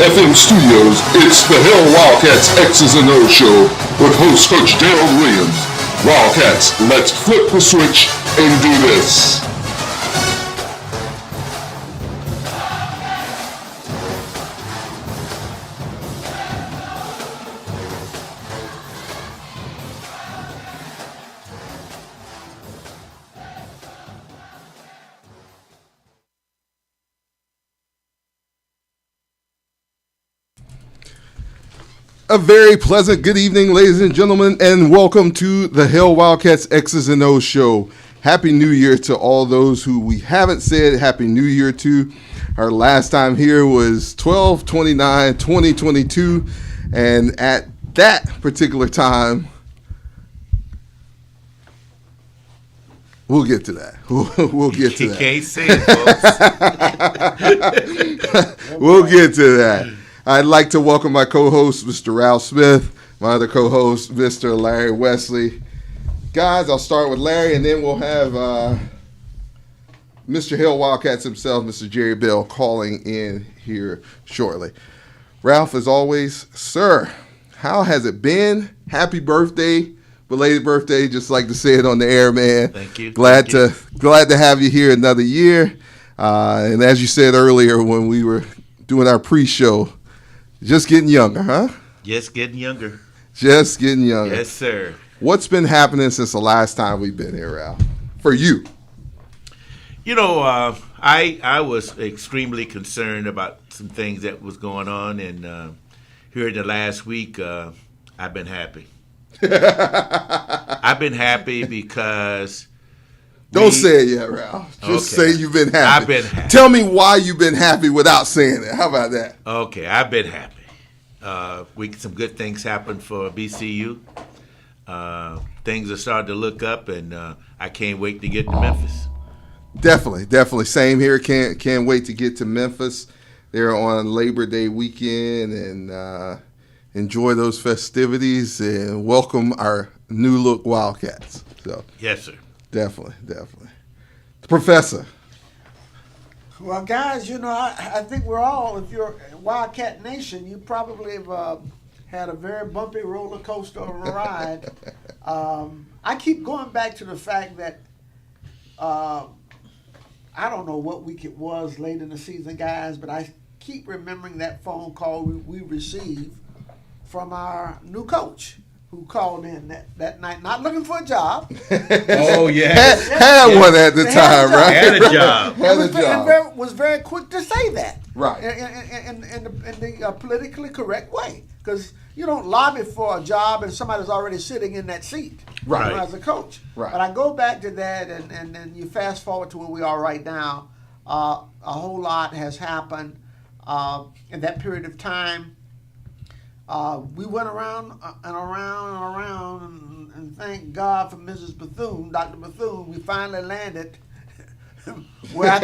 FM studios, it's the Hill Wildcats X's and O's show with host Coach Darold D Williams. Wildcats, let's flip the switch and do this. A very pleasant good evening, ladies and gentlemen, and welcome to the Hill Wildcats X's and O's show. Happy New Year to all those who we haven't said Happy New Year to. Our last time here was 12/29/2022, and at that particular time, we'll get to that. We'll get to that. You can't say it, folks. We'll get to that. I'd like to welcome my co-host, Mr. Ralph Smith, my other co-host, Mr. Larry Wesley. Guys, I'll start with Larry, and then we'll have Mr. Hill Wildcats himself, Mr. Jerry Bell, calling in here shortly. Ralph, as always, sir, how has it been? Happy birthday, belated birthday, just like to say it on the air, man. Thank you. Glad to have you here another year. And as you said earlier when we were doing our pre-show, just getting younger, huh? Just getting younger. Just getting younger. Yes, sir. What's been happening since the last time we've been here, Ralph? For you. You know, I was extremely concerned about some things that was going on, and here in the last week, I've been happy. I've been happy because... Don't say it yet, Ralph. Just say you've been happy. I've been happy. Tell me why you've been happy without saying it. How about that? Okay, I've been happy. Some good things happened for BCU. Things are starting to look up, and I can't wait to get to Memphis. Definitely. Same here. Can't wait to get to Memphis. They're on Labor Day weekend, and enjoy those festivities and welcome our new look Wildcats. So yes, sir. Definitely. The professor. Well, guys, you know, I think we're all, if you're Wildcat Nation, you probably have had a very bumpy roller coaster of a ride. I keep going back to the fact that I don't know what week it was late in the season, guys, but I keep remembering that phone call we received from our new coach, who called in that night, not looking for a job. Oh, yeah. Had one at the time, right? Had a job. And was very quick to say that. Right. In the politically correct way. Because you don't lobby for a job and somebody's already sitting in that seat. Right. You know, as a coach. Right. But I go back to that, and then you fast forward to where we are right now. A whole lot has happened in that period of time. We went around and thank God for Mrs. Bethune, Dr. Bethune. We finally landed where I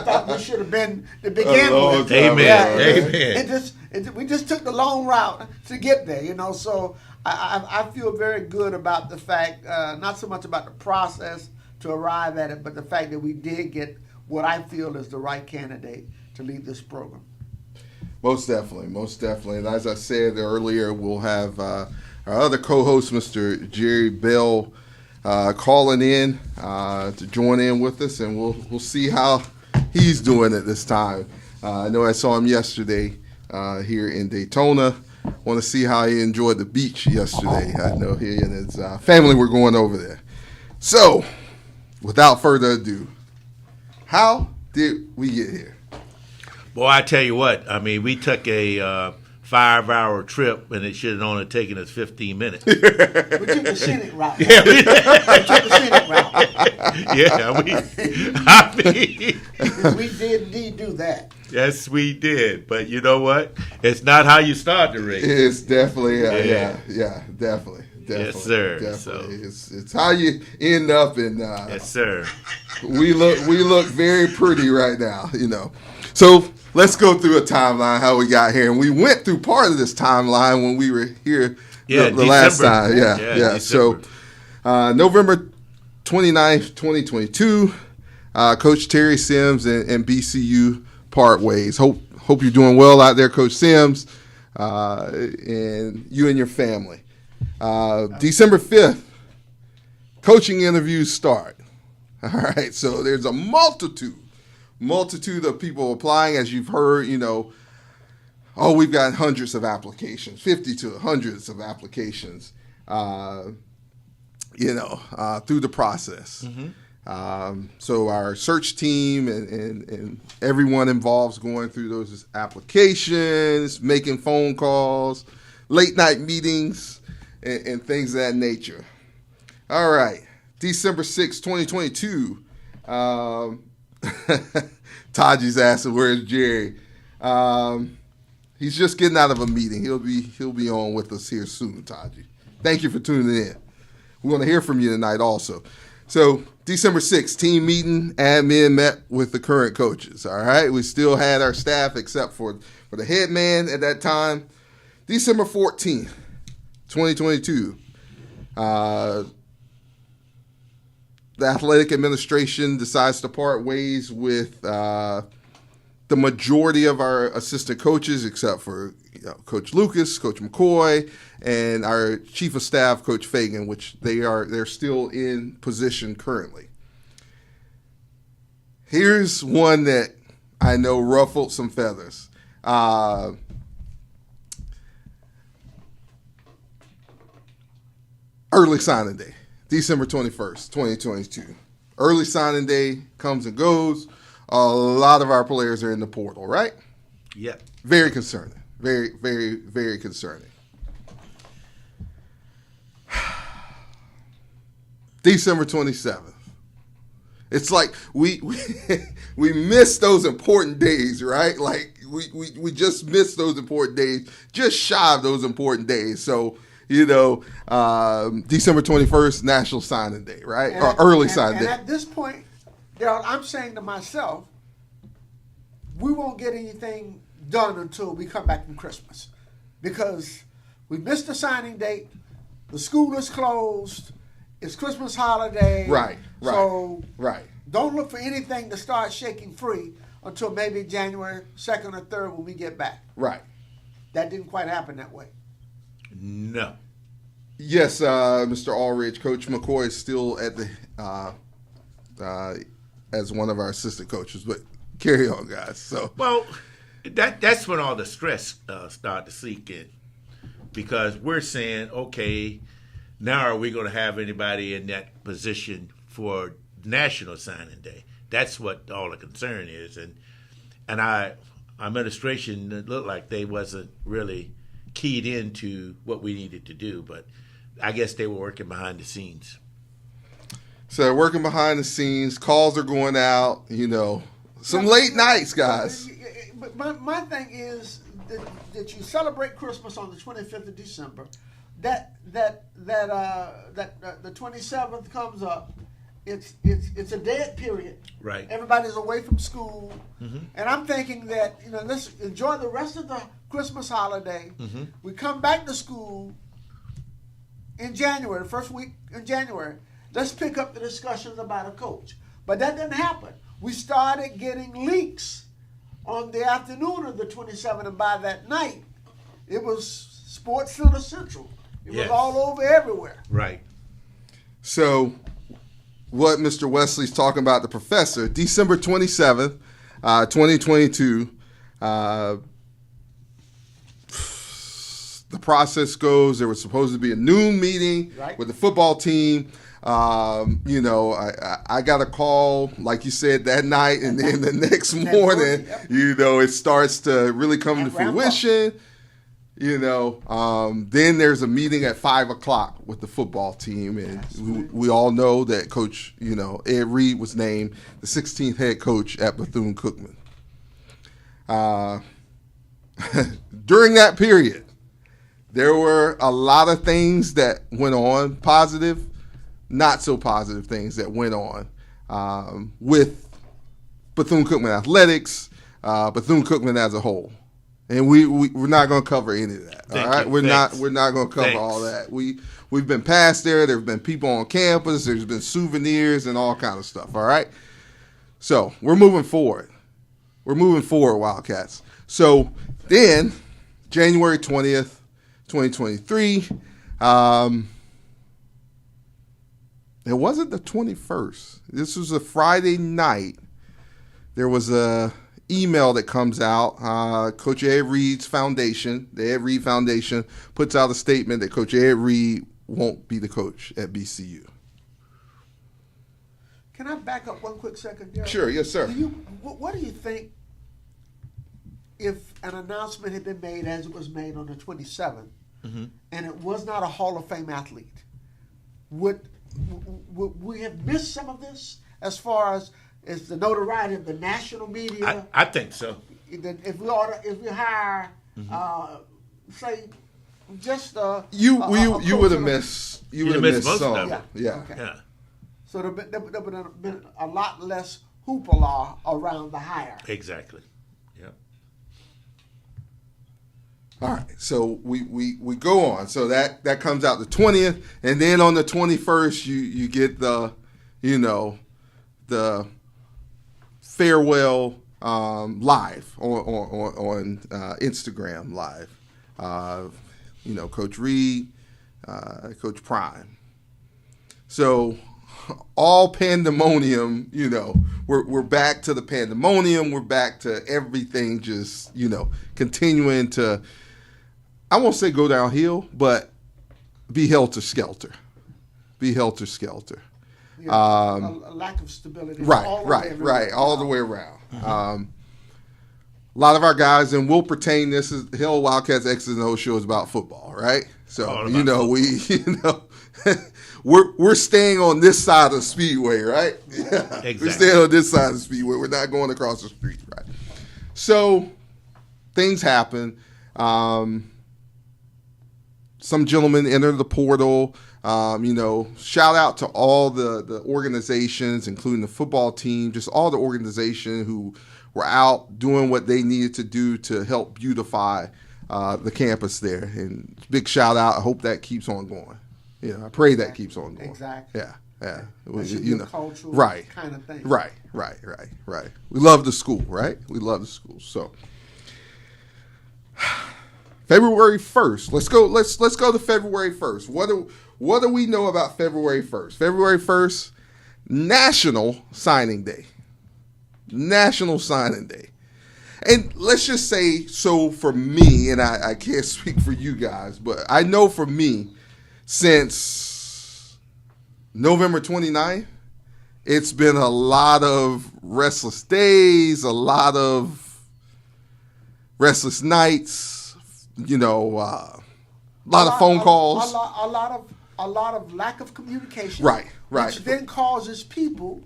thought we should have been to begin with. Amen. Amen. We just took the long route to get there, you know. So I feel very good about the fact, not so much about the process to arrive at it, but the fact that we did get what I feel is the right candidate to lead this program. Most definitely. And as I said earlier, we'll have our other co-host, Mr. Jerry Bell, calling in to join in with us, and we'll see how he's doing it this time. I know I saw him yesterday here in Daytona. Want to see how he enjoyed the beach yesterday. I know he and his family were going over there. So, without further ado, how did we get here? Boy, I tell you what, I mean, we took a 5-hour trip, and it should have only taken us 15 minutes. We took the scenic route. Yeah, we took the scenic route. We did indeed do that. Yes, we did. But you know what? It's not how you start the race. It's definitely, definitely. Yes, sir. Definitely. So. It's how you end up in. Yes, sir. We look very pretty right now, you know. So let's go through a timeline how we got here, and we went through part of this timeline when we were here the last time. Yeah. So November 29th, 2022, Coach Terry Sims and BCU part ways. hope you're doing well out there, Coach Sims, and you and your family. December 5th, coaching interviews start. All right, so there's a multitude of people applying. As you've heard, we've got hundreds of applications, 50 to hundreds of applications, through the process. Mm-hmm. So our search team and everyone involved going through those applications, making phone calls, late night meetings, and things of that nature. All right. December 6, 2022. Taji's asking, where's Jerry? He's just getting out of a meeting. He'll be on with us here soon, Taji. Thank you for tuning in. We want to hear from you tonight also. So December 6th, team meeting, admin met with the current coaches. All right. We still had our staff except for the head man at that time. December 14th, 2022. The athletic administration decides to part ways with the majority of our assistant coaches, except for Coach Lucas, Coach McCoy, and our chief of staff, Coach Fagan, which they're still in position currently. Here's one that I know ruffled some feathers. Early signing day. December 21st, 2022. Early signing day comes and goes. A lot of our players are in the portal, right? Yep. Very concerning. Very, very, very concerning. December 27th. It's like we miss those important days, right? Like we just missed those important days, just shy of those important days. So, December 21st, National Signing Day, right? Or early signing day. And at this point, Daryl, I'm saying to myself, we won't get anything done until we come back from Christmas. Because we missed the signing date, the school is closed, it's Christmas holiday. Right. So don't look for anything to start shaking free until maybe January 2nd or 3rd when we get back. Right. That didn't quite happen that way. No. Yes, Mr. Allridge, Coach McCoy is still at the as one of our assistant coaches, but carry on, guys. So that's when all the stress started to sink in, because we're saying, okay, now are we going to have anybody in that position for National Signing Day? That's what all the concern is, and our administration, it looked like they wasn't really keyed into what we needed to do, but I guess they were working behind the scenes. So they're working behind the scenes. Calls are going out. Some late nights, guys. But my thing is that you celebrate Christmas on the 25th of December. That the 27th comes up. It's a dead period. Right. Everybody's away from school, mm-hmm. and I'm thinking that let's enjoy the rest of the Christmas holiday. Mm-hmm. We come back to school in January, the first week in January. Let's pick up the discussions about a coach. But that didn't happen. We started getting leaks on the afternoon of the 27th, and by that night, it was Sports Center Central. It was all over everywhere. Right. So what Mr. Wesley's talking about, the professor, December 27th, 2022, the process goes, there was supposed to be a noon meeting with the football team. I got a call, like you said, that night, and then the next morning, it starts to really come to fruition. Then there's a meeting at 5:00 with the football team, and we all know that Coach, Ed Reed was named the 16th head coach at Bethune-Cookman. During that period, there were a lot of things that went on, positive, not so positive things that went on with Bethune-Cookman athletics, Bethune-Cookman as a whole. And we're not going to cover any of that. All right, we're not going to cover all that. We've been past there. There've been people on campus. There's been souvenirs and all kind of stuff. All right, so we're moving forward. We're moving forward, Wildcats. So then, January 20th, 2023, it wasn't the 21st. This was a Friday night. There was a email that comes out. Coach Ed Reed's foundation, the Ed Reed Foundation, puts out a statement that Coach Ed Reed won't be the coach at BCU. Can I back up one quick second, Daryl? Sure, yes, sir. What do you think if an announcement had been made as it was made on the 27th, and it was not a Hall of Fame athlete? Would we have missed some of this as far as the notoriety of the national media? I think so. If we hire, say, just you would have missed most some. of them. Yeah. Okay. Yeah. So there would have been a lot less hoopla around the hire. Exactly. Yeah. All right, so we go on. So that comes out the 20th, and then on the 21st, you get the farewell live on Instagram live. Coach Reed, Coach Prime. So all pandemonium. We're back to the pandemonium. We're back to everything just continuing to. I won't say go downhill, but be helter-skelter. Be helter-skelter. A lack of stability. Right, all the way around. A lot of our guys, and we'll pertain this is Hill Wildcats X's and O's show is about football, right? So we're staying on this side of the speedway, right? Exactly. We're staying on this side of the speedway. We're not going across the street, right? So things happen. Some gentlemen enter the portal. Shout out to all the organizations, including the football team, just all the organization who were out doing what they needed to do to help beautify the campus there. And big shout out. I hope that keeps on going. I pray that keeps on going. Exactly. Yeah. That should be a cultural kind of thing. Right. We love the school, right? We love the school. So February 1st. Let's go to February 1st. What do we know about February 1st? February 1st, National Signing Day. National Signing Day. And let's just say, so for me, and I can't speak for you guys, but I know for me, since November 29th, it's been a lot of restless days, a lot of restless nights, a lot of phone calls. A lot of lack of communication. Right. Which then causes people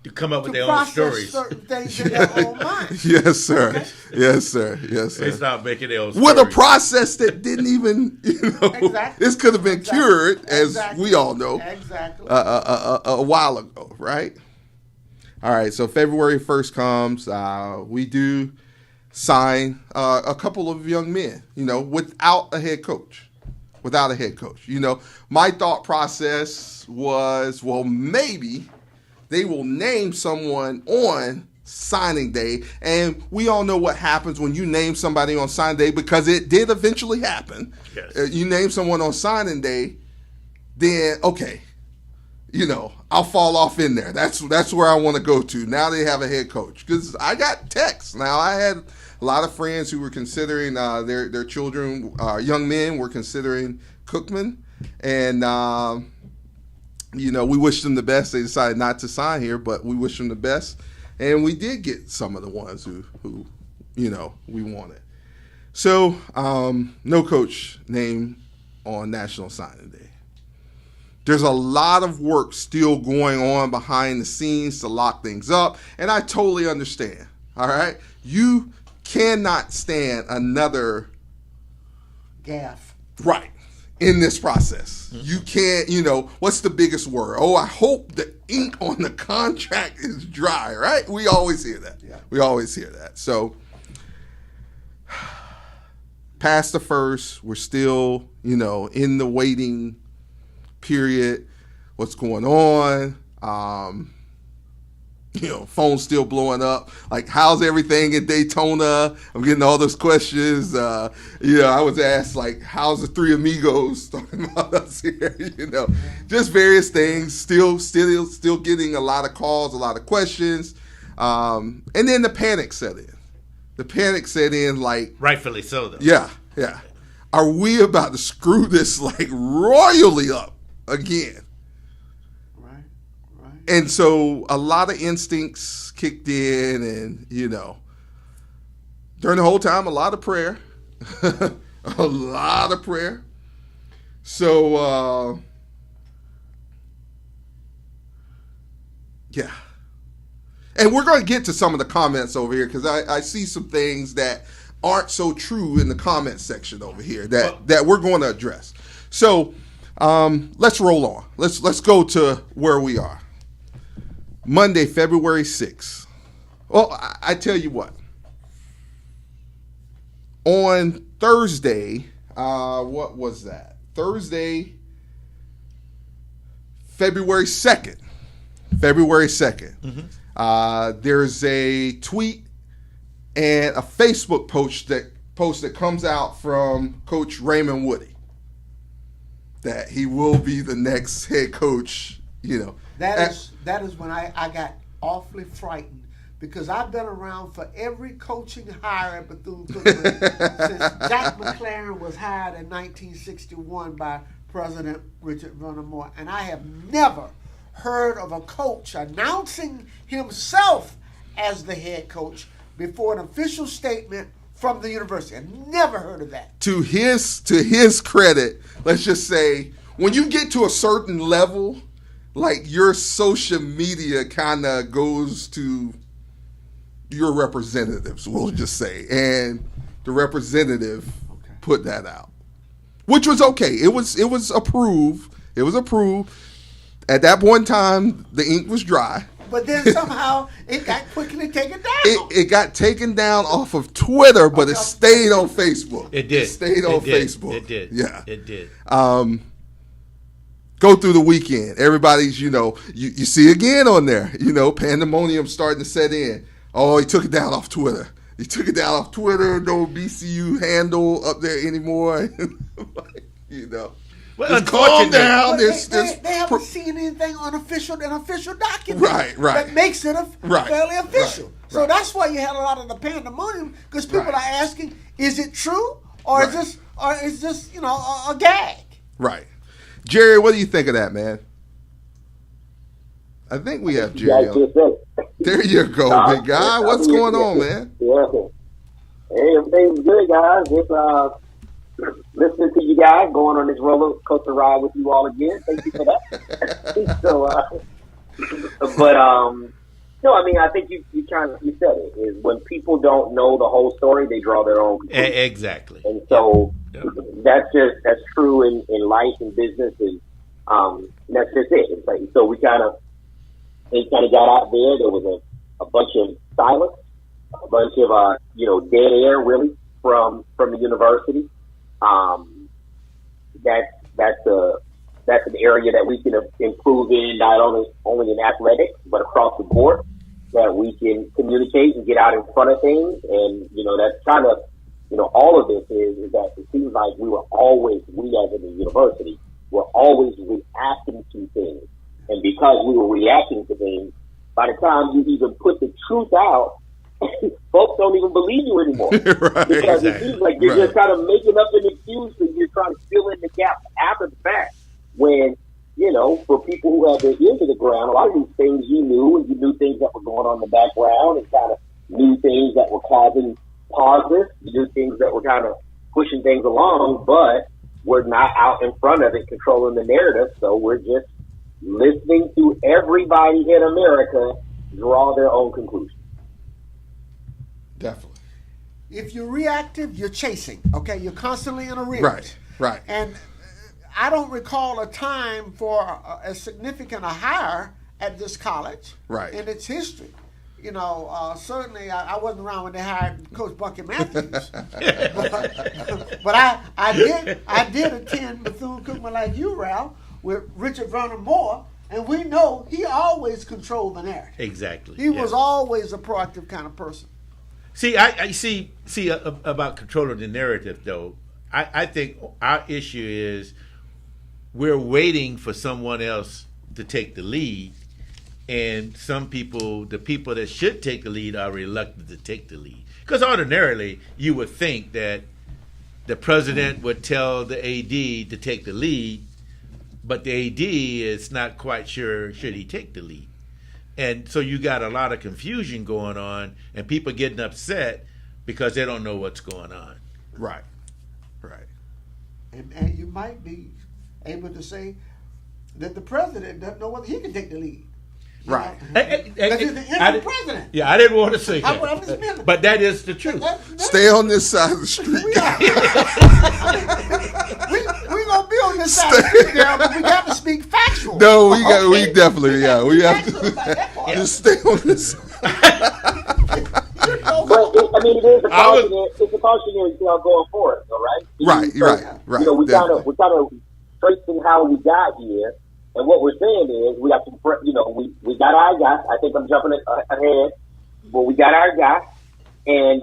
to come up with their own process stories. certain things in their own mind. Yes, sir. Okay. Yes, sir. They start making their own stories. With a process that didn't even, Exactly. This could have been cured, as we all know, exactly. a while ago, right? All right, so February 1st comes. We do sign a couple of young men, without a head coach. My thought process was, well, maybe they will name someone on signing day. And we all know what happens when you name somebody on signing day, because it did eventually happen. Yes. You name someone on signing day, then, okay, I'll fall off in there. That's where I want to go to. Now they have a head coach. Because I got texts. Now, I had a lot of friends who were considering their children, young men were considering Cookman. And, we wish them the best. They decided not to sign here, but we wish them the best. And we did get some of the ones who we wanted. So, no coach named on National Signing Day. There's a lot of work still going on behind the scenes to lock things up, and I totally understand, all right? You cannot stand another gaffe. Right. In this process. You can't, what's the biggest word? Oh, I hope the ink on the contract is dry, right? We always hear that. Yeah. We always hear that. So, past the first, we're still, in the waiting period. What's going on? phone's still blowing up. Like, how's everything in Daytona? I'm getting all those questions. I was asked, like, how's the Three Amigos talking about us here? Just various things. Still getting a lot of calls, a lot of questions. And then the panic set in. Like, rightfully so, though. Yeah. Are we about to screw this, like, royally up again? And so a lot of instincts kicked in, and, during the whole time, a lot of prayer. A lot of prayer. So, yeah. And we're going to get to some of the comments over here, because I see some things that aren't so true in the comment section over here that we're going to address. So let's roll on. Let's go to where we are. Monday, February 6th. Well, I tell you what. On Thursday, what was that? Thursday, February 2nd. There's a tweet and a Facebook post that comes out from Coach Raymond Woodie that he will be the next head coach, That is when I got awfully frightened, because I've been around for every coaching hire at Bethune-Cookman since Jack McLaren was hired in 1961 by President Richard Vernon Moore, and I have never heard of a coach announcing himself as the head coach before an official statement from the university. I've never heard of that. To his credit, let's just say, when you get to a certain level, like, your social media kind of goes to your representatives, we'll just say. And the representative put that out, which was okay. It was approved. It was approved. At that point in time, the ink was dry. But then somehow it got quickly taken down. It got taken down off of Twitter, but it stayed on Facebook. It did. It stayed on Facebook. It did. Yeah. It did. Go through the weekend. Everybody's, you see again on there, pandemonium starting to set in. Oh, he took it down off Twitter. No BCU handle up there anymore. Well, just calm down. They haven't seen anything on an official document that makes it fairly official. So that's why you had a lot of the pandemonium, because people are asking, is it true, or is this a gag? Right. Jerry, what do you think of that, man? I think we have Jerry on. There you go, big guy. What's going on, man? Yeah. Hey, everything's good, guys. Just listening to you guys, going on this roller coaster ride with you all again. Thank you for that. No, I mean, I think you said it, is when people don't know the whole story, they draw their own conclusions. Exactly. And so that's true in life and business, and that's just it. It's like, so it kind of got out there. There was a bunch of silence, a bunch of dead air, really, from the university. That's an area that we can improve in, not only in athletics, but across the board, that we can communicate and get out in front of things. And, that's kind of, all of this is that it seems like we as a university, were always reacting to things. And because we were reacting to things, by the time you even put the truth out, folks don't even believe you anymore. Because it seems like you're just kind of making up an excuse, and you're trying to fill in the gap after the fact. When, for people who have their ear to the ground, a lot of these things you knew, and you knew things that were going on in the background, and kind of knew things that were causing pauses, you knew things that were kind of pushing things along, but we're not out in front of it controlling the narrative, so we're just listening to everybody in America draw their own conclusions. Definitely. If you're reactive, you're chasing. Okay, you're constantly in a race. Right. And I don't recall a time for as significant a hire at this college in its history. Certainly I wasn't around when they hired Coach Bucky Matthews, but I did attend Bethune-Cookman like you, Ralph, with Richard Vernon Moore, And we know he always controlled the narrative. Exactly. He was always a proactive kind of person. See, I see about controlling the narrative, though. I think our issue is we're waiting for someone else to take the lead, and some people, the people that should take the lead, are reluctant to take the lead. Because ordinarily, you would think that the president would tell the AD to take the lead, but the AD is not quite sure should he take the lead. And so you got a lot of confusion going on, and people getting upset because they don't know what's going on. Right. And you might be able to say that the president doesn't know whether he can take the lead. Right. Because he's the interim president. Yeah, I didn't want to say I'm that. just admitting. But that is the truth. Stay on this side of the street. We're going to be on this side of the street now, but we got to speak factual. No, we definitely, we have to just stay on this side. But it is a cautionary tale going forward, all right? Right. We kind of tracing how we got here, and what we're saying is we have to, we got our guy. I think I'm jumping ahead, but we got our guy, and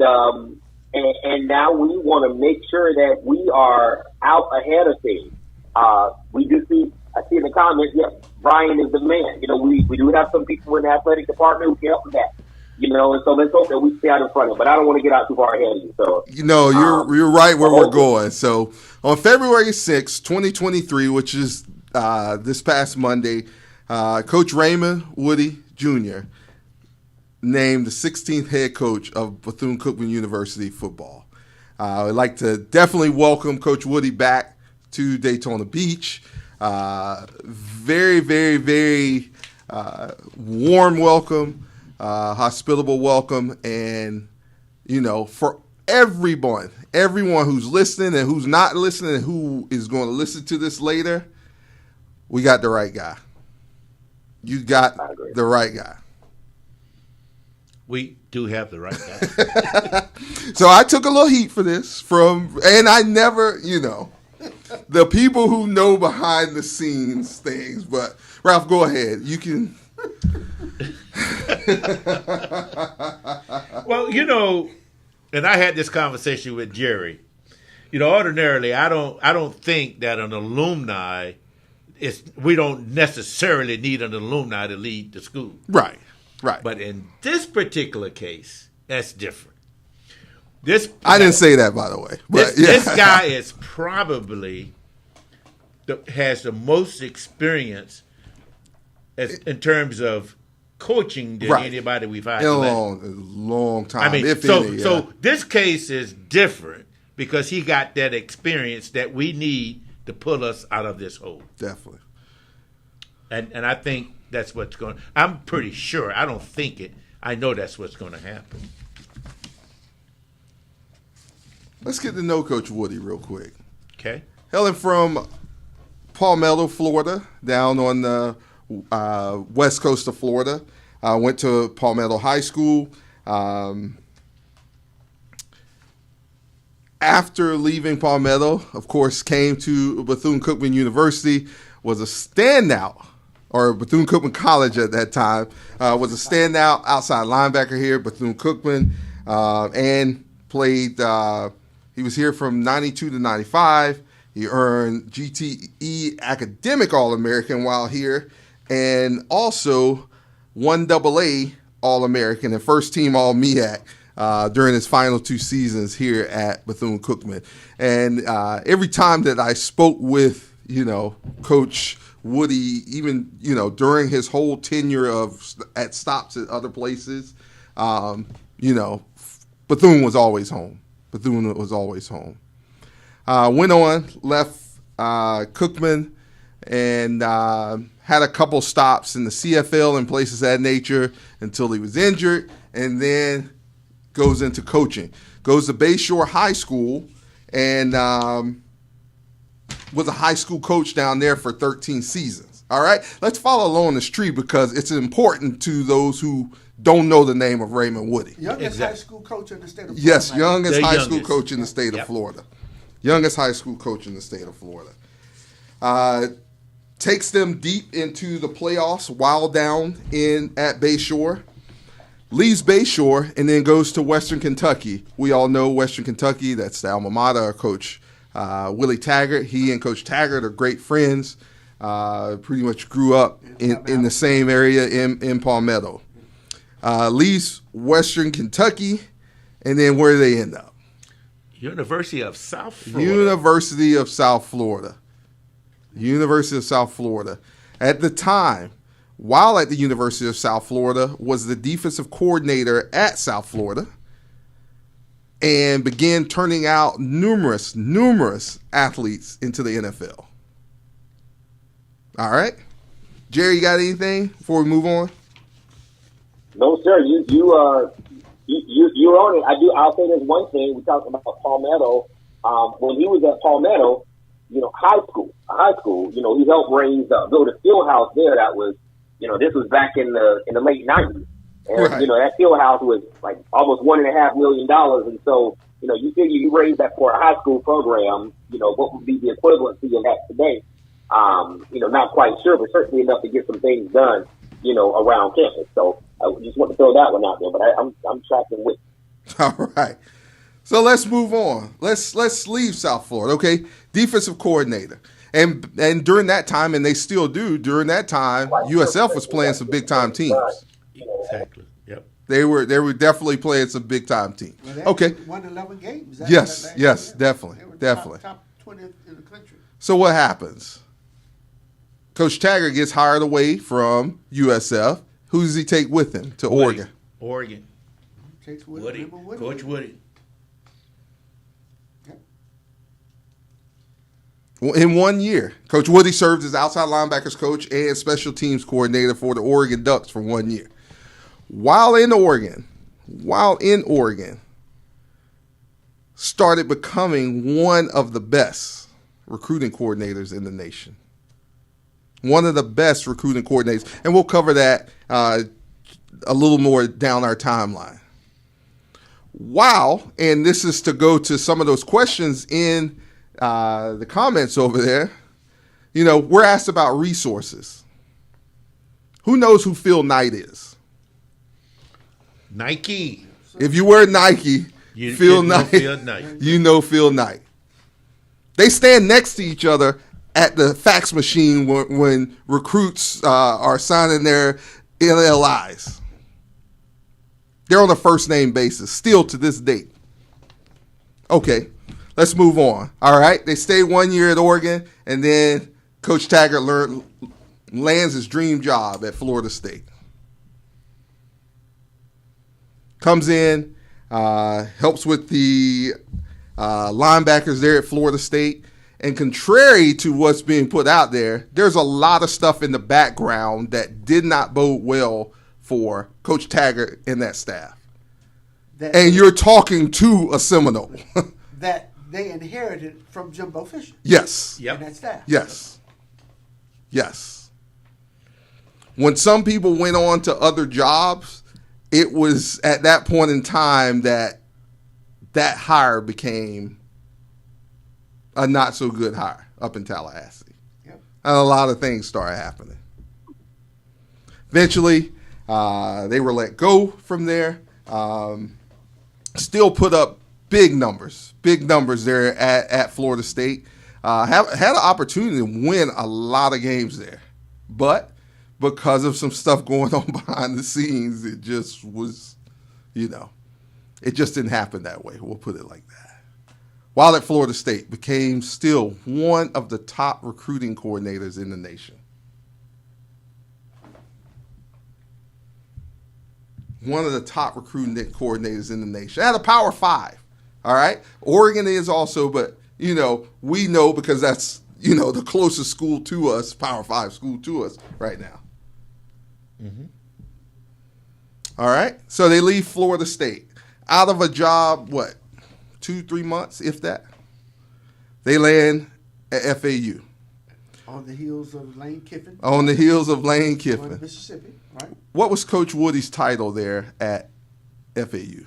now we want to make sure that we are out ahead of things. We do see. I see in the comments, yes, Brian is the man. We do have some people in the athletic department who can help with that. And so let's hope that we stay out in front of it. But I don't want to get out too far ahead of you. So you're right where we're going. So on February 6th, 2023, which is this past Monday, Coach Raymond Woodie Jr. named the 16th head coach of Bethune-Cookman University football. I'd like to definitely welcome Coach Woodie back to Daytona Beach. Very, very, very warm welcome. Hospitable welcome, and for everyone who's listening and who's not listening and who is going to listen to this later, we got the right guy. You got the right guy. We do have the right guy. So I took a little heat for this and I never, the people who know behind the scenes things, but Ralph, go ahead. You can. Well, and I had this conversation with Jerry. Ordinarily, I don't think that an alumni we don't necessarily need an alumni to lead the school. Right. But in this particular case, that's different. I didn't say that, by the way. But this guy is probably has the most experience in terms of coaching than anybody we've had. In a long time. So this case is different because he got that experience that we need to pull us out of this hole. Definitely. And I think that's what's going. I'm pretty sure. I don't think it. I know that's what's going to happen. Let's get to know Coach Woodie real quick. Okay. Hailing from Palmetto, Florida, down on the west coast of Florida. Went to Palmetto High School. After leaving Palmetto, of course, came to Bethune-Cookman University, was a standout, or Bethune-Cookman College at that time, was a standout outside linebacker here at Bethune-Cookman, and played, he was here from 92 to 95. He earned GTE Academic All-American while here, and also 1AA All-American and first team All-MEAC during his final 2 seasons here at Bethune-Cookman. And every time that I spoke with, Coach Woodie, even, during his whole tenure at stops at other places, Bethune was always home. Went on, left Cookman, and had a couple stops in the CFL and places of that nature until he was injured, and then goes into coaching. Goes to Bayshore High School and was a high school coach down there for 13 seasons. All right? Let's follow along this tree because it's important to those who don't know the name of Raymond Woodie. Youngest high school coach in the state of Florida. Yes, youngest high school coach in the state of Florida. Youngest high school coach in the state of Florida. takes them deep into the playoffs while down at Bayshore, leaves Bayshore, and then goes to Western Kentucky. We all know Western Kentucky. That's the alma mater of Coach Willie Taggart. He and Coach Taggart are great friends. Pretty much grew up in the same area in Palmetto. Leaves Western Kentucky, and then where do they end up? University of South Florida. University of South Florida. University of South Florida. At the time, while at the University of South Florida, was the defensive coordinator at South Florida and began turning out numerous athletes into the NFL. All right. Jerry, you got anything before we move on? No, sir. You're on it. I'll say this one thing. We talked about Palmetto. When he was at Palmetto, high school, he helped build a field house there that was, this was back in the late 90s. And, right. That field house was like almost $1.5 million. And so, you figure you raise that for a high school program, what would be the equivalency of that today? Not quite sure, but certainly enough to get some things done, around campus. So I just want to throw that one out there, but I'm tracking with you. All right. So let's move on. Let's leave South Florida, okay? Defensive coordinator. And during that time, and they still do, during that time, USF was playing some big-time teams. Exactly. Yep. They were definitely playing some big-time teams. Well, Okay. Won 11 games. Yes, definitely, They were definitely. Top 20 in the country. So what happens? Coach Taggart gets hired away from USF. Who does he take with him to Oregon? Oregon. Takes Woodie. Coach Woodie. In 1 year, Coach Woodie served as outside linebackers coach and special teams coordinator for the Oregon Ducks for 1 year. While in Oregon, started becoming one of the best recruiting coordinators in the nation. One of the best recruiting coordinators. And we'll cover that a little more down our timeline. While, and this is to go to some of those questions in the comments over there, we're asked about resources. Who knows who Phil Knight is? Nike. If you wear Nike, Phil Knight, you know Phil Knight. They stand next to each other at the fax machine when recruits are signing their LLIs. They're on a first name basis, still to this date. Okay, let's move on. All right, they stayed 1 year at Oregon, and then Coach Taggart lands his dream job at Florida State. Comes in, helps with the linebackers there at Florida State. And contrary to what's being put out there, there's a lot of stuff in the background that did not bode well for Coach Taggart and that staff. And you're talking to a Seminole. That they inherited from Jimbo Fisher. Yes. Yep. And that staff. Yes. When some people went on to other jobs, it was at that point in time that hire became a not so good hire up in Tallahassee. Yep. And a lot of things started happening. Eventually, they were let go from there. Still put up big numbers there at Florida State. Had an opportunity to win a lot of games there. But because of some stuff going on behind the scenes, it just was, it just didn't happen that way. We'll put it like that. While at Florida State, became still one of the top recruiting coordinators in the nation. One of the top recruiting coordinators in the nation. At a Power 5, all right? Oregon is also, but, we know because that's, the closest school to us, Power 5 school to us right now. Mm-hmm. All right? So they leave Florida State. Out of a job, 2-3 months, if that. They land at FAU. On the heels of Lane Kiffin. On the heels of Lane Kiffin. Going to Mississippi, right? What was Coach Woodie's title there at FAU?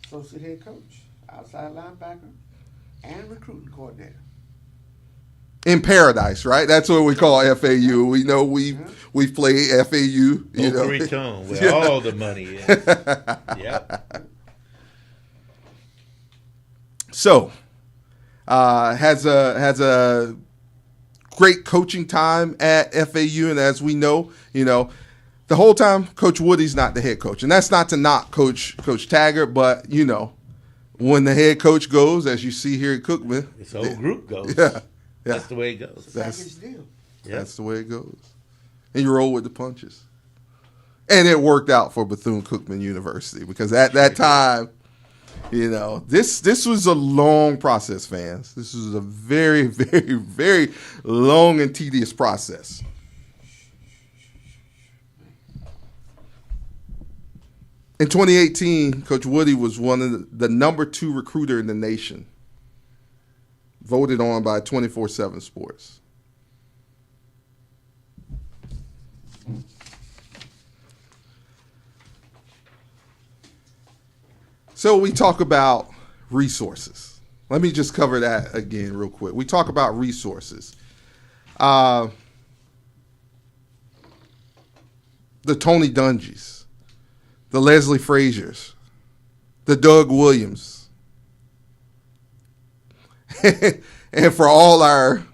Associate head coach, outside linebacker, and recruiting coordinator. in paradise, right? That's what we call FAU. We know we play FAU. You know, Raton, where all the money is. Yeah. So, has a great coaching time at FAU, and as we know, the whole time Coach Woodie's not the head coach, and that's not to knock Coach Taggart, but when the head coach goes, as you see here at Cookman, this whole group goes. Yeah. That's the way it goes. Package deal. That's the way it goes, and you roll with the punches. And it worked out for Bethune-Cookman University because at that time, this was a long process, fans. This was a very, very, very long and tedious process. In 2018, Coach Woodie was one of the number 2 recruiter in the nation, voted on by 24/7 Sports. So we talk about resources. Let me just cover that again real quick. We talk about resources. The Tony Dungies, the Leslie Fraziers, the Doug Williams, and for all our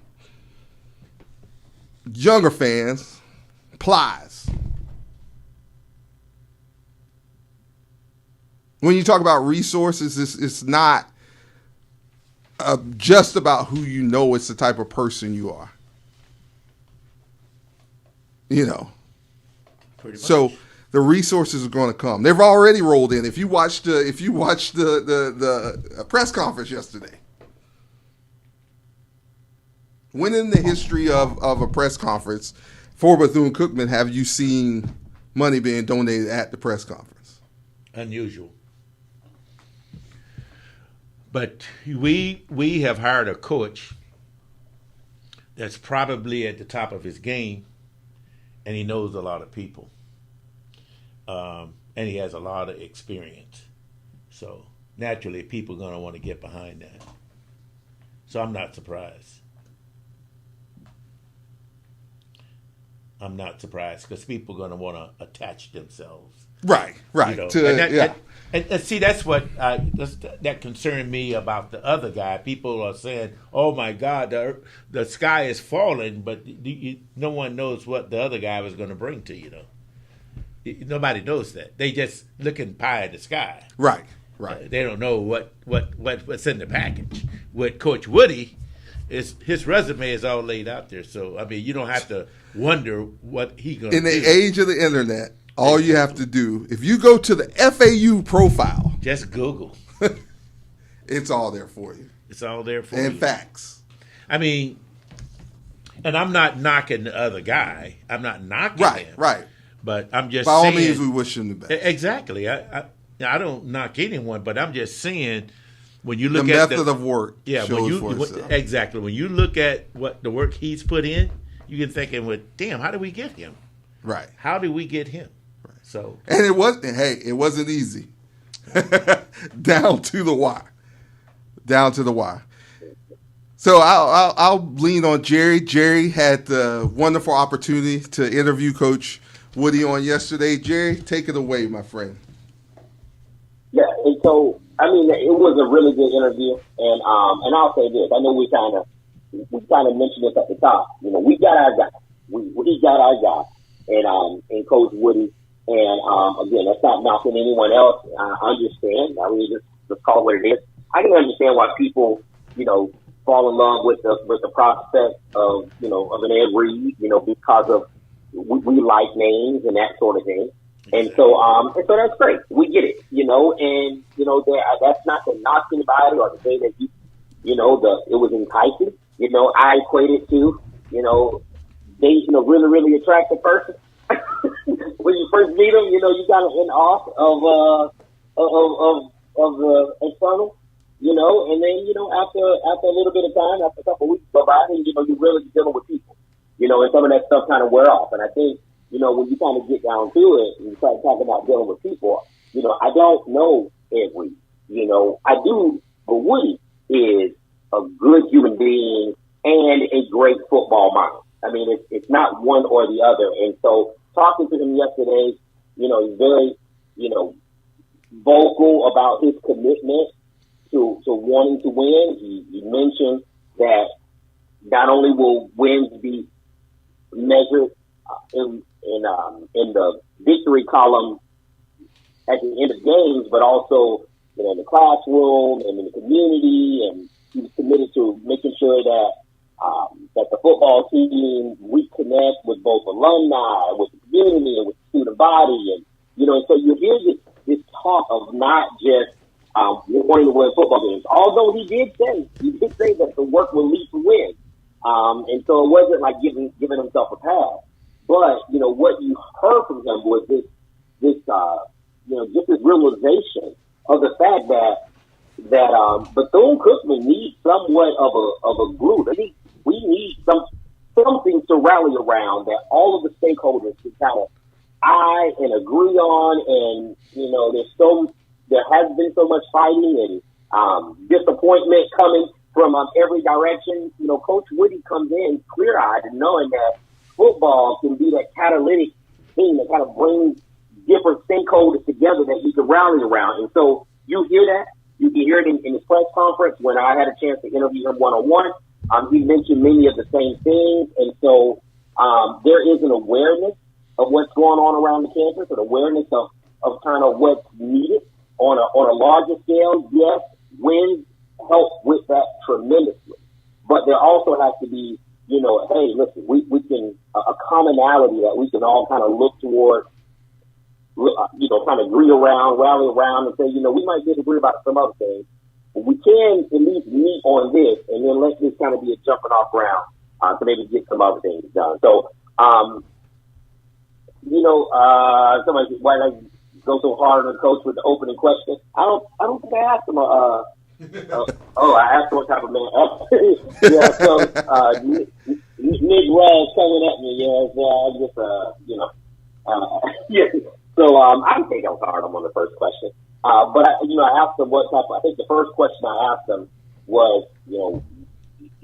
younger fans, Plies. When you talk about resources, it's not just about who you know. It's the type of person you are. Pretty much. So the resources are going to come. They've already rolled in. If you watched the press conference yesterday, when in the history of a press conference for Bethune-Cookman have you seen money being donated at the press conference? Unusual. But we have hired a coach that's probably at the top of his game, and he knows a lot of people. And he has a lot of experience. So naturally, people are going to want to get behind that. So I'm not surprised. I'm not surprised because people are going to want to attach themselves. Right. And see, that's what that concerned me about the other guy. People are saying, "Oh my God, the sky is falling," but no one knows what the other guy was going to bring to you. Nobody knows that. They just looking pie in the sky. Right. They don't know what's in the package. With Coach Woodie, his resume is all laid out there. So I mean, you don't have to wonder what he's going to do. In the age of the internet, all you have to do, if you go to the FAU profile, just Google. It's all there for you. It's all there for you. And facts. I mean, and I'm not knocking the other guy. I'm not knocking him. Right. But I'm just by all saying, means, we wish him the best. Exactly. I don't knock anyone, but I'm just saying when you look the at method of work, shows for itself. Exactly. When you look at what the work he's put in, you can thinking, well, damn, how did we get him? Right. How did we get him? Right. So, and it wasn't easy. Down to the wire. So I'll lean on Jerry. Jerry had the wonderful opportunity to interview Coach Woodie on yesterday. Jerry, take it away, my friend. Yeah, and so I mean, it was a really good interview, and I'll say this: I know we kind of mentioned this at the top. We got our guy. We got our guy, and Coach Woodie. And again, that's not knocking anyone else. I understand. I mean, just call it what it is. I can understand why people, fall in love with the prospect of an Ed Reed, because of we like names and that sort of thing. And so that's great. We get it, and that's not to knock anybody or to say that it was enticing. I equate it to, dating a really, really attractive person. When you first meet them, you kind of in awe of the external, and then, after a little bit of time, after a couple of weeks go by, then, you're really dealing with people, and some of that stuff kind of wear off. And I think, when you kind of get down to it and you start talking about dealing with people, I don't know Ed Reed, I do, but Woodie is a good human being, and a great football mind. I mean, it's not one or the other. And so talking to him yesterday, he's very, vocal about his commitment to wanting to win. He mentioned that not only will wins be measured in the victory column at the end of games, but also in the classroom and in the community, and he was committed to making sure that the football team reconnect with both alumni, with the community, and with the student body, and so you hear this talk of not just wanting to win football games. Although he did say that the work will lead to win, and so it wasn't like giving himself a pass. But what you heard from him was this just this realization of the fact that Bethune-Cookman needs somewhat of a glue. We need something to rally around that all of the stakeholders can kind of eye and agree on. And there has been so much fighting and disappointment coming from every direction. Coach Woodie comes in clear-eyed and knowing that football can be that catalytic thing that kind of brings different stakeholders together that you can rally around. And so you hear that. You can hear it in his press conference when I had a chance to interview him one-on-one. He mentioned many of the same things. And so there is an awareness of what's going on around the campus, an awareness of kind of what's needed on a larger scale. Yes, wins help with that tremendously. But there also has to be, hey, listen, we can, a commonality that we can all kind of look toward, kind of agree around, rally around, and say, we might disagree about some other things, but we can at least meet on this, and then let this kind of be a jumping off ground to maybe get some other things done. So, somebody said, why did I go so hard on the coach with the opening question? I don't think I asked him. I asked him what type of man. Yeah, so Nick Raj coming at me. Yeah, so I think I was hard on the first question. But I asked him what type. I think the first question I asked him was,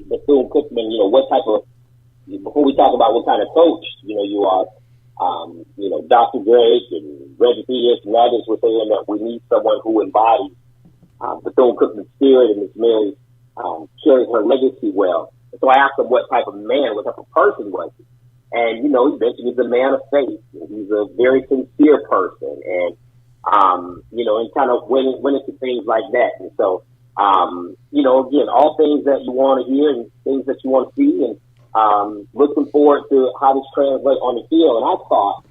Bethune-Cookman, what type of. Before we talk about what kind of coach, you are. Dr. Drake and Reggie Peters and others were saying that we need someone who embodies Bethune-Cookman's spirit and is really carries her legacy well. And so I asked him what type of man, what type of person was he? And, he mentioned he's a man of faith. He's a very sincere person. And, and kind of went into things like that. And so, again, all things that you want to hear and things that you want to see, and looking forward to how this translates on the field. And I thought,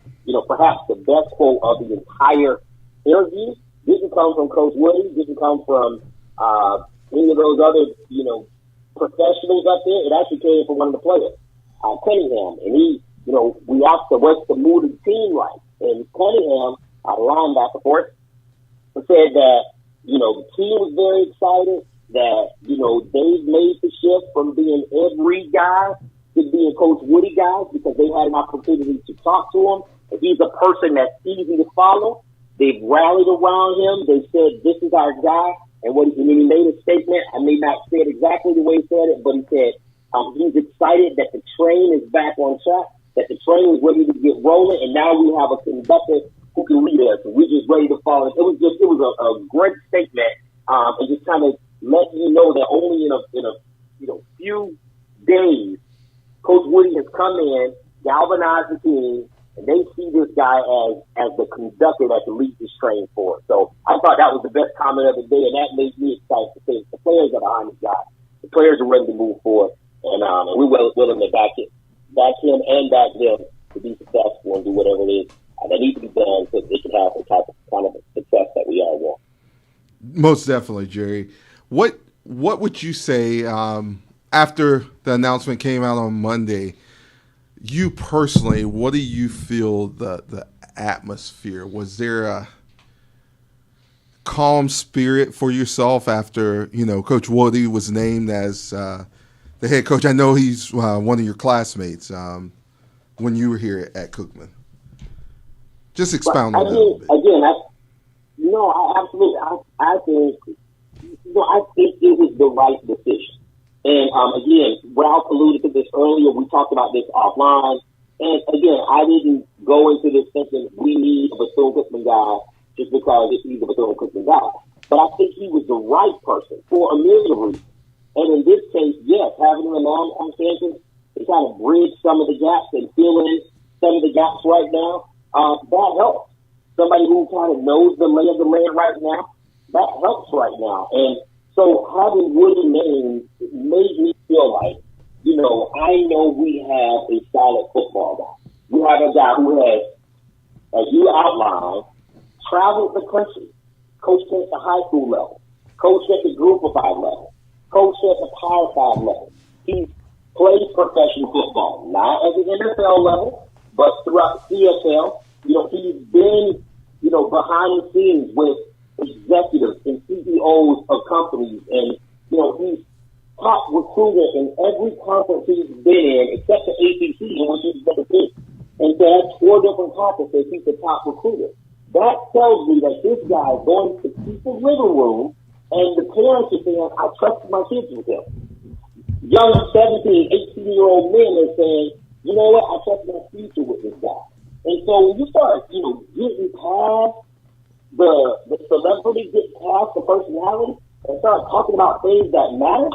perhaps the best quote of the entire interview didn't come from Coach Woodie, didn't come from any of those other, professionals up there. It actually came from one of the players, Cunningham. And he, we asked him, what's the mood of the team like? And Cunningham, linebacker for it, said that, the team was very excited, that, they've made the shift from being every guy to being Coach Woodie guys because they had an opportunity to talk to him. And he's a person that's easy to follow. They've rallied around him. They said, this is our guy. And when he made a statement, I may not say it exactly the way he said it, but he said he's excited that the train is back on track, that the train is ready to get rolling, and now we have a conductor who can lead us. And we're just ready to follow. It was a great statement, and just kind of letting you know that only in a few days, Coach Woodie has come in, galvanized the team, and they see this guy as the conductor that can lead this train forward. So I thought that was the best comment of the day, and that made me excited to say the players are behind this guy. The players are ready to move forward, and we're willing to back him and back them to be successful and do whatever it is that needs to be done so they can have the type of kind of success that we all want. Most definitely, Jerry. What would you say after the announcement came out on Monday? You personally, what do you feel the atmosphere? Was there a calm spirit for yourself after, Coach Woodie was named as the head coach? I know he's one of your classmates when you were here at Cookman. Just expound on that a little bit. Absolutely. I think it was the right decision. And again, Ralph alluded to this earlier. We talked about this offline. And again, I didn't go into this thinking we need a Bethune-Cookman guy just because he's a Bethune-Cookman guy. But I think he was the right person for a million of reasons. And in this case, yes, having him on campus to kind of bridge some of the gaps and fill in some of the gaps right now, that helps. Somebody who kind of knows the lay of the land right now, that helps right now. And so having Woodie named made me feel like, you know, I know we have a solid football guy. We have a guy who has, as you outlined, traveled the country, coached at the high school level, coached at the group of 5 level, coached at the Power 5 level. He's played professional football, not at the NFL level, but throughout the CFL. You know, he's been, you know, behind the scenes with executives and CEOs of companies, and, you know, he's top recruiter in every conference he's been in, except the ACC, in which he's been a team. And so that's 4 different conferences, he's the top recruiter. That tells me that this guy is going to people's living room, and the parents are saying, I trust my kids with him. Young 17, 18-year-old men are saying, you know what, I trust my future with this guy. And so when you start, you know, getting past the celebrity, get past the personality, and start talking about things that matter,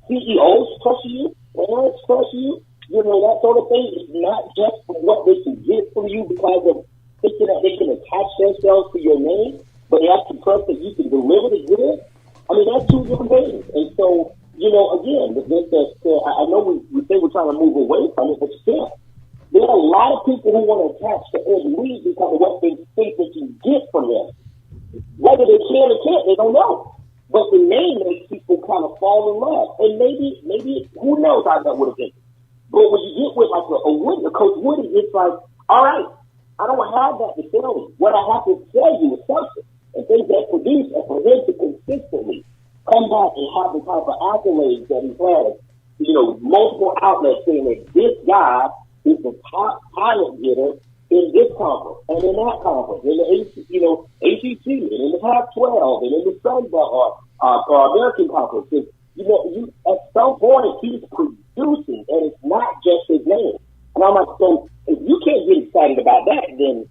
CEOs trust you, parents trust you, you know, that sort of thing. It's not just for what they can get from you because of thinking that they can attach themselves to your name, but they actually trust that you can deliver the good. I mean, that's 2 different things. And so, you know, again, I know we say we're trying to move away from it, but still, there are a lot of people who want to attach to Ed Reed because of what they think that you get from them. Whether they can or can't, they don't know. But the name makes people kind of fall in love. And maybe who knows how that would have been. But when you get with like a Coach Woodie, it's like, all right, I don't have that to tell you. What I have to tell you is something. And things that produce and for him to consistently come back and have the type of accolades that he has, you know, multiple outlets saying that this guy is the top pilot getter in this conference and in that conference, in the ACC and in the Pac-12 and in the Sun Belt or American Conference. And, you know, at some point he's producing, and it's not just his name. And I'm like, so if you can't get excited about that, then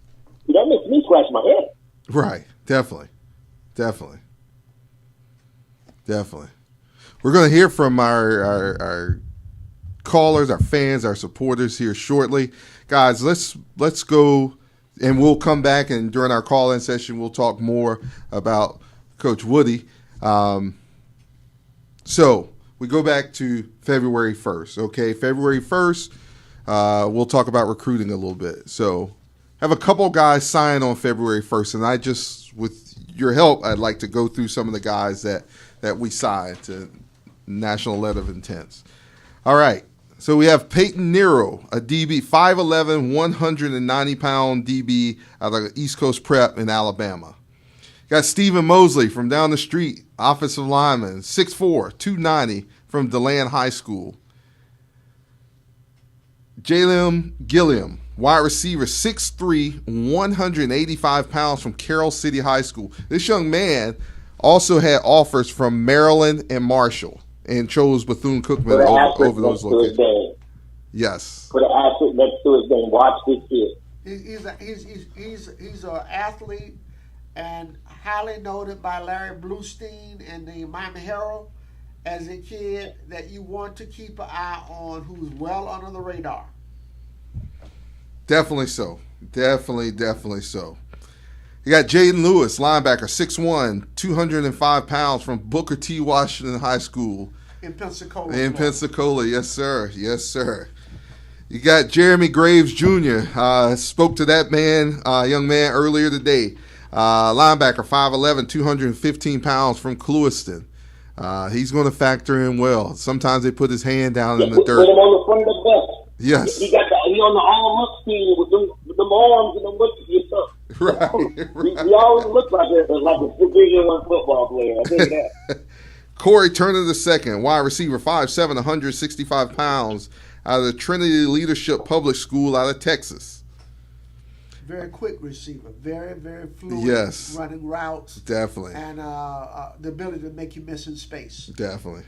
that makes me scratch my head. Right. Definitely. We're going to hear from our callers, our fans, our supporters here shortly. Guys, let's go, and we'll come back, and during our call-in session, we'll talk more about Coach Woodie. So we go back to February 1st, okay? February 1st, we'll talk about recruiting a little bit. So I have a couple guys sign on February 1st, and I just, with your help, I'd like to go through some of the guys that we signed to National Letter of Intents. All right. So we have Peyton Nero, a DB, 5'11", 190-pound DB out of East Coast Prep in Alabama. Got Stephen Mosley from down the street, offensive lineman, 6'4", 290 from DeLand High School. Jalen Gilliam, wide receiver, 6'3", 185 pounds from Carroll City High School. This young man also had offers from Maryland and Marshall, and chose Bethune-Cookman over those locations. Yes. Put an asterisk next to his name. Watch this kid. He's an athlete and highly noted by Larry Bluestein and the Miami Herald as a kid that you want to keep an eye on, who's well under the radar. Definitely so. Definitely so. You got Jaden Lewis, linebacker, 6'1", 205 pounds from Booker T. Washington High School. In Pensacola. Pensacola, yes, sir. You got Jeremy Graves Jr. Spoke to that young man earlier today. Linebacker, 5'11", 215 pounds from Clewiston. He's going to factor in well. Sometimes they put his hand down in the dirt. Put him on the front of the bench. Yes. He on the all-look team with them arms and them looks. Right. He always looks like a Division I football player. I think that. Corey Turner II, wide receiver, 5'7", 165 pounds, out of the Trinity Leadership Public School out of Texas. Very quick receiver, very, very fluid. Yes. Running routes. Definitely. And the ability to make you miss in space. Definitely.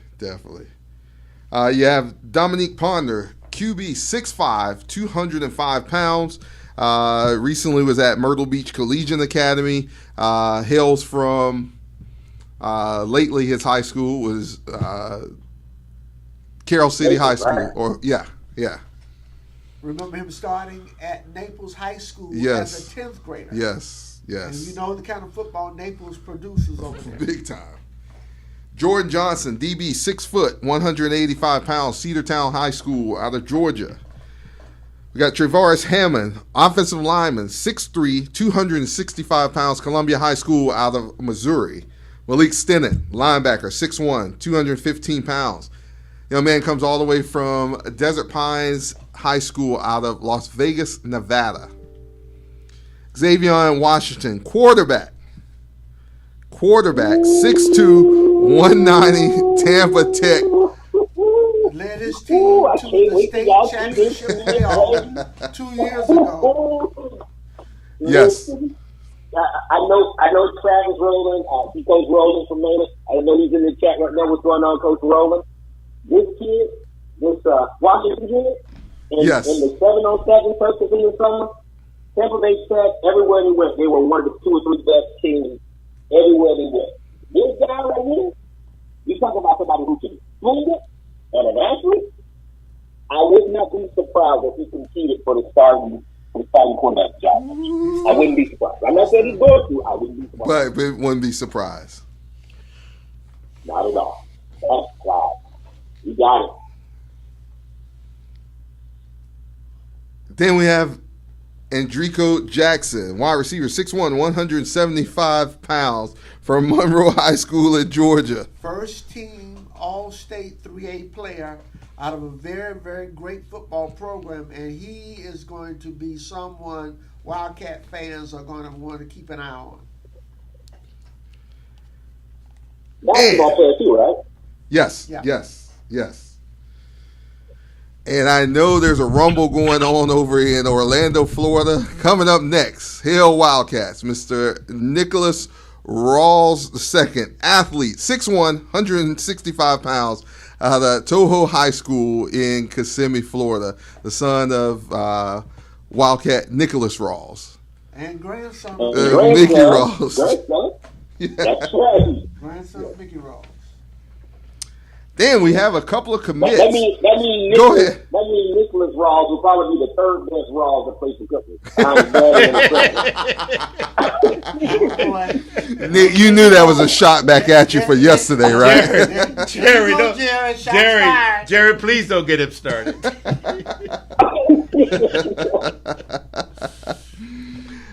You have Dominique Ponder, QB, 6'5", 205 pounds. Recently was at Myrtle Beach Collegiate Academy. Hails from, lately his high school was Carroll City High School. Yeah. Remember him starting at Naples High School Yes. as a 10th grader. Yes. And you know the kind of football Naples produces over there. Big time. Jordan Johnson, DB, 6 foot, 185 pounds, Cedartown High School out of Georgia. We got Travaris Hammond, offensive lineman, 6'3", 265 pounds, Columbia High School out of Missouri. Malik Stennett, linebacker, 6'1", 215 pounds. Young man comes all the way from Desert Pines High School out of Las Vegas, Nevada. Xavier Washington, quarterback, 6'2", 190, Tampa Tech. Led his team to the state championship playoff 2 years ago. Yes. I know Travis Rowland, Coach Rowland from Maine. I know he's in the chat right now. What's going on, Coach Rowland? This kid, this Washington kid, in the 7-on-7 first in the summer, Tampa Bay Tech, everywhere they went, they were one of the 2 or 3 best teams everywhere they went. This guy right here, you talk about somebody who can swing it and an athlete. I would not be surprised if he competed for the starting quarterback job. I wouldn't be surprised. I'm not saying he's going to. I wouldn't be surprised. But wouldn't be surprised. Not at all. That's wow. You got it. Then we have Andrico Jackson, wide receiver, 6'1", 175 pounds, from Monroe High School in Georgia. First team All-State 3A player out of a very, very great football program, and he is going to be someone Wildcat fans are going to want to keep an eye on. Basketball player too, right? Yes, Yeah. yes. And I know there's a rumble going on over in Orlando, Florida. Coming up next, Hail Wildcats, Mr. Nicholas Rawls II, athlete, 6'1", 165 pounds, out of Toho High School in Kissimmee, Florida, the son of Wildcat Nicholas Rawls. And grandson Mickey Rawls. That's right. Grandson of Mickey Rawls. Then we have a couple of commits. That means Go ahead. That means Nicholas Rawls will probably be the 3rd best Rawls to play for Cookies. Nick, you knew that was a shot back at you for yesterday, right? Jerry, please don't get him started.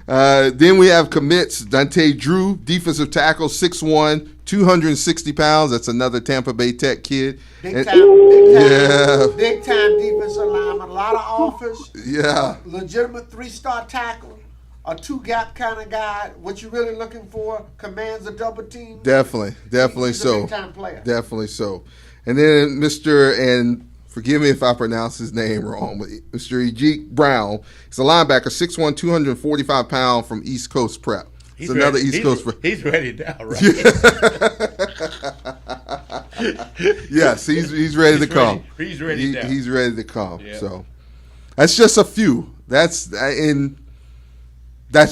Then we have commits. Dante Drew, defensive tackle, 6'1", 260 pounds. That's another Tampa Bay Tech kid. Big time defensive lineman, a lot of offers. Yeah. Legitimate 3-star tackle, a 2-gap kind of guy. What you're really looking for, commands a double team. Definitely He's so. a big-time player. Definitely so. And then Mr. and forgive me if I pronounce his name wrong, but Mr. Ejik Brown, he's a linebacker, 6'1", 245 pounds from East Coast Prep. It's another East Coast Prep. He's ready now, right? Yes, he's ready to come. He's ready now. He's ready to come. Yeah. So that's just a few. That's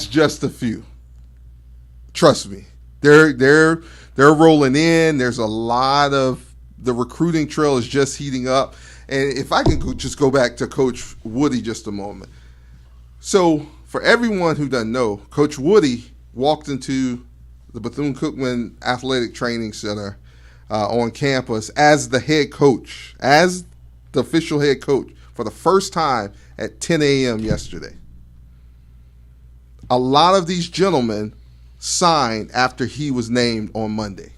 just a few. Trust me, they're rolling in. There's a lot of the recruiting trail is just heating up. And if I can just go back to Coach Woodie just a moment. So for everyone who doesn't know, Coach Woodie walked into the Bethune-Cookman Athletic Training Center on campus as the head coach, as the official head coach for the first time at 10 a.m. yesterday. A lot of these gentlemen signed after he was named on Monday.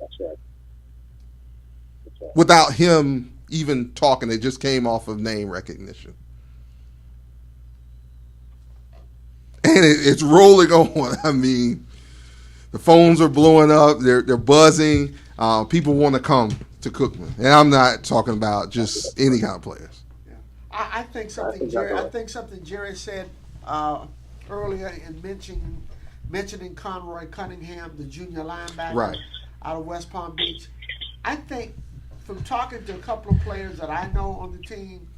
That's right. Without him even talking, it just came off of name recognition. And it's rolling on. I mean, the phones are blowing up. They're buzzing. People want to come to Cookman. And I'm not talking about just any kind of players. Yeah. I think something Jerry said earlier in mentioning Conroy Cunningham, the junior linebacker Right. out of West Palm Beach. I think from talking to a couple of players that I know on the team,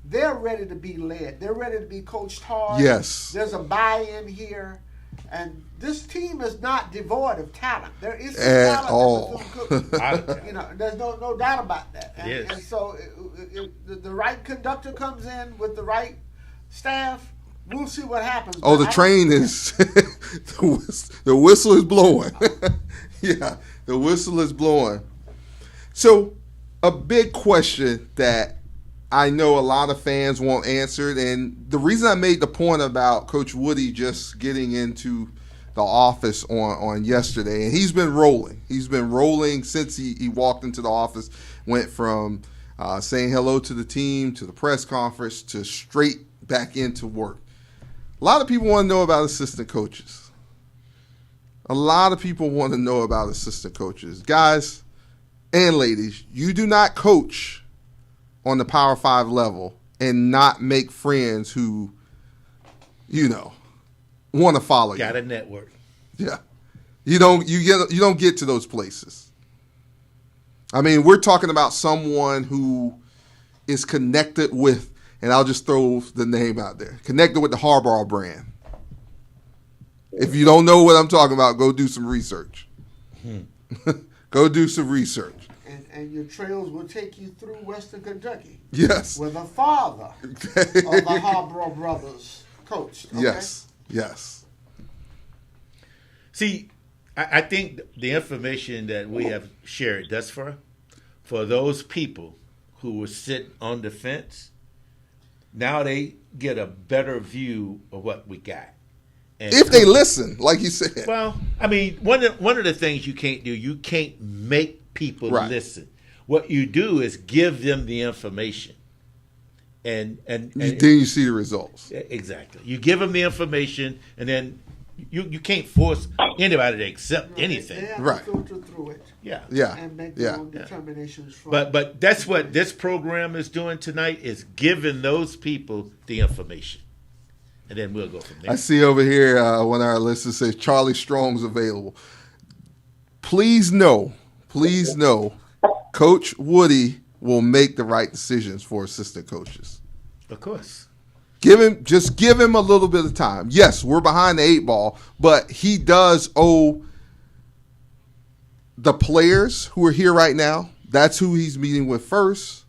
they're ready to be led. They're ready to be coached hard. Yes. There's a buy-in here. And this team is not devoid of talent. There is some At talent all. at Bethune-Cookman. You know, there's no doubt about that. And, Yes. and so the right conductor comes in with the right staff. We'll see what happens. Oh, But the train is the whistle is blowing. Yeah, the whistle is blowing. So, a big question that I know a lot of fans want answered, and the reason I made the point about Coach Woodie just getting into the office on yesterday, and he's been rolling. He's been rolling since he walked into the office, went from saying hello to the team, to the press conference, to straight back into work. A lot of people want to know about assistant coaches. A lot of people want to know about assistant coaches. Guys and ladies, you do not coach on the Power 5 level and not make friends who, want to follow you. Got a network. Yeah. You don't get to those places. I mean, we're talking about someone who is connected with, and I'll just throw the name out there, connected with the Harbaugh brand. If you don't know what I'm talking about, go do some research. Go do some research. And your trails will take you through Western Kentucky. Yes. Where the father of the Harbaugh brothers coached. Okay? Yes. See, I think the information that we have shared thus far, for those people who were sitting on the fence, now they get a better view of what we got. And If they listen, like you said. well, I mean, one of the things you can't do, you can't make people Right. listen. What you do is give them the information, and Then you see the results. exactly. You give them the information, and then you can't force anybody to accept They anything. have Right. to filter through it Yeah. Yeah. and make their Yeah. own determinations from But that's what this program is doing tonight, is giving those people the information, and then we'll go from there. I see over here when our listener says Charlie Strong's available. Please know, Coach Woodie will make the right decisions for assistant coaches. Of course. Give him a little bit of time. Yes, we're behind the 8 ball, but he does owe the players who are here right now. That's who he's meeting with first.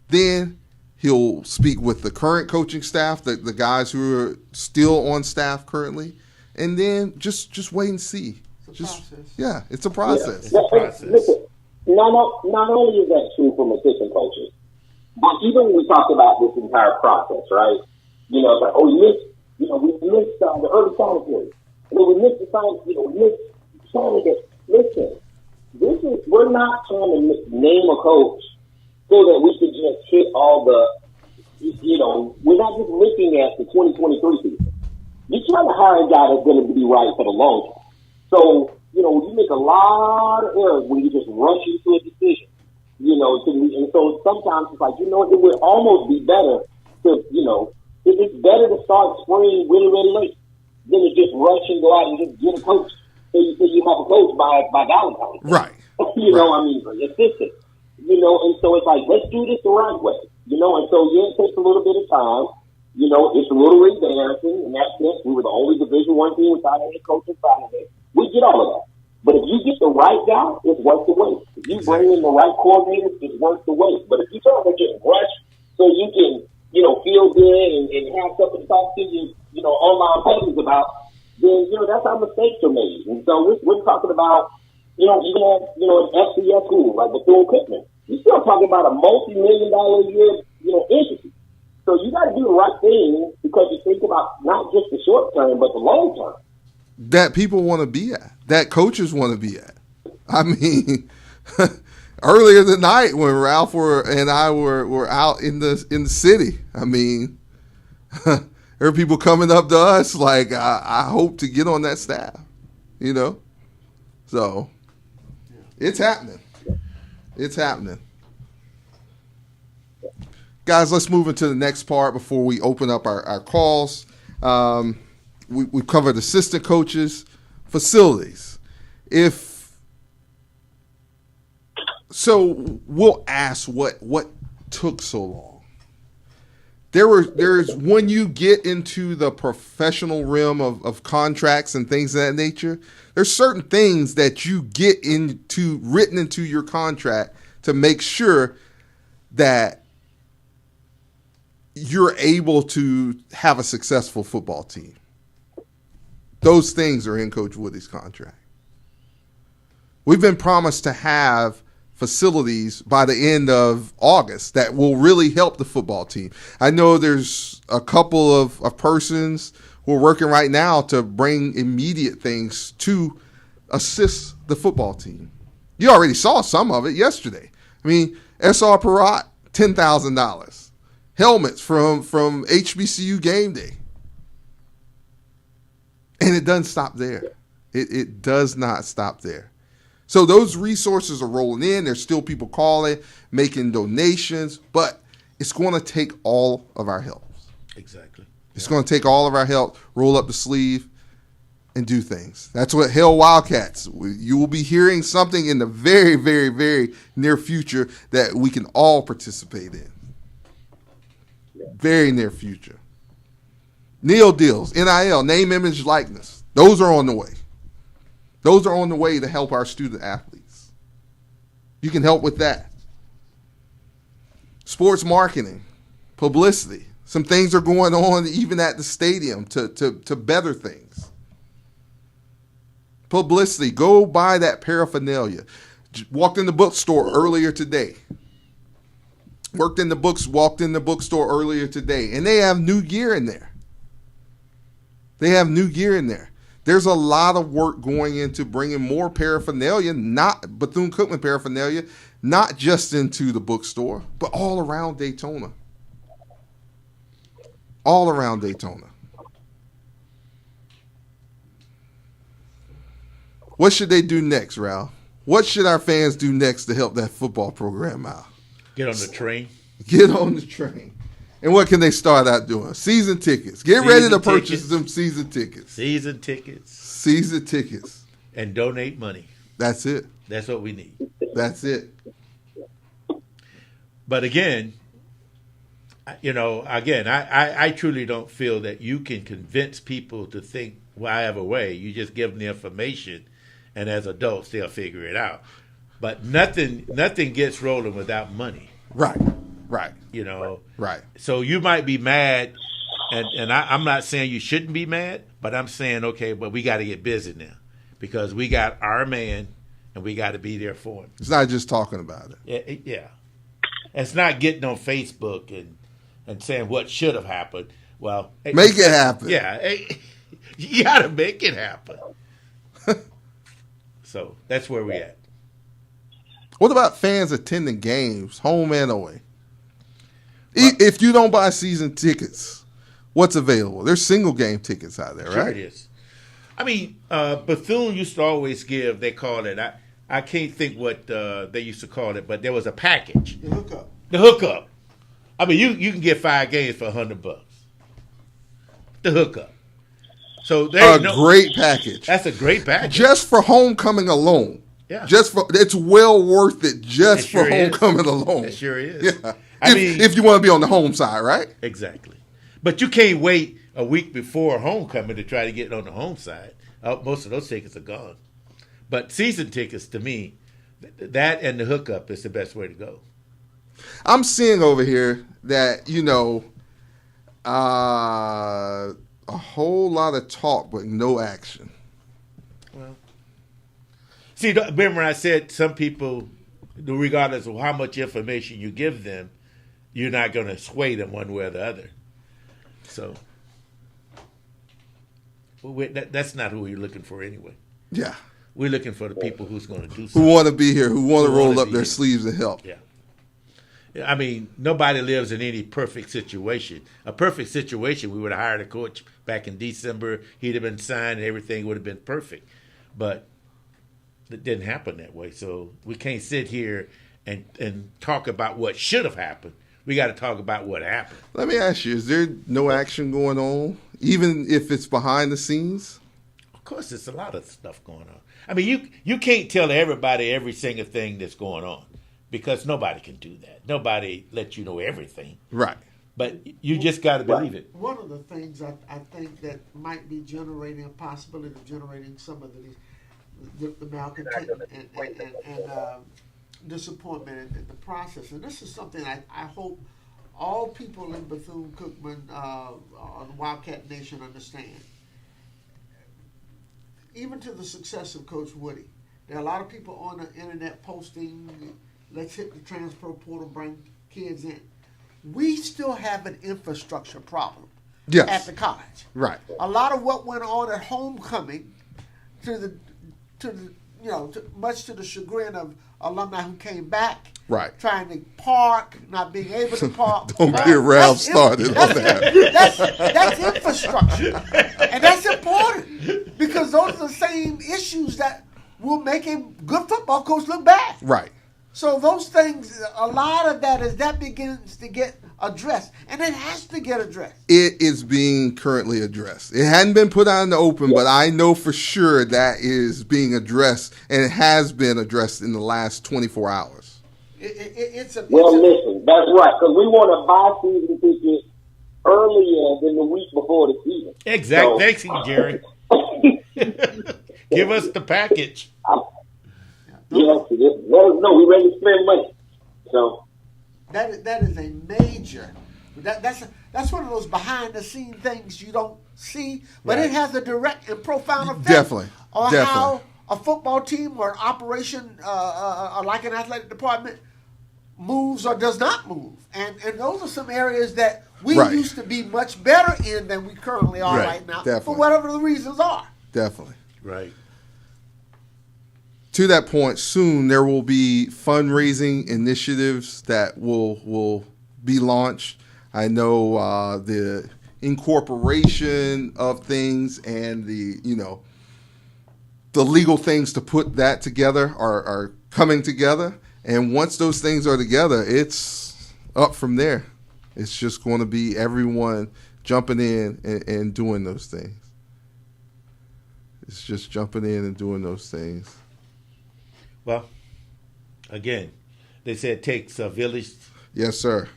Then he'll speak with the current coaching staff, the guys who are still on staff currently, and then just wait and see. It's a process. Yeah, it's a process. It's a process. Listen, not only is that true from assistant coaches, but even when we talk about this entire process, right? It's like, we missed the early signing period. We missed the sign, we missed signing it. Listen, we're not trying to name a coach so that we can just hit all the, we're not just looking at the 2023 season. You're trying to hire a guy that's going to be right for the long term. So, you make a lot of errors when you just rush into a decision, and so sometimes it's like, it would almost be better to, it's better to start spring really, really late than to just rush and go out and just get a coach so you have a coach by Valentine's Day. Right. Assistant. And so it's like, let's do this the right way. And so it takes a little bit of time. It's a little embarrassing in that sense. We were the only Division I team without a head coach inside of it. We get all of that. But if you get the right guy, it's worth the wait. If you bring in the right coordinators, it's worth the wait. But if you try to get rushed so you can, feel good and have something to talk to you, online pages about, then, that's how mistakes are made. And so we're talking about, even at, an FCS school like Bethune-Cookman, you're still talking about a multi-million-dollar a year, entity. So you got to do the right thing because you think about not just the short term, but the long term. That people want to be at, that coaches want to be at. I mean, earlier tonight when Ralph and I were out in the city, I mean, there are people coming up to us like, I hope to get on that staff, So it's happening. It's happening. Guys, let's move into the next part before we open up our calls. We've covered assistant coaches, facilities. If So we'll ask what took so long. There's when you get into the professional realm of contracts and things of that nature, there's certain things that you get written into your contract to make sure that you're able to have a successful football team. Those things are in Coach Woodie's contract. We've been promised to have facilities by the end of August that will really help the football team. I know there's a couple of persons who are working right now to bring immediate things to assist the football team. You already saw some of it yesterday. I mean, S.R. Perrott, $10,000. Helmets from HBCU game day. And it doesn't stop there. It does not stop there. So those resources are rolling in. There's still people calling, making donations, but it's going to take all of our help. Exactly. It's going to take all of our help, roll up the sleeve, and do things. That's what Hell Wildcats. You will be hearing something in the very, very, very near future that we can all participate in. Very near future. NIL deals, NIL, name, image, likeness. Those are on the way. Those are on the way to help our student athletes. You can help with that. Sports marketing, publicity. Some things are going on even at the stadium to better things. Publicity. Go buy that paraphernalia. Walked in the bookstore earlier today. Walked in the bookstore earlier today. And they have new gear in there. There's a lot of work going into bringing more paraphernalia, not Bethune-Cookman paraphernalia, not just into the bookstore, but all around Daytona. All around Daytona. What should they do next, Ralph? What should our fans do next to help that football program out? Get on the train. Get on the train. And what can they start out doing? Season tickets. Get ready to purchase them season tickets. Season tickets. Season tickets. And donate money. That's it. That's what we need. That's it. But again, I truly don't feel that you can convince people to think whatever way. You just give them the information, and as adults, they'll figure it out. But nothing gets rolling without money. Right. Right. So you might be mad, and I'm not saying you shouldn't be mad, but I'm saying, okay, but we got to get busy now because we got our man, and we got to be there for him. It's not just talking about it. Yeah. It's not getting on Facebook and saying what should have happened. Well, make it happen. Yeah. You got to make it happen. So that's where we're at. What about fans attending games, home and away? If you don't buy season tickets, what's available? There's single game tickets out there, right? Sure it is. I mean, Bethune used to always give, they called it, I can't think what they used to call it, but there was a package. The hookup. I mean, you can get 5 games for $100. The hookup. So great package. That's a great package. Just for homecoming alone. Yeah. It's well worth it just for homecoming alone. It sure is. Yeah. If you want to be on the home side, right? Exactly. But you can't wait a week before homecoming to try to get on the home side. Most of those tickets are gone. But season tickets, to me, that and the hookup is the best way to go. I'm seeing over here that, a whole lot of talk but no action. Well, see, remember I said some people, regardless of how much information you give them, you're not going to sway them one way or the other. So that's not who we're looking for anyway. Yeah. We're looking for the people who's going to do something. Who want to be here, who want to roll up their sleeves and help. Yeah. I mean, nobody lives in any perfect situation. A perfect situation, we would have hired a coach back in December. He'd have been signed and everything would have been perfect. But it didn't happen that way. So we can't sit here and talk about what should have happened. We got to talk about what happened. Let me ask you, is there no action going on, even if it's behind the scenes? Of course, there's a lot of stuff going on. I mean, you can't tell everybody every single thing that's going on. because nobody can do that. Nobody lets you know everything. Right. But you just got to believe it. One of the things I think that might be generating a possibility of generating some of the malcontent and disappointment in the process, and this is something I hope all people in Bethune-Cookman or the Wildcat Nation understand. Even to the success of Coach Woodie, there are a lot of people on the internet posting, let's hit the transfer portal, bring kids in. We still have an infrastructure problem at the college. Right. A lot of what went on at homecoming, much to the chagrin of alumni who came back, right, trying to park, not being able to park. Don't get Ralph started on that. That's infrastructure, and that's important because those are the same issues that will make a good football coach look bad. Right. So those things, a lot of that begins to get addressed, and it has to get addressed. It is being currently addressed. It hadn't been put out in the open, but I know for sure that is being addressed, and it has been addressed in the last 24 hours. Listen, that's right, because we want to buy season tickets earlier than the week before the season. Exactly. Thanks, Jerry. Give us the package. Yes, let us know. We're ready to spend money. So that is a major. That's one of those behind the scene things you don't see, but it has a direct and profound effect on how a football team or an operation, like an athletic department, moves or does not move. And those are some areas that we used to be much better in than we currently are right now, for whatever the reasons are. Definitely. Right. To that point, soon there will be fundraising initiatives that will be launched. I know the incorporation of things and the legal things to put that together are coming together. And once those things are together, it's up from there. It's just going to be everyone jumping in and doing those things. It's just jumping in and doing those things. Well, again, they say it takes a village. Yes, sir.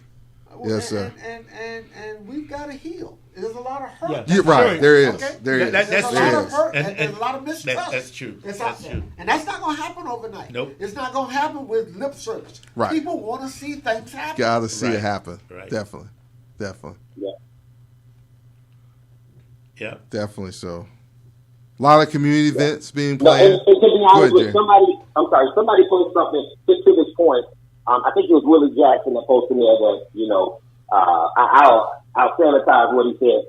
Yes, sir. And we've got to heal. There's a lot of hurt. Yeah, you're right. There is. Okay? There is. There's a lot of hurt and there's a lot of mistrust. That's true. That's true. And that's not going to happen overnight. Nope. It's not going to happen with lip service. Right. People want to see things happen. Got to see it happen. Right. Definitely. Yeah. Definitely so. A lot of community events being No, planned. and to be honest with somebody posted something just to this point. I think it was Willie Jackson that posted there that, I'll sanitize what he said.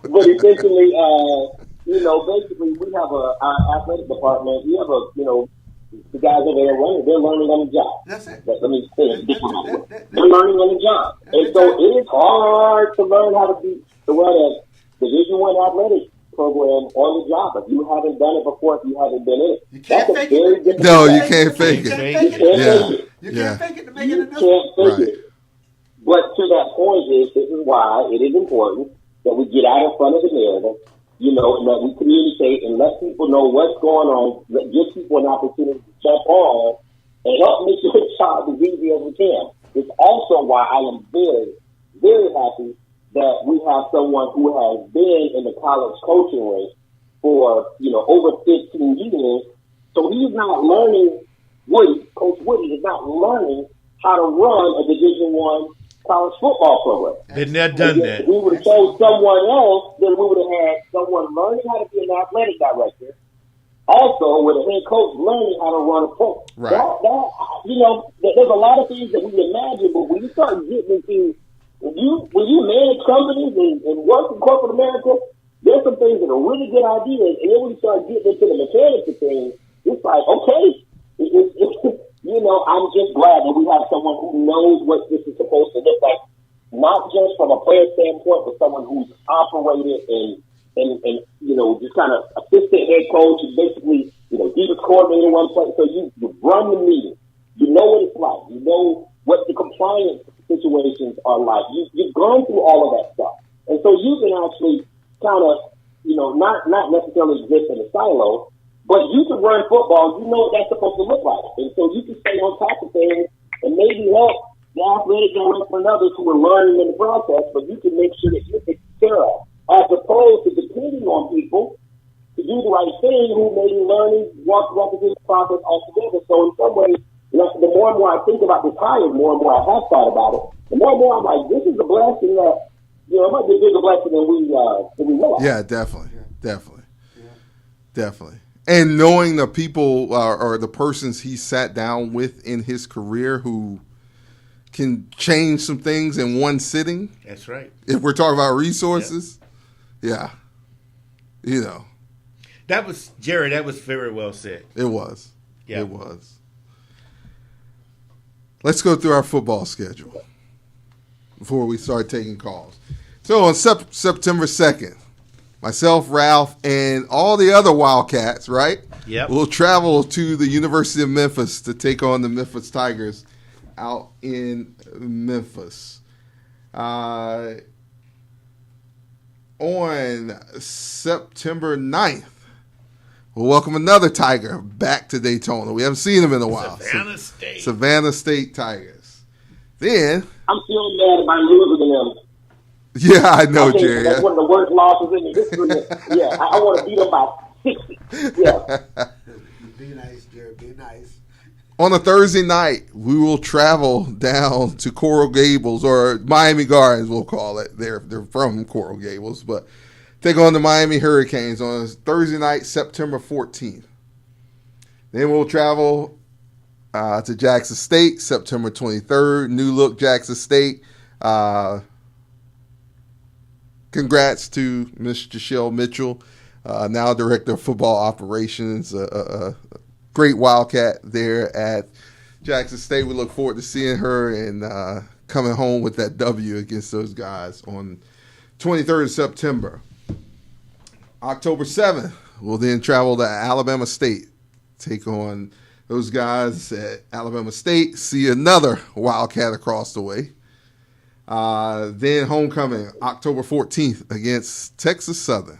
But essentially, basically we have our athletic department. We have the guys over there running, they're learning on the job. That's it. Let me say it. They're learning on the job. And so it is hard to learn how to run a Division I athletics program on the job. If you haven't done it before, if you haven't been in it, you can't fake it. No, you can't fake it. You can't fake it to make it enough. You can't fake it. But to that point this is why it is important that we get out in front of the narrative, and that we communicate and let people know what's going on, give people an opportunity to jump on and help make your job as easy as we can. It's also why I am very, very happy that we have someone who has been in the college coaching ranks for, over 15 years. So he's not learning, Coach Woodie is not learning how to run a Division I college football program. They've never done that. If we would have chose someone else, then we would have had someone learning how to be an athletic director, also with a head coach learning how to run a program. Right. There's a lot of things that we imagine, but when you start getting into when you manage companies and work in corporate America, there's some things that are really good ideas, and then when you start getting into the mechanics of things, it's like, okay, I'm just glad that we have someone who knows what this is supposed to look like, not just from a player standpoint, but someone who's operated and just kind of assistant head coach and basically, defense coordinator one place. So you run the meeting. You know what it's like. You know what the compliance situations are like. You've gone through all of that stuff. And so you can actually kind of, not necessarily exist in a silo, But you can run football. You know what that's supposed to look like. And so you can stay on top of things and maybe help the athletic director and others who are learning in the process, but you can make sure that you're taken care of, as opposed to depending on people to do the right thing who may be learning what represents the process altogether. So in some ways, the more and more I think about this hire, the more and more I have thought about it, the more and more I'm like, this is a blessing that, it might be a bigger blessing than we realize. Yeah, definitely. Definitely. And knowing the people or the persons he sat down with in his career who can change some things in one sitting. That's right. If we're talking about resources, yeah. That was, Jerry, that was very well said. It was. Yeah. It was. Let's go through our football schedule before we start taking calls. So on September 2nd, myself, Ralph, and all the other Wildcats, right? Yep. We'll travel to the University of Memphis to take on the Memphis Tigers out in Memphis. On September 9th, we'll welcome another Tiger back to Daytona. We haven't seen him in a while. Savannah State Tigers. Then I'm still mad about losing to them. Yeah, I know, Jerry. That's one of the worst losses in the history. Yeah, I want to beat them by 60. Yeah. Be nice, Jerry. Be nice. On a Thursday night, we will travel down to Coral Gables, or Miami Gardens, we'll call it. They're from Coral Gables, but take on the Miami Hurricanes on Thursday night, September 14th. Then we'll travel to Jackson State, September 23rd. New look Jackson State. Congrats to Ms. Jachelle Mitchell, now Director of Football Operations, a great Wildcat there at Jackson State. We look forward to seeing her and coming home with that W against those guys on 23rd of September. October 7th, we'll then travel to Alabama State, take on those guys at Alabama State, see another Wildcat across the way. Then homecoming, October 14th against Texas Southern.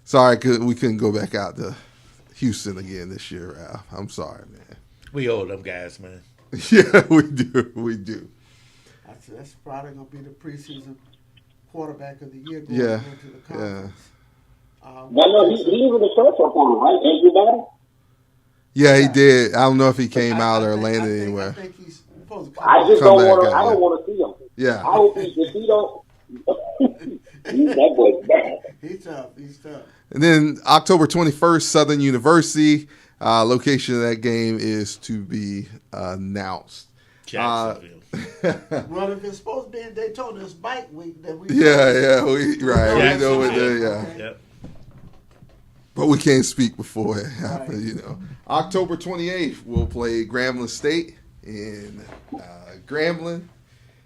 Sorry, we couldn't go back out to Houston again this year, Ralph. I'm sorry, man. We owe them guys, man. Yeah, we do. That's probably going to be the preseason quarterback of the year going into the conference. No, he was in the transfer portal, right? Andrew Battle? Yeah, he did. I don't know if he came out or landed anywhere. I think he's supposed to come I just come don't want back to. I out, don't want to see him. Yeah. I hope if he don't. That boy's bad. He's tough. And then October 21st, Southern University. Location of that game is to be announced. Jacksonville. Well, if it's supposed to be in Daytona, it's bike week. Then we We know what Yep. But we can't speak before it happens, October 28th, we'll play Grambling State in Grambling.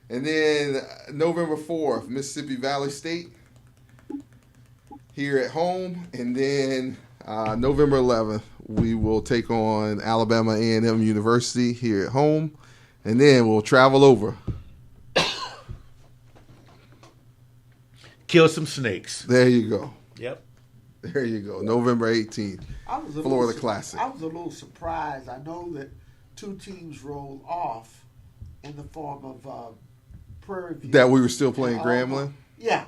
And then November 4th, Mississippi Valley State here at home. And then November 11th, we will take on Alabama A&M University here at home. And then we'll travel over. Kill some snakes. There you go. Yep. There you go. November 18th, Florida Classic. I was a little surprised. I know that two teams rolled off in the form of Prairie View. That we were still playing Grambling? Yeah,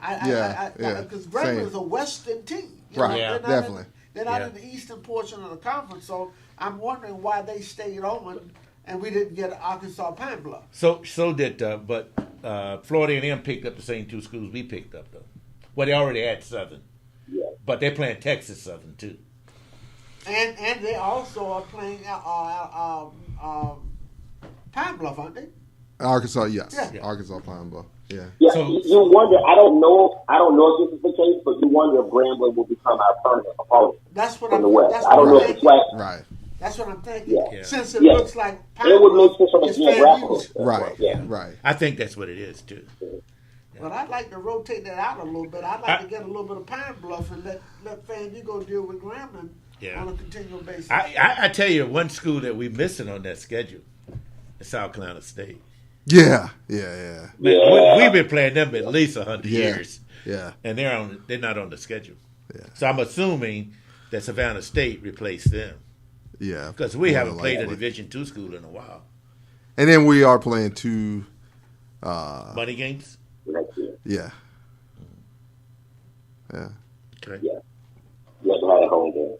because Grambling is a Western team. Right, Yeah. definitely. They're not in the eastern portion of the conference, so I'm wondering why they stayed on and we didn't get Arkansas Pine Bluff. So did, but Florida A&M picked up the same two schools we picked up, though. Well, they already had Southern. Yeah. But they're playing Texas Southern, too. And they also are playing Pine Bluff, aren't they? Arkansas, yes. Yeah. Arkansas Pine Bluff. Yeah. Yeah, So- you wonder. I don't know if this is the case, but you wonder if Grambling will become our permanent opponent That's what from the I'm. West. That's I don't what know I'm if it's thinking. SWAC. Right. That's what I'm thinking. Yeah. Since it Yeah. looks like It would make sense from a is geographical FAMU's. standpoint. Yeah. Right. I think that's what it is, too. But I'd like to rotate that out a little bit. I'd like to get a little bit of Pine Bluff and let FAMU go deal with Grambling on a continual basis. I tell you, one school that we're missing on that schedule is South Carolina State. Yeah. Man, we've been playing them at least 100 years. Yeah. And they're not on the schedule. Yeah. So I'm assuming that Savannah State replaced them. Yeah. Because we haven't played a likely. Division II school in a while. And then we are playing 2 Money games? next year. yeah. Yeah. Okay. Yeah. You have to have a home game.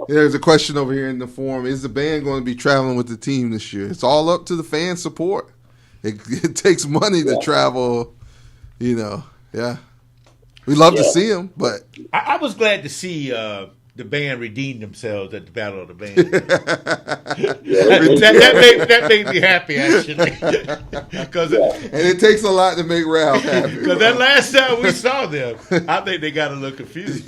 There's a question over here in the forum. Is the band going to be traveling with the team this year? It's all up to the fan support. It takes money to travel, you know. Yeah. We love to see them, but. I was glad to see the band redeem themselves at the Battle of the Band. that made me happy, actually. And it takes a lot to make Ralph happy. Because that last time we saw them, I think they got a little confused.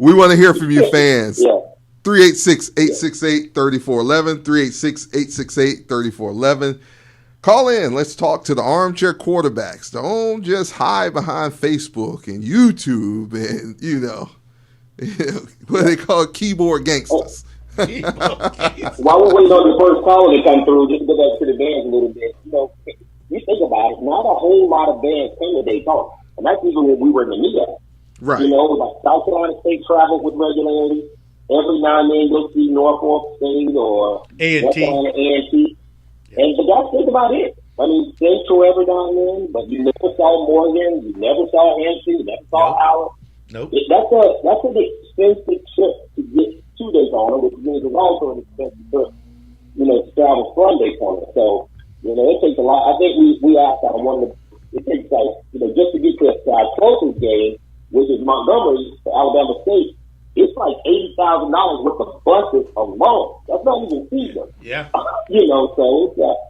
We want to hear from you fans. Yeah. 386-868-3411, 386-868-3411. Call in. Let's talk to the armchair quarterbacks. Don't just hide behind Facebook and YouTube and, what they call keyboard gangsters. While we're waiting on the first caller to come through, just to go back to the bands a little bit, you think about it, not a whole lot of bands come to Daytona. And that's even when we were in the media. Right. Like South Carolina State travels with regularity. Every now and then you'll see Norfolk State or A&T. West Carolina A&T. And but that's think about it. I mean, Central every now and then, but you never saw Morgan, you never saw Hampton, you never saw Howard. Nope. That's an expensive trip to get to Daytona, which means it's also an expensive trip, to travel from Daytona. So, it takes a lot. I think we asked out one of the, it takes just to get to our closest game, which is Montgomery for Alabama State, it's like $80,000 worth of buses alone. That's not even season. Yeah. So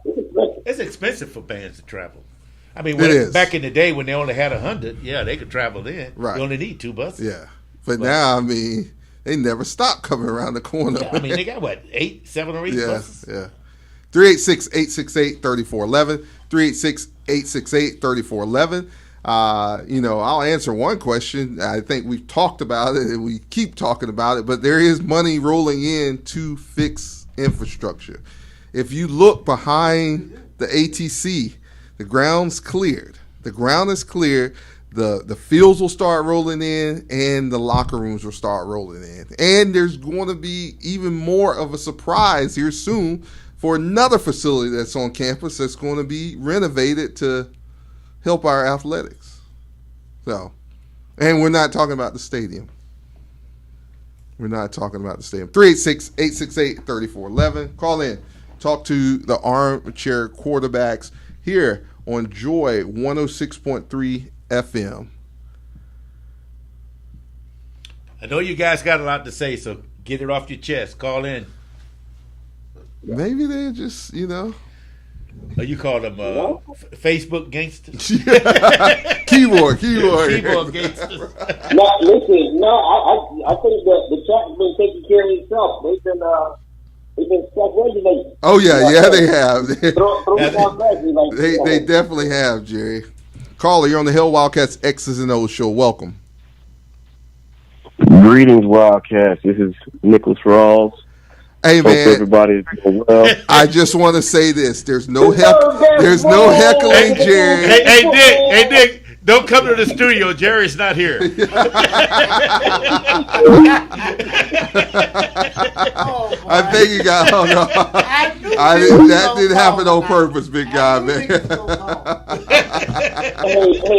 it's expensive. It's expensive for bands to travel. I mean, back in the day when they only had 100, they could travel then. Right. You only need 2 buses. Yeah. But now, they never stop coming around the corner. Yeah, they got, 7 or 8 buses? Yeah. 386-868-3411, 386-868-3411. I'll answer one question. I think we've talked about it and we keep talking about it, but there is money rolling in to fix infrastructure. If you look behind the ATC, the ground's cleared. The ground is cleared. The fields will start rolling in and the locker rooms will start rolling in. And there's going to be even more of a surprise here soon for another facility that's on campus that's going to be renovated to help our athletics. So, and we're not talking about the stadium. 386-868-3411. Call in. Talk to the armchair quarterbacks here on Joy 106.3 FM. I know you guys got a lot to say, so get it off your chest. Call in. Maybe they're just, Or you call them Facebook gangsters? Keyboard gangsters. I think that the chat has been taking care of itself. They've been self-regulating. Oh yeah, they have. They They definitely have, Jerry. Caller, you're on the Hill Wildcats X's and O's show. Welcome. Greetings, Wildcats. This is Nicholas Rawls. Hey man, hope everybody's doing well. I just want to say this: there's no heckling, Jerry. Hey Nick, don't come to the studio. Jerry's not here. I think you got hung up. That didn't happen on purpose, big guy, man. Hey,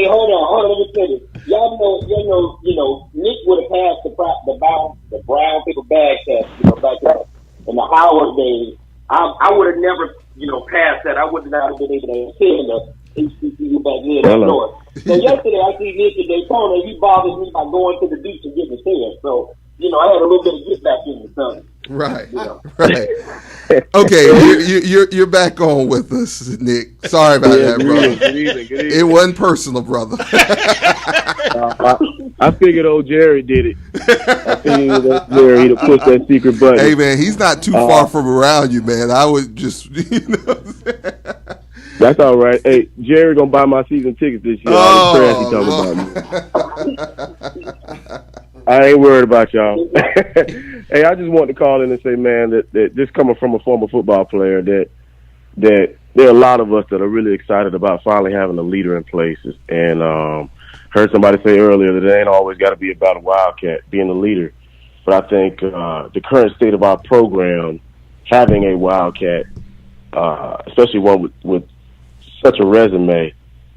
hold on. Let me say this. Y'all know, Nick would have passed the brown paper bag test, back in the Howard days. I would have never, passed that. I would not have been able to attend the HBCU back then up north. So yesterday I see Nick in Daytona. He bothered me by going to the beach and getting his hair. So, I had a little bit of get back in the sun. Right. Right. Okay, you're back on with us, Nick. Sorry about that, brother. Good evening. It wasn't personal, brother. I figured old Jerry did it. I figured old Jerry, he'd have pushed that secret button. Hey, man, he's not too far from around you, man. I would just, That's all right. Hey, Jerry gonna buy my season tickets this year. All the trash he talking about me. I ain't worried about y'all. Hey, I just want to call in and say, man, that this coming from a former football player, that there are a lot of us that are really excited about finally having a leader in place. And heard somebody say earlier that it ain't always got to be about a Wildcat being the leader. But I think the current state of our program, having a Wildcat, especially one with such a resume,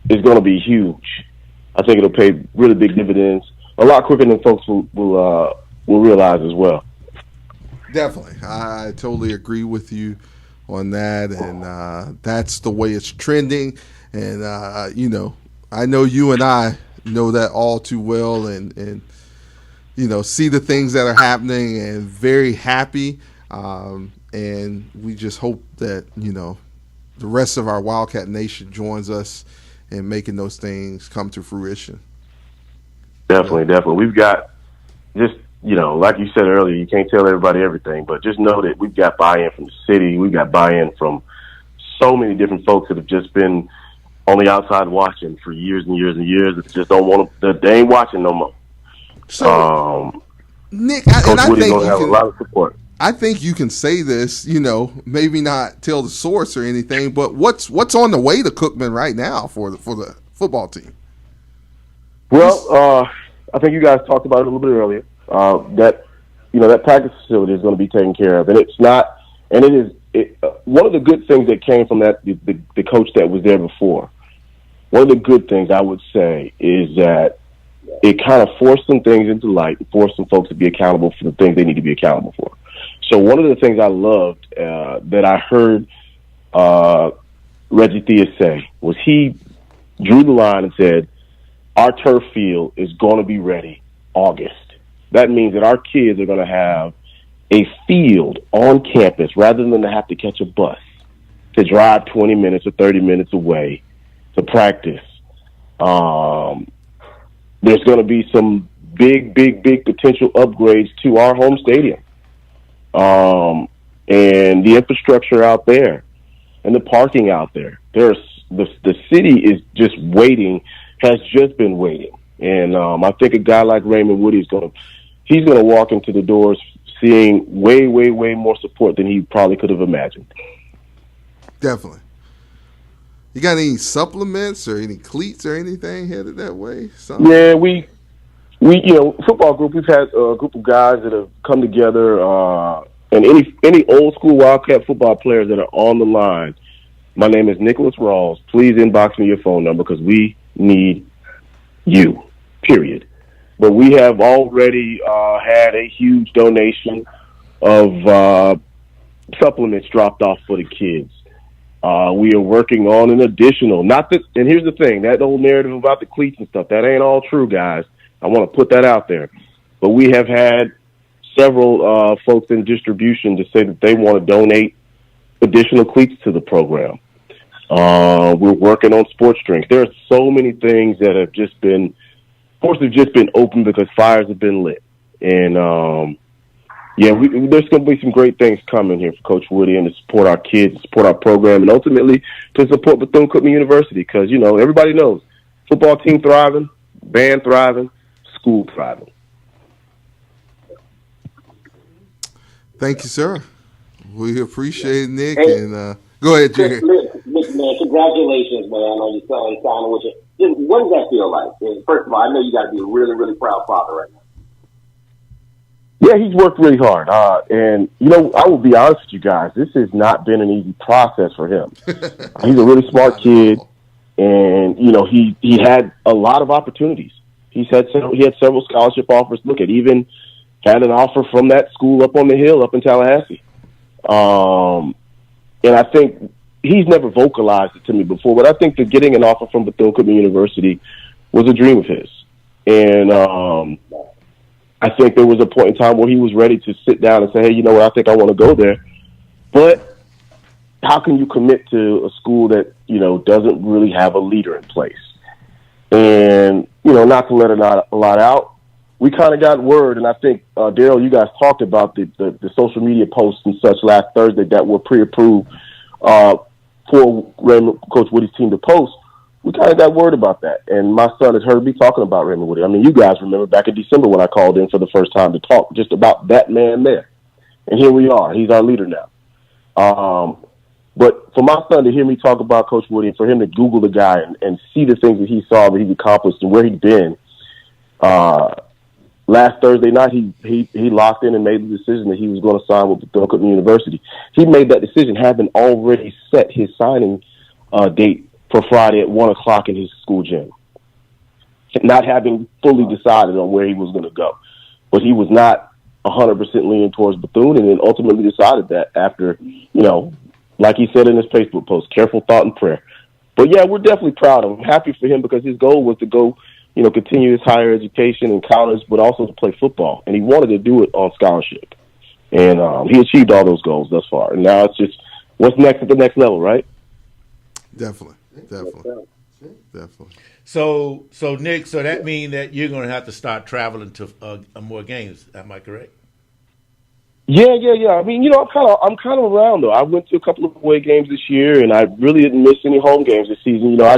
is going to be huge. I think it'll pay really big dividends a lot quicker than folks will realize as well. Definitely. I totally agree with you on that, and that's the way it's trending. And, I know you and I know that all too well, and see the things that are happening and very happy. And we just hope that, the rest of our Wildcat Nation joins us in making those things come to fruition. Definitely. We've got just, like you said earlier, you can't tell everybody everything, but just know that we've got buy-in from the city. We've got buy-in from so many different folks that have just been on the outside watching for years and years and years that just don't want to, they ain't watching no more. So, Nick, Coach Woodie's going to have a lot of support. I think you can say this, maybe not tell the source or anything, but what's on the way to Cookman right now for the football team? Well, I think you guys talked about it a little bit earlier. That practice facility is going to be taken care of, and it's not. And it is one of the good things that came from that the coach that was there before. One of the good things I would say is that it kind of forced some things into light, forced some folks to be accountable for the things they need to be accountable for. So one of the things I loved that I heard Reggie Theus say was he drew the line and said, our turf field is going to be ready August. That means that our kids are going to have a field on campus rather than to have to catch a bus to drive 20 minutes or 30 minutes away to practice. There's going to be some big potential upgrades to our home stadium. And the infrastructure out there and the parking out there. The city is just waiting, has just been waiting. And I think a guy like Raymond Woodie he's going to walk into the doors seeing way more support than he probably could have imagined. Definitely. You got any supplements or any cleats or anything headed that way? Something? Yeah, we football group, we've had a group of guys that have come together, and any old school Wildcat football players that are on the line, my name is Nicholas Rawls. Please inbox me your phone number because we need you, period. But we have already had a huge donation of supplements dropped off for the kids. We are working on an additional, and here's the thing, that old narrative about the cleats and stuff, that ain't all true, guys. I want to put that out there. But we have had several folks in distribution to say that they want to donate additional cleats to the program. We're working on sports drinks. There are so many things that have just been open because fires have been lit. And, there's going to be some great things coming here for Coach Woodie and to support our kids, to support our program, and ultimately to support Bethune-Cookman University because, everybody knows football team thriving, band thriving, school thriving. Thank you, sir. We appreciate it, Nick. Hey, and go ahead, Jerry. Nick, man, congratulations, man, on your son signing with you. What does that feel like? And first of all, I know you got to be a really, really proud father right now. Yeah, he's worked really hard. And, I will be honest with you guys, this has not been an easy process for him. He's a really smart kid, and, he had a lot of opportunities. He had several scholarship offers. Look, it even had an offer from that school up on the hill up in Tallahassee. And I think he's never vocalized it to me before, but I think that getting an offer from Bethune-Cookman University was a dream of his. And I think there was a point in time where he was ready to sit down and say, hey, you know what, I think I want to go there. But how can you commit to a school that, doesn't really have a leader in place? And, not to let a lot out, we kind of got word, and I think, Daryl, you guys talked about the social media posts and such last Thursday that were pre-approved for Raymond, Coach Woodie's team to post. We kind of got word about that, and my son has heard me talking about Raymond Woodie. I mean, you guys remember back in December when I called in for the first time to talk just about that man there. And here we are. He's our leader now. But for my son to hear me talk about Coach Woody and for him to Google the guy and see the things that he saw, that he accomplished, and where he'd been, last Thursday night he locked in and made the decision that he was going to sign with Bethune-Cookman University. He made that decision having already set his signing date for Friday at 1:00 in his school gym, not having fully decided on where he was going to go. But he was not 100% leaning towards Bethune, and then ultimately decided that after, like he said in his Facebook post, careful thought and prayer. But yeah, we're definitely proud of him. Happy for him because his goal was to go, continue his higher education in college, but also to play football. And he wanted to do it on scholarship. And he achieved all those goals thus far. And now it's just what's next at the next level, right? Definitely. So Nick, so that means that you're going to have to start traveling to more games. Am I correct? Yeah. I mean, I'm kind of around though. I went to a couple of away games this year, and I really didn't miss any home games this season. I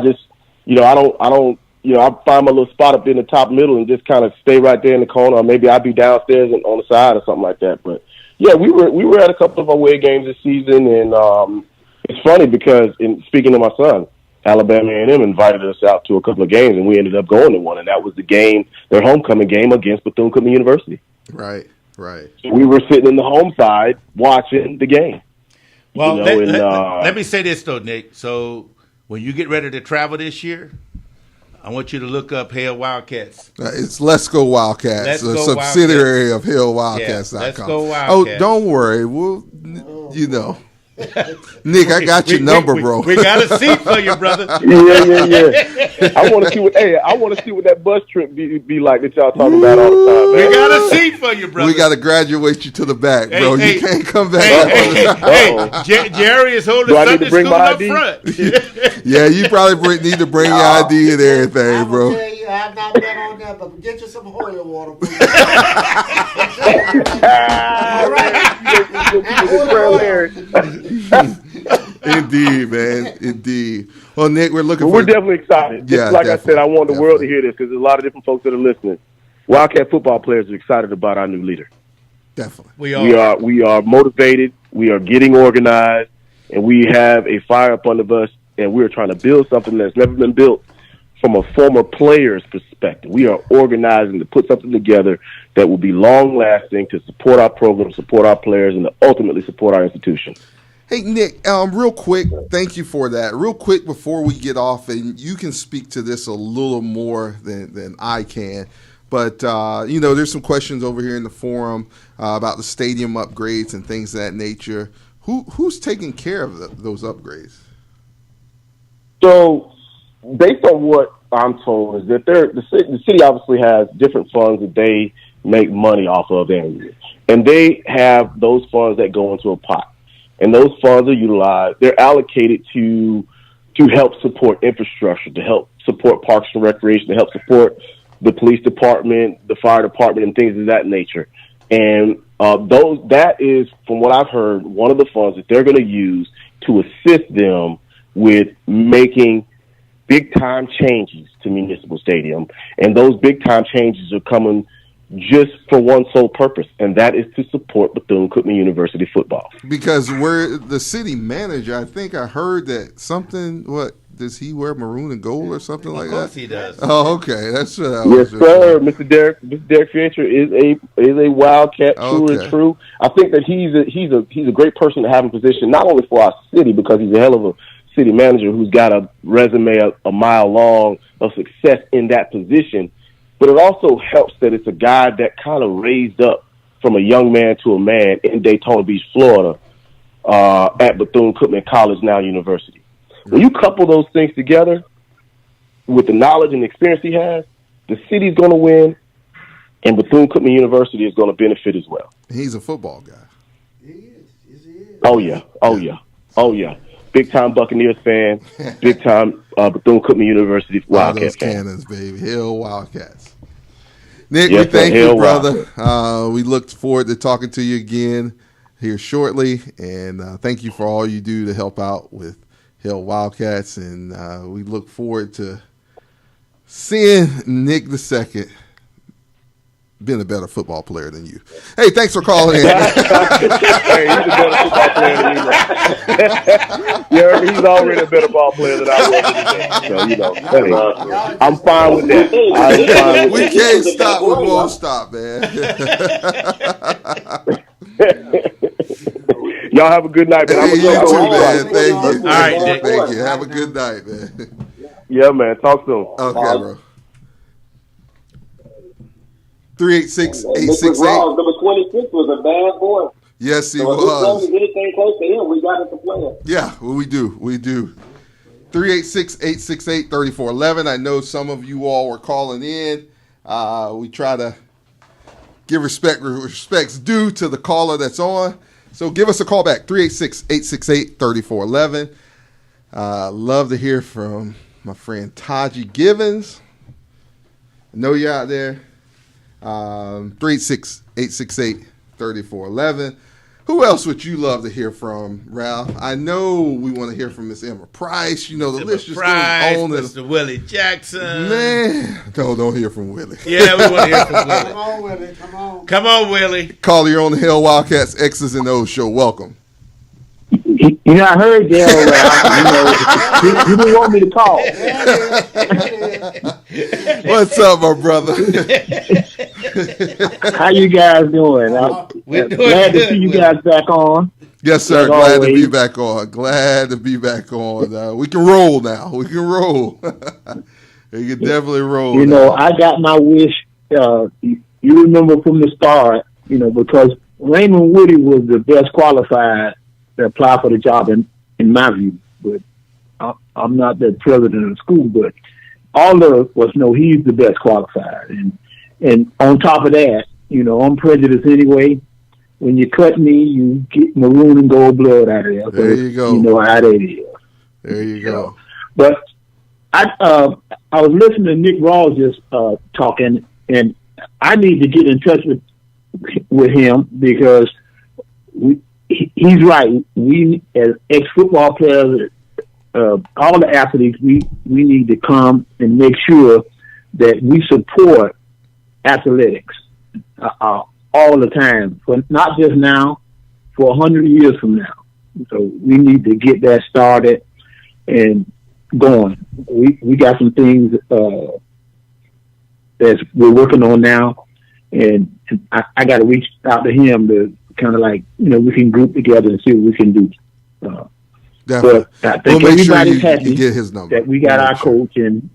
find my little spot up in the top middle and just kind of stay right there in the corner, or maybe I'd be downstairs and on the side or something like that. But yeah, we were at a couple of away games this season, and it's funny because, speaking of my son, Alabama A&M invited us out to a couple of games, and we ended up going to one, and that was the game, their homecoming game against Bethune-Cookman University. Right. So we were sitting in the home side watching the game. Well, let me say this, though, Nick. So when you get ready to travel this year, I want you to look up Hale Wildcats. It's Let's Go Wildcats, a subsidiary of HaleWildcats.com. Let's Go Wildcats. Oh, don't worry. We'll, Nick, I got your number, bro. We got a seat for you, brother. Yeah. I want to see what that bus trip be like that y'all talking about all the time, man. We got a seat for you, brother. We got to graduate you to the back, bro. You can't come back. Jerry is holding Sunday school up front. Yeah, you probably need to bring your ID and everything, bro. Tell you, I've not been on that, but get you some holy water. All right. Indeed, man. Indeed. Well, Nick, we're definitely excited. Yeah, like I said, I want the world to hear this because there's a lot of different folks that are listening. Wildcat football players are excited about our new leader. Definitely. We are motivated. We are getting organized, and we have a fire up under us, and we are trying to build something that's never been built from a former player's perspective. We are organizing to put something together that will be long-lasting to support our program, support our players, and to ultimately support our institution. Hey, Nick, real quick, thank you for that. Real quick before we get off, and you can speak to this a little more than I can, but, there's some questions over here in the forum about the stadium upgrades and things of that nature. Who's taking care of those upgrades? So, based on what I'm told, is that the city obviously has different funds that they make money off of annually. And they have those funds that go into a pot. And those funds are utilized. They're allocated to help support infrastructure, to help support parks and recreation, to help support the police department, the fire department, and things of that nature. And that is, from what I've heard, one of the funds that they're going to use to assist them with making big-time changes to Municipal Stadium. And those big-time changes are coming just for one sole purpose, and that is to support Bethune-Cookman University football. Because we're the city manager, I think I heard that something, does he wear maroon and gold or something like that? Of course he does. Oh, okay. That's what I was. Yes, sir. Mr. Derek Fincher is a Wildcat, true and true. I think that he's a great person to have in position, not only for our city, because he's a hell of a city manager who's got a resume a mile long of success in that position, but it also helps that it's a guy that kind of raised up from a young man to a man in Daytona Beach, Florida, at Bethune-Cookman College, now University. When you couple those things together with the knowledge and experience he has, the city's going to win, and Bethune-Cookman University is going to benefit as well. He's a football guy. He is. Yes, he is. Oh, yeah. Big-time Buccaneers fan, big-time Bethune-Cookman University Wildcats fan. Cannons, baby. Hale Wildcats. Nick, we thank you, brother. We look forward to talking to you again here shortly, and thank you for all you do to help out with Hale Wildcats, and we look forward to seeing Nick II been a better football player than you. Hey, thanks for calling in. Hey, he's a better football player than you. Yeah, he's already a better ball player than I was today. So, hey, I'm fine with that. I'm fine with We can't stop, we won't stop, man. Y'all have a good night, man. Hey, you I'm too, gonna go. man. Thank you. All right, Dick. Thank you. Have a good night, man. Yeah, man. Talk soon. Okay, bro. 386-868. Number 26 was a bad boy. Yes, he So if was. this anything close to him, we got it to play. Yeah, well, we do. 386-868-3411. I know some of you all were calling in. We try to give respect where respect's due to the caller that's on. So give us a call back, 386-868-3411. Love to hear from my friend Taji Givens. I know you're out there. 386-868-3411. Who else would you love to hear from, Ralph? I know we want to hear from Miss Emma Price. You know, the list just goes on. Mr. Willie Jackson. Man, no, don't hear from Willie. Yeah, we want to hear from Willie. Come on, Willie. Come on. Come on, Willie. Caller, you're on the Hell Wildcats X's and O's show. Welcome. You know, I heard Daryl, Ralph. You didn't want me to call. What's up, my brother? How you guys doing? We're doing glad to good, see you Willie. guys back on. Yes, sir. As Glad to be always. back on. Glad to be back on. We can roll now. We can roll. We can definitely roll. You now. know, I got my wish. You remember from the start, you know, because Raymond Woody was the best qualified to apply for the job in my view. But I'm not the president of the school, but all of us know he's the best qualified. And on top of that, you know, I'm prejudiced anyway. When you cut me, you get maroon and gold blood out of there. There you go. You know how that is. There you go. But I was listening to Nick Rawls just talking, and I need to get in touch with him because he's right. We, as ex-football players, all the athletes, we need to come and make sure that we support athletics all the time, but not just now, for 100 years from now. So we need to get that started and going. We got some things that we're working on now, and I got to reach out to him to kind of like, you know, we can group together and see what we can do. Definitely. But I think We'll make sure everybody's you happy get his number. that we got We'll our make sure. coach, and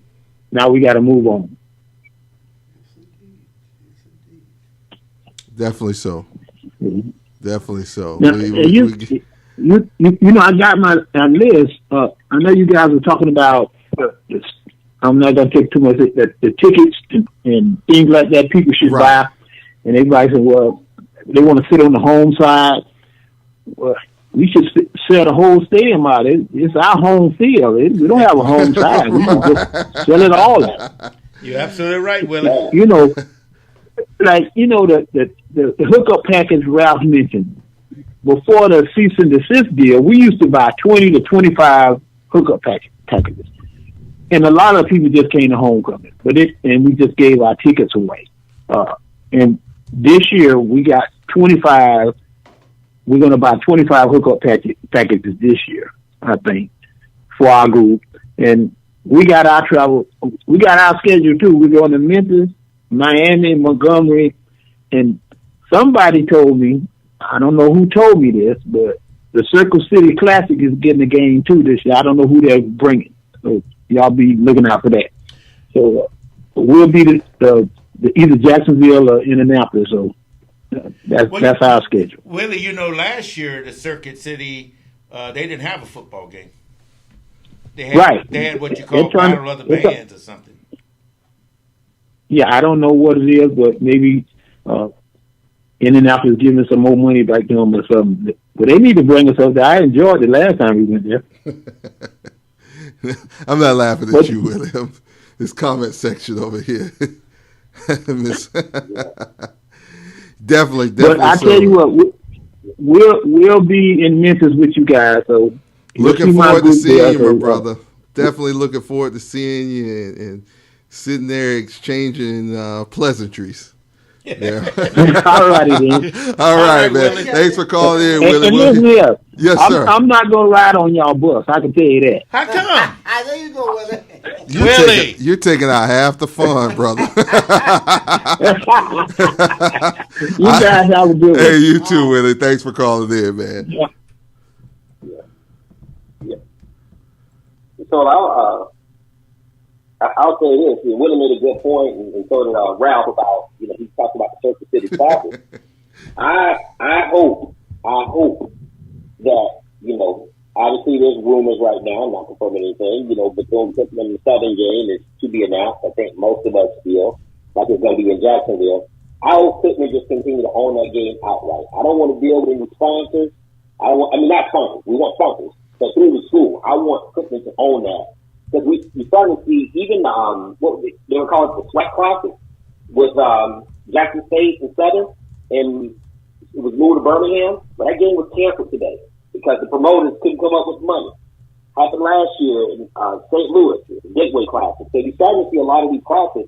now we got to move on. Definitely so. Definitely so. Now, you know, I got my list. I know you guys were talking about this. I'm not going to take too much. The tickets and things like that people should Right. buy. And everybody said, well, they want to sit on the home side. Well, we should sell the whole stadium out. It's our home field. We don't have a home side. We can just sell it all out. You're absolutely right, Willie. You know, like, you know, the hookup package Ralph mentioned. Before the cease and desist deal, we used to buy 20 to 25 hookup packages. And a lot of people just came to homecoming, and we just gave our tickets away. And this year we got 25. We're going to buy 25 hookup packages this year, I think, for our group. And we got our travel. We got our schedule too. We're going to Memphis, Miami, Montgomery, and somebody told me, I don't know who told me this, but the Circle City Classic is getting a game too this year. I don't know who they're bringing, so y'all be looking out for that. So we'll be the either Jacksonville or Indianapolis. So that's our schedule. Willie, you know, last year the Circuit City, they didn't have a football game. They had what you call Battle of the Bands or something. Yeah, I don't know what it is, but maybe Indianapolis giving some more money back to them or something. But they need to bring us up there. I enjoyed it last time we went there. I'm not laughing at you, William. This comment section over here. Definitely. But I tell you what, we'll be in Memphis with you guys. So looking forward to seeing you, my brother. Definitely looking forward to seeing you and sitting there exchanging pleasantries. Yeah. All righty then. All right, man. Willie. Thanks for calling in, And Willie. listen here. Yes, sir. I'm not gonna ride on y'all bus. I can tell you that. How come? There you go, Willie. Willie. You're taking out half the fun, brother. You guys have a good one. Hey, you too, Willie. Thanks for calling in, man. Yeah. So I'll say this: Willie made a good point, and so did Ralph about he talked about the Circuit City Falcons. I hope that obviously there's rumors right now. I'm not confirming anything. Bethune-Cookman in the Southern game is to be announced. I think most of us feel like it's going to be in Jacksonville. I hope Cookman just continue to own that game outright. I don't want to deal with any sponsors. Not sponsors. We want sponsors, but through the school, I want Cookman to own that. Because we're starting to see even what they were calling the SWAC Classic with Jackson State and Southern, and it was moved to Birmingham, but that game was canceled today because the promoters couldn't come up with money. Happened last year in St. Louis, the Gateway Classic. So you're starting to see a lot of these classes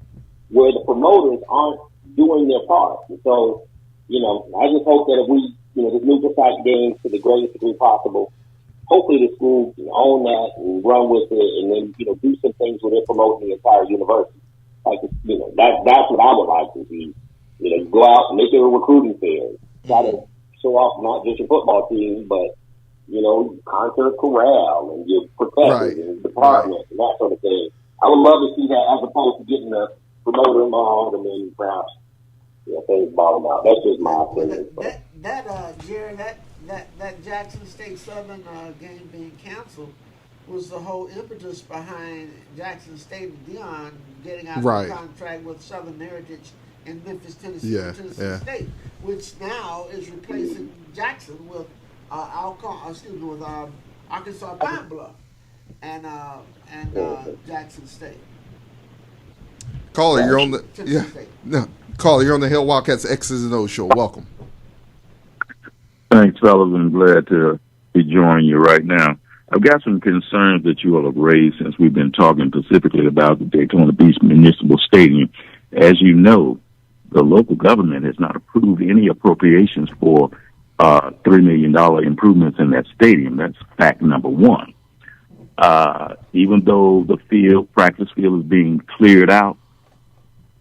where the promoters aren't doing their part. And so, I just hope that if we, just move the site games to the greatest degree possible, hopefully the school can own that and run with it, and then do some things where they're promoting the entire university. Like that's what I would like to see. Go out and make it a recruiting fair. Try to show off not just your football team, but concert corral and your professors and departments and that sort of thing. I would love to see that as opposed to getting the promoter involved and then perhaps things bottom out. That's just my opinion. Jerry, that Jackson State Southern game being canceled was the whole impetus behind Jackson State and Dion getting out of the contract with Southern Heritage in Memphis, Tennessee, Tennessee State, which now is replacing Jackson with Arkansas Pine Bluff and Jackson State. Caller, you're on the Caller, you're on the Hill Wildcats X's and O's show. Welcome. Thanks, fellas. I'm glad to be joining you right now. I've got some concerns that you all have raised since we've been talking specifically about the Daytona Beach Municipal Stadium. As you know, the local government has not approved any appropriations for $3 million improvements in that stadium. That's fact number one. Even though the practice field is being cleared out,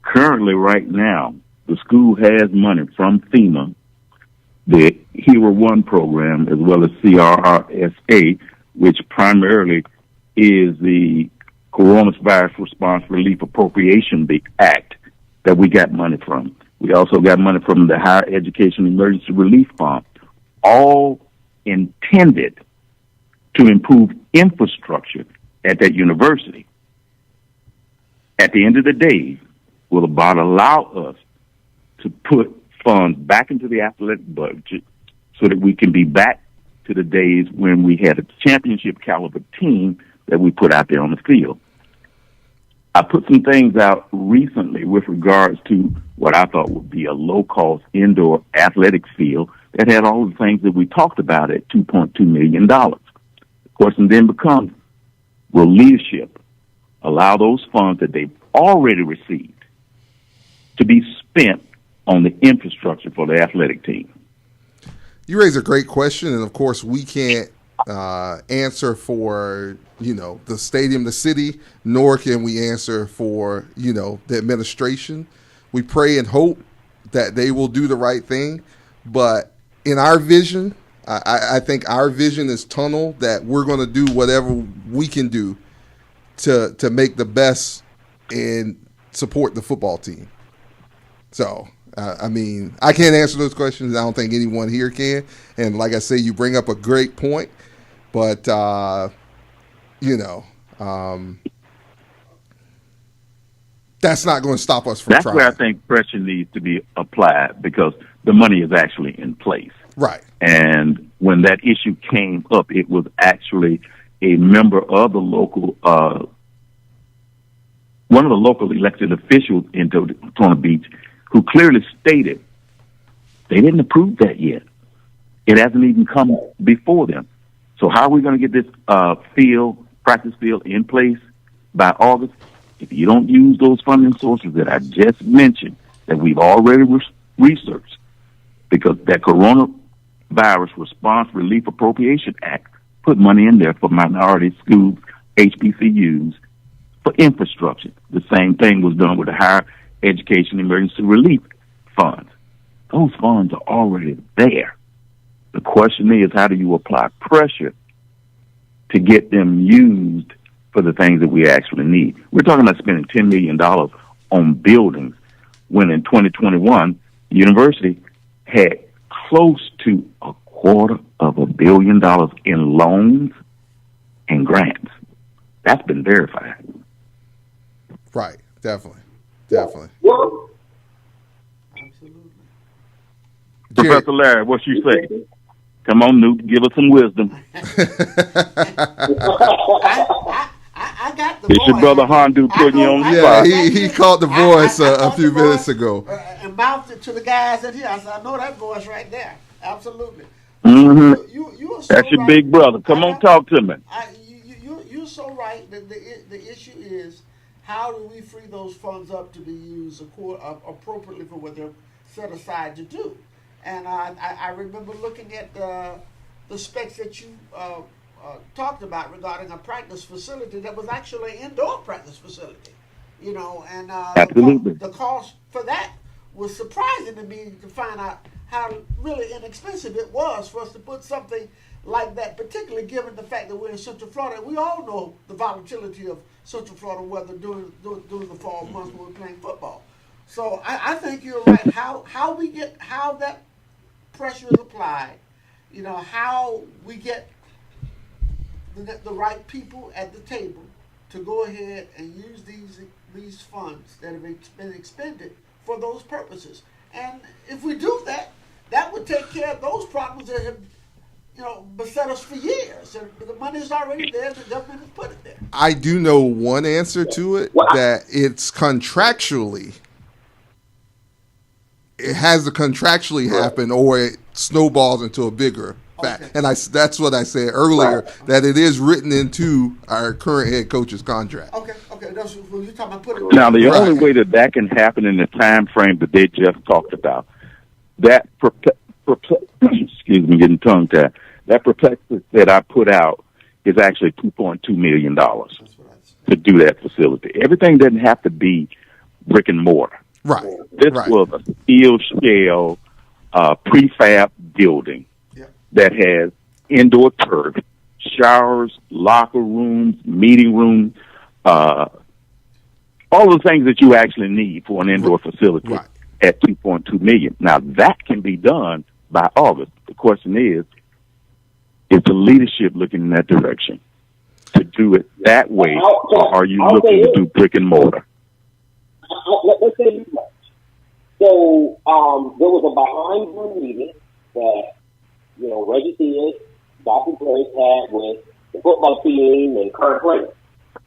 currently right now, the school has money from FEMA, the Hero One program, as well as CRRSA, which primarily is the Coronavirus Response Relief Appropriation Act that we got money from. We also got money from the Higher Education Emergency Relief Fund, all intended to improve infrastructure at that university. At the end of the day, will about allow us to put funds back into the athletic budget so that we can be back to the days when we had a championship caliber team that we put out there on the field. I put some things out recently with regards to what I thought would be a low-cost indoor athletic field that had all the things that we talked about at $2.2 million. The question then becomes, will leadership allow those funds that they've already received to be spent on the infrastructure for the athletic team? You raise a great question, and of course we can't answer for the stadium, the city, nor can we answer for the administration. We pray and hope that they will do the right thing, but in our vision, I think our vision is tunnel, that we're going to do whatever we can do to make the best and support the football team. So, I can't answer those questions. I don't think anyone here can. And like I say, you bring up a great point, but, that's not going to stop us from trying. That's where I think pressure needs to be applied, because the money is actually in place. Right. And when that issue came up, it was actually a member of the local, one of the local elected officials in Daytona Beach, who clearly stated they didn't approve that yet. It hasn't even come before them. So how are we going to get this practice field in place by August? If you don't use those funding sources that I just mentioned, that we've already researched, because that Coronavirus Response Relief Appropriation Act put money in there for minority schools, HBCUs, for infrastructure. The same thing was done with the Higher Education Emergency Relief Funds. Those funds are already there. The question is, how do you apply pressure to get them used for the things that we actually need? We're talking about spending $10 million on buildings, when in 2021, the university had close to $250 million in loans and grants. That's been verified. Right. Definitely. Definitely. Well, Absolutely. Professor Larry, what you say? Come on, Newt, give us some wisdom. I got the It's voice. your brother Hondu putting you on the Yeah, spot. he caught the voice I a caught few the minutes voice, ago. And mouthed it to the guys in here. I said, I know that voice right there. Absolutely. Mm-hmm. You are so That's your right. big brother. Come on, talk to me. You're so right. The issue is, how do we free those funds up to be used appropriately for what they're set aside to do? And I remember looking at the specs that you talked about regarding a practice facility that was actually an indoor practice facility. You know, and Absolutely. the cost for that was surprising to me, to find out how really inexpensive it was for us to put something like that, particularly given the fact that we're in Central Florida. We all know the volatility of Central Florida weather during the fall months when we're playing football. So I think you're right. How that pressure is applied, you know, how we get the right people at the table to go ahead and use these funds that have been expended for those purposes. And if we do that, that would take care of those problems that have, you know, beset us for years. And the money is already there. The government has put it there. I do know one answer to it, that it's contractually. It has to contractually happen, or it snowballs into a bigger fact. Okay. And that's what I said earlier, that it is written into our current head coach's contract. Okay. That's what you're talking about. Put it Now, the Right. only way that can happen in the time frame that they just talked about, that excuse me, getting tongue tied. That prospectus that I put out is actually $2.2 million to do that facility. Everything doesn't have to be brick and mortar. Right. This Right. was a steel shell prefab building that has indoor turf, showers, locker rooms, meeting rooms, all the things that you actually need for an indoor facility at $2.2 million. Now, that can be done by August. The question is the leadership looking in that direction to do it that way, or are you looking to do brick and mortar? Let's say this much. So there was a behind-the meeting that, you know, Reggie Theus, Dr. Grace had with the football team and current players.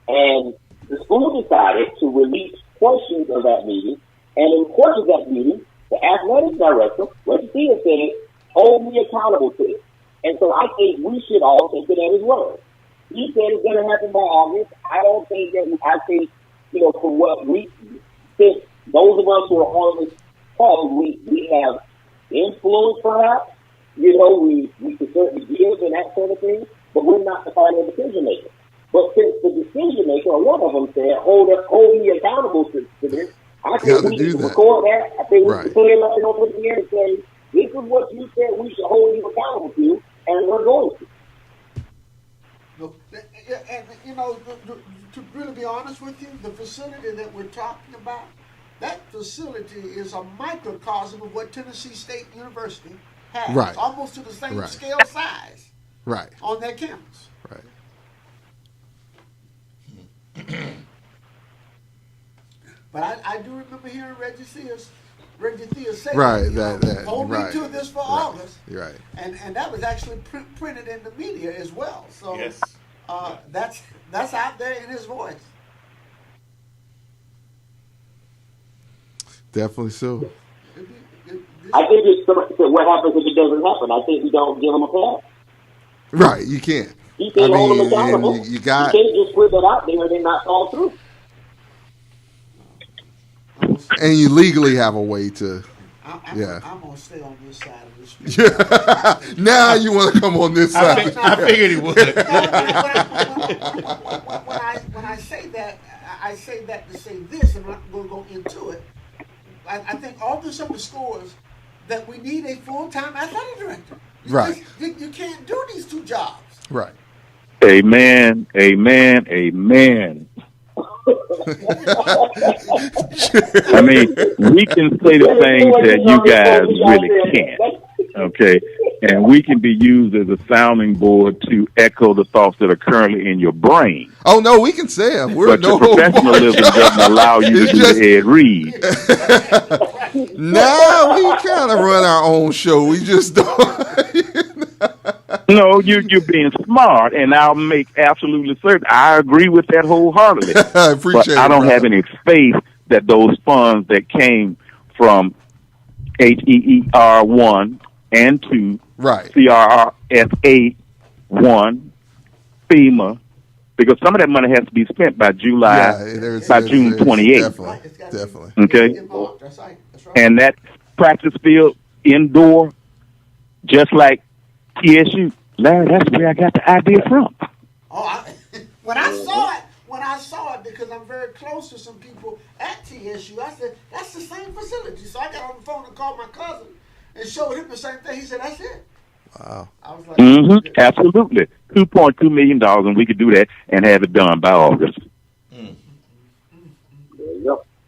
And the school decided to release portions of that meeting. And in portions of that meeting, the athletic director, Reggie Theus, said, hold me accountable to it. And so I think we should all take it at his word. He said it's going to happen by August. I don't think that, I think, you know, for what we think, those of us who are on this call, we have influence perhaps, you know, we can certainly give and that sort of thing, but we're not the final decision maker. But since the decision maker, or one of them said, hold me accountable to this, I think we need to record that. I think we can put it up and over the air and say, this is what you said we should hold you accountable to, and we're going to. And, you know, to really be honest with you, the facility that we're talking about, that facility is a microcosm of what Tennessee State University has. Right. Almost to the same Right. scale size. Right. On their campus. Right. But I do remember hearing Reggie Theus say, Right, you know, that hold me right. to this for Right. August. Right. And that was actually printed in the media as well. So Yes. that's out there in his voice. Definitely so. I think it's what happens if it doesn't happen. I think we don't give them a pass. Right, you can't. You can't hold them and accountable. you got. You can't just put that out there and then not follow through. Most and you legally have a way to. I'm gonna stay on this side of the street. Now you want to come on this side? I figured he would. When I say that, I say that to say this, and I'm not going to go into it. I think all this underscores that we need a full-time athletic director. Right. You can't do these two jobs. Right. Amen. Amen. Amen. I mean, we can say the things that you guys really can't. Okay. And we can be used as a sounding board to echo the thoughts that are currently in your brain. Oh no, we can say them. But your professionalism doesn't allow you to do the head read. Now we kind of run our own show. We just don't. No, you're being smart, and I'll make absolutely certain. I agree with that wholeheartedly. I appreciate but I don't brother. have any faith that those funds that came from HEER 1 and 2, right, CRSA 1, FEMA, because some of that money has to be spent by June 28th. Definitely. Okay? That's right. And that practice field indoor, just like TSU, Larry, that's where I got the idea from. When I saw it, because I'm very close to some people at TSU, I said, that's the same facility. So I got on the phone and called my cousin and showed him the same thing. He said, that's it. Wow. I was like, Absolutely. $2.2 million, and we could do that and have it done by August.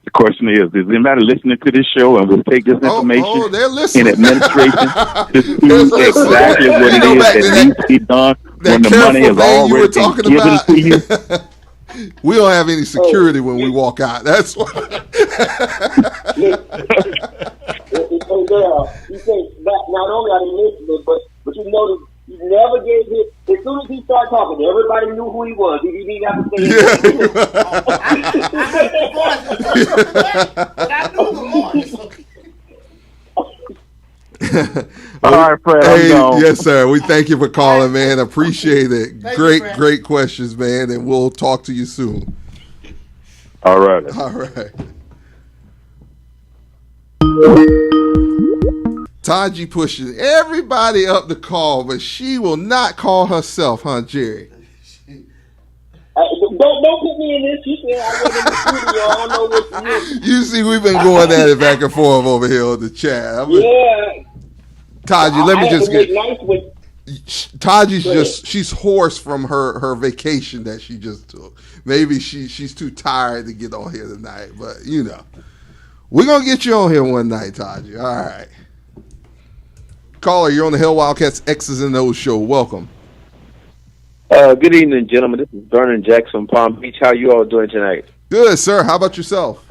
The question is anybody listening to this show and will take this information in administration to do exactly what it is that needs to be done when the money is already been given to you? We don't have any security when we walk out. That's why. You say that not only are they listening, but you notice you never gave him. As soon as he started talking, everybody knew who he was. He didn't have to say anything. I knew the voice. All right, Fred, I'm gone. Yes, sir. We thank you for calling, man. Appreciate it. Thank Great, you, great questions, man. And we'll talk to you soon. All right. All right. Taji pushes everybody up the call, but she will not call herself, huh, Jerry? Don't put me in this. You said I was in the studio. I don't know what you mean. You see, we've been going at it back and forth over here on the chat. Yeah. Taji, let me just get. Nice with. Taji's she's hoarse from her vacation that she just took. Maybe she's too tired to get on here tonight, but we're gonna get you on here one night, Taji. All right. Caller, you're on the Hill Wildcats X's and O's show. Welcome. Good evening, gentlemen. This is Vernon Jackson, Palm Beach. How you all doing tonight? Good, sir. How about yourself?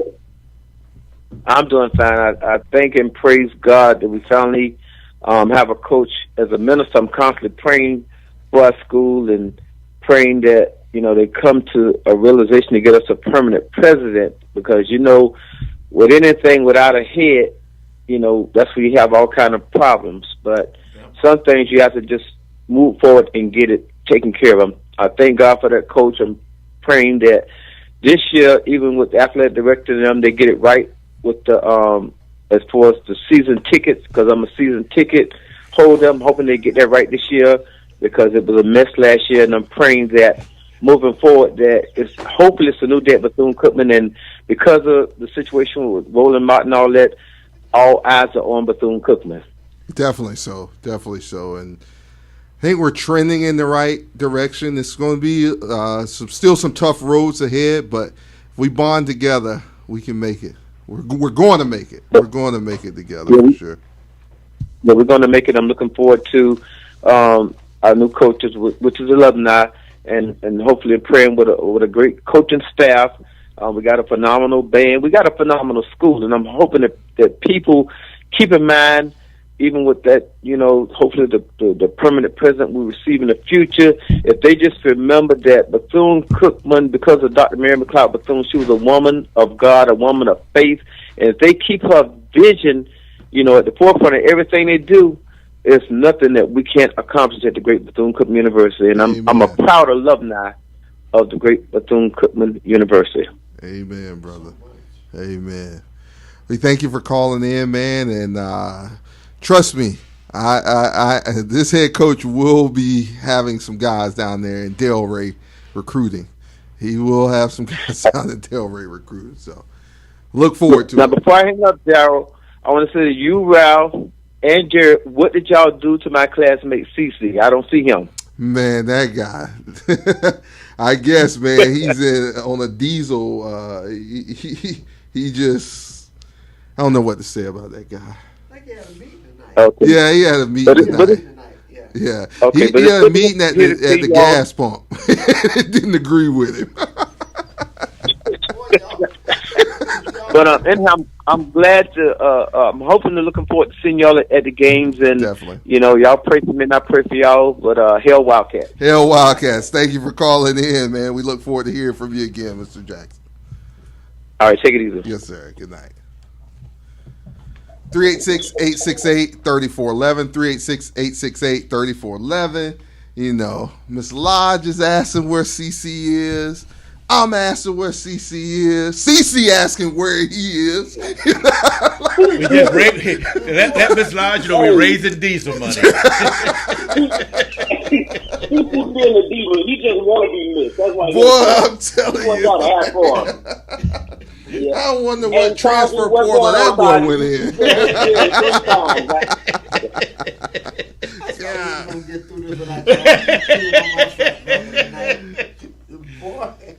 I'm doing fine. I thank and praise God that we finally have a coach as a minister. I'm constantly praying for our school and praying that, they come to a realization to get us a permanent president because, with anything without a head, that's where you have all kind of problems. But some things you have to just move forward and get it taken care of. I thank God for that coach. I'm praying that this year, even with the athletic director and them, they get it right with the as far as the season tickets, because I'm a season ticket holder. I'm hoping they get that right this year because it was a mess last year, and I'm praying that moving forward that hopefully it's a new day at Bethune-Cookman, and because of the situation with Roland Martin and all that, all eyes are on Bethune-Cookman. Definitely so. And I think we're trending in the right direction. It's going to be still some tough roads ahead, but if we bond together, we can make it. We're going to make it. We're going to make it together for sure. Yeah, we're going to make it. I'm looking forward to our new coaches, which is alumni, and hopefully praying with a great coaching staff. We got a phenomenal band. We got a phenomenal school, and I'm hoping that people keep in mind, even with that, hopefully the permanent president we receive in the future, if they just remember that Bethune-Cookman, because of Dr. Mary McLeod Bethune, she was a woman of God, a woman of faith, and if they keep her vision, at the forefront of everything they do, there's nothing that we can't accomplish at the great Bethune-Cookman University, and I'm a proud alumni of the great Bethune-Cookman University. Amen, brother. Amen. We thank you for calling in, man, and trust me, this head coach will be having some guys down there in Delray recruiting. He will have some guys down in Delray recruiting. So look forward to it. Now, before I hang up, Daryl, I want to say to you, Ralph, and Jared, what did y'all do to my classmate CC? I don't see him. Man, that guy. I guess, man, he's on a diesel. He just, I don't know what to say about that guy. I think he had a meeting tonight. Okay. Yeah, he had a meeting tonight. Yeah, Okay, he had a meeting at the gas pump. Didn't agree with him. But anyhow, I'm glad to. I'm hoping and looking forward to seeing y'all at the games, and Definitely. Y'all pray for me and I pray for y'all. But Hell Wildcats. Hell Wildcats, thank you for calling in, man. We look forward to hearing from you again, Mr. Jackson. All right, take it easy. Yes, sir. Good night. 386-868-3411. 386-868-3411. Miss Lodge is asking where CC is. I'm asking where CC is. CC asking where he is. We just that Miss Lodge, we raising diesel money. He's being a diva. He just want to be missed. That's why. Boy, I'm telling you. Y'all to ask for him. Yeah. I wonder what transfer portal that boy went in.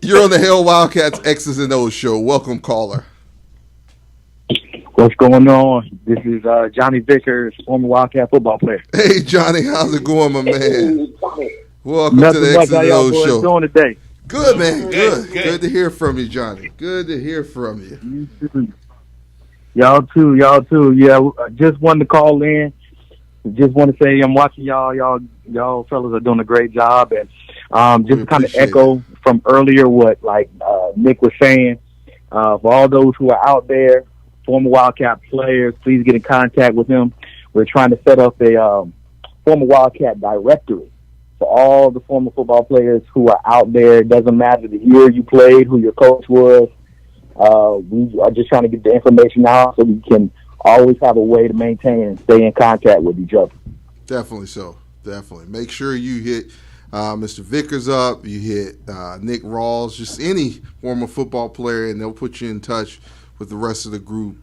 You're on the Hell Wildcats X's and O's show. Welcome, caller. What's going on? This is Johnny Vickers, former Wildcat football player. Hey, Johnny, how's it going, my man? Welcome Nothing to the much. X's How and y'all O's boys show. doing today? Good, man. Good to hear from you, Johnny. Good to hear from you. Y'all too. Yeah, I just wanted to call in. Just want to say I'm watching y'all. Y'all fellas are doing a great job, and just kind of echo from earlier what Nick was saying. For all those who are out there, former Wildcat players, please get in contact with him. We're trying to set up a former Wildcat directory for all the former football players who are out there. It doesn't matter the year you played, who your coach was. We are just trying to get the information out so we can always have a way to maintain and stay in contact with each other. Definitely so. Definitely. Make sure you hit Mr. Vickers up. You hit Nick Rawls, just any former football player, and they'll put you in touch with the rest of the group.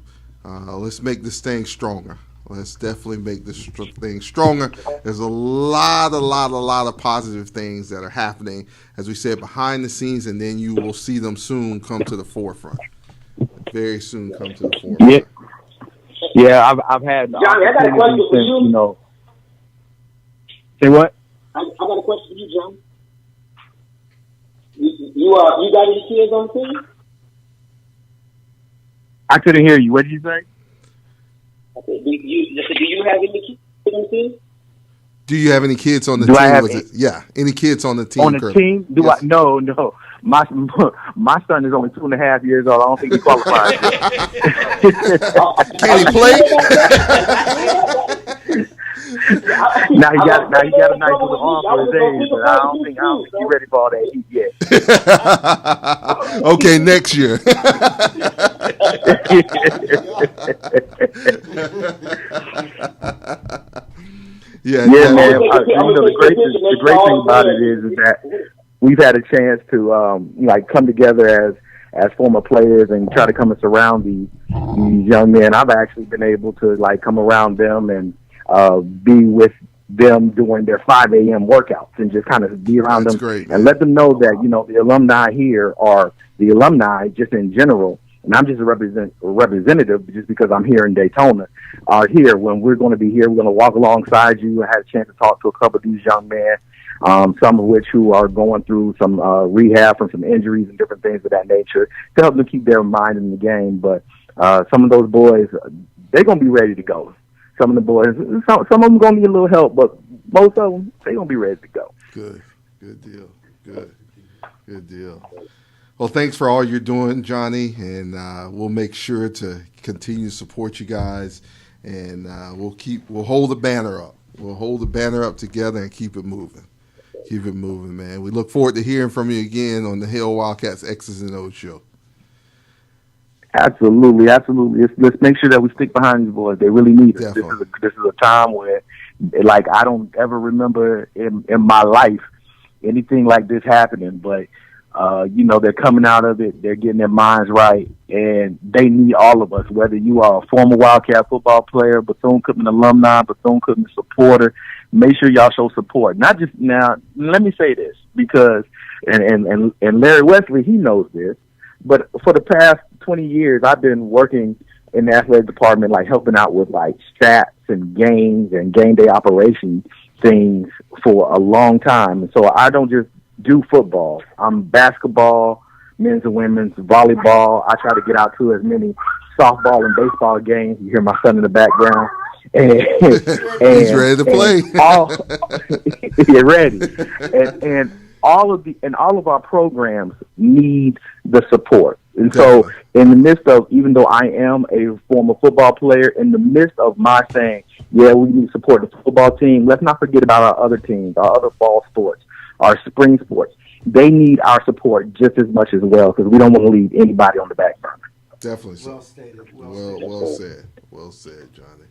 Let's make this thing stronger. Let's definitely make this thing stronger. There's a lot of positive things that are happening, as we said, behind the scenes, and then you will see them soon come to the forefront. Very soon come to the forefront. Yeah, I've had. Johnny, I got a question for you. Say what? I got a question for you, John. You got any kids on the team? I couldn't hear you. What did you say? Okay. Do you have any kids on the team? Do you have any kids on the team? Any kids on the team? On the team? Yes. No. My son is only 2.5 years old. I don't think he qualifies. Can he play? Now he got a nice little arm for his age, but I don't think he's ready for all that heat yet. Okay, next year. Man. The great thing about it is that we've had a chance to come together as former players and try to come and surround these young men. I've actually been able to come around them and be with them during their 5 a.m. workouts and just kind of be around them and let them know that the alumni here are the alumni just in general. And I'm just a representative just because I'm here in Daytona. Are here when we're going to be here. We're going to walk alongside you. I had a chance to talk to a couple of these young men, some of which who are going through some rehab from some injuries and different things of that nature to help them keep their mind in the game. But some of those boys, they're going to be ready to go. Some of the boys, some of them going to need a little help, but most of them, they're going to be ready to go. Good deal. Good deal. Well, thanks for all you're doing, Johnny, and we'll make sure to continue to support you guys, and we'll hold the banner up. We'll hold the banner up together and keep it moving. Keep it moving, man. We look forward to hearing from you again on the Hell Wildcats X's and O's show. Absolutely. Let's make sure that we stick behind these boys. They really need it. Definitely. This is a time where, like, I don't ever remember in my life anything like this happening. But they're coming out of it. They're getting their minds right, and they need all of us. Whether you are a former Wildcat football player, Bethune-Cookman alumni, Bethune-Cookman supporter, make sure y'all show support. Not just now. Let me say this because, and Larry Wesley, he knows this. But for the past 20 years, I've been working in the athletic department, like helping out with like stats and games and game day operation things for a long time. And so I don't just do football. I'm basketball, men's and women's, volleyball. I try to get out to as many softball and baseball games. You hear my son in the background. And he's ready to play. You're ready. And all of our programs need the support. And so in the midst of, even though I am a former football player, in the midst of my saying, yeah, we need to support the football team, let's not forget about our other teams, our other fall sports, our spring sports. They need our support just as much as well, because we don't want to leave anybody on the back burner. Definitely so. Well stated. Well said, Johnny.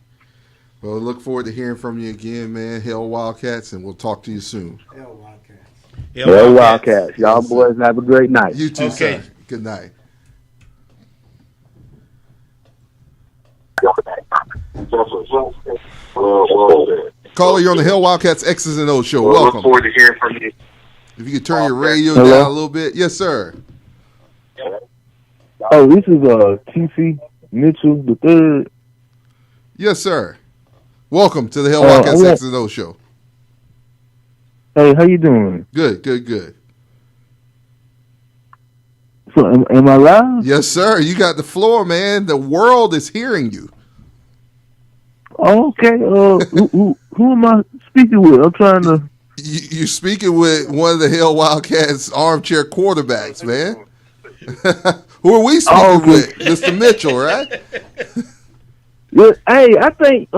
Well, look forward to hearing from you again, man. Hell Wildcats, and we'll talk to you soon. Hell Wildcats. Hell Wildcats. Y'all boys have a great night. You too, sir. Good night. Caller, you're on the Hell Wildcats X's and O's show. Welcome. Look forward to hearing from you. If you could turn your radio down a little bit. Yes, sir. Oh, this is TC Mitchell the third. Yes, sir. Welcome to the Hell Wildcats X's and O's show. Hey, how you doing? Good. So, am I live? Yes, sir. You got the floor, man. The world is hearing you. Okay. Who am I speaking with? I'm trying to. You're speaking with one of the Hell Wildcats Arm Chair QBs, man. Who are we speaking with? Mr. Mitchell, right? Yeah. Hey, I think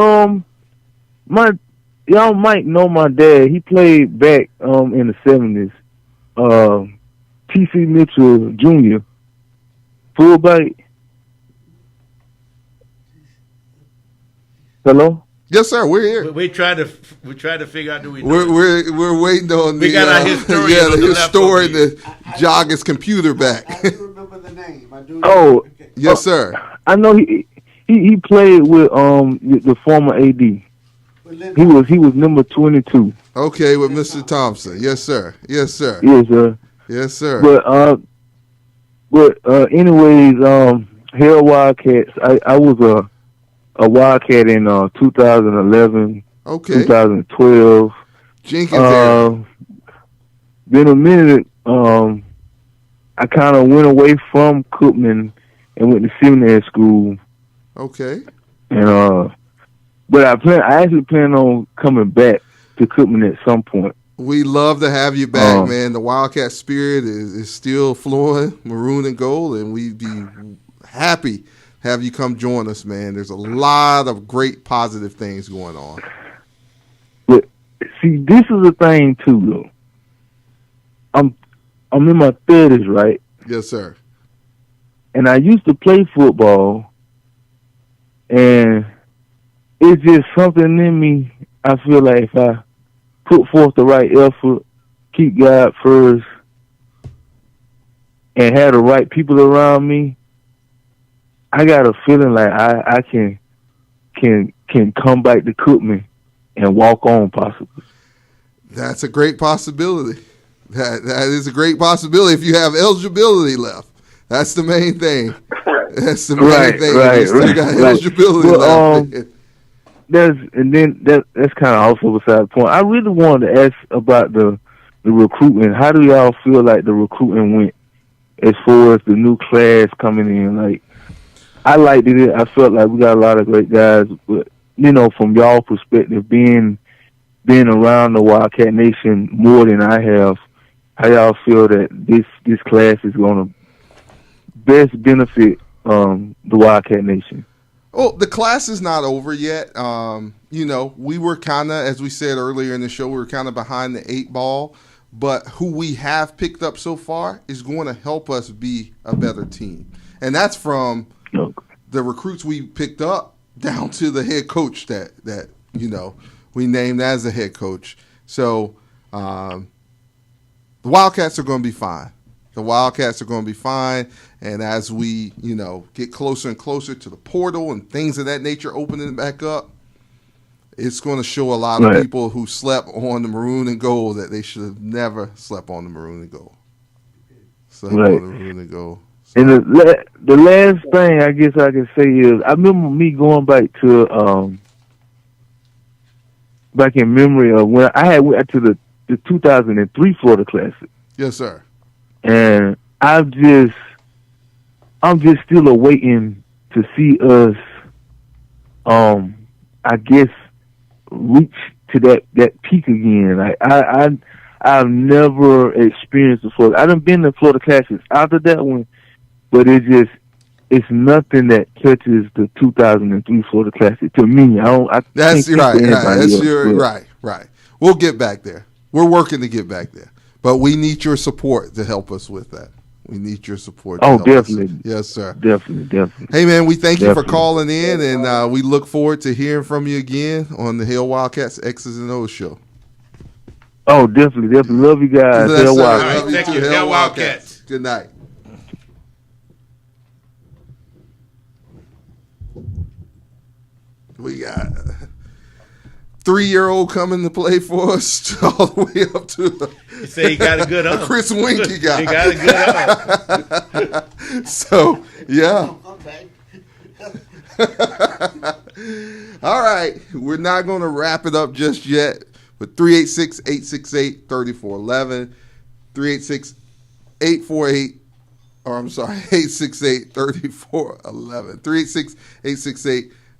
y'all might know my dad. He played back in the 70s. TC Mitchell Jr. Fullback. Hello? Yes, sir. We're here. We're trying to figure out. We're waiting on we got our historian. The historian to jog his computer back. I do remember the name. I do. Okay. Yes, sir. I know he played with the former AD. He was number 22. Okay, with Mr. Thompson. Yes, sir. Yes, sir. Yes, sir. Yes, sir. But anyways, Hell Wildcats. I was a Wildcat in 2011. Okay. 2012. Jenkins area. Been a minute. I kind of went away from Cookman and went to seminary school. Okay. And but I actually plan on coming back to Cookman at some point. We love to have you back, man. The Wildcat spirit is still flowing, maroon and gold, and we'd be happy to have you come join us, man. There's a lot of great positive things going on. But see, this is the thing too, though. I'm in my 30s, right? Yes, sir. And I used to play football, and it's just something in me. I feel like if I put forth the right effort, keep God first, and have the right people around me, I got a feeling like I can come back to Cookman and walk on possibly. That's a great possibility. That is a great possibility if you have eligibility left. That's the main thing. That's the main thing. You still got eligibility left. That's kind of also beside the point. I really wanted to ask about the recruitment. How do y'all feel like the recruiting went as far as the new class coming in? Like, I liked it. I felt like we got a lot of great guys, but from y'all perspective, being around the Wildcat Nation more than I have, how y'all feel that this class is going to best benefit the Wildcat Nation? Well, the class is not over yet. We were kind of, as we said earlier in the show, we were kind of behind the 8 ball. But who we have picked up so far is going to help us be a better team. and that's from the recruits we picked up down to the head coach that we named as the head coach. So the Wildcats are going to be fine. The Wildcats are going to be fine, and as we get closer and closer to the portal and things of that nature opening back up, it's going to show a lot of people who slept on the maroon and gold that they should have never slept on the maroon and gold. Slept on the maroon and gold. So. And the last thing I guess I can say is I remember me going back to back in memory of when I went to the 2003 Florida Classic. Yes, sir. And I'm just still awaiting to see us, I guess, reach to that peak again. I've never experienced the Florida. I done been to Florida Classics after that one, but it's nothing that touches the 2003 Florida Classic to me. That's right. Right. We'll get back there. We're working to get back there. But we need your support to help us with that. We need your support. Definitely. Yes, sir. Definitely. Hey, man, we thank you for calling in, and we look forward to hearing from you again on the Hill Wildcats X's and O's show. Oh, definitely. Love you guys. Hill Wildcats. All right, thank you. Hill Wildcats. Good night. We got 3-year-old coming to play for us all the way up to you say he got a good arm. Chris Winky guy. He got a good arm. So, yeah. All right. We're not going to wrap it up just yet. But 386-868-3411, 386-848, or I'm sorry, 868-3411,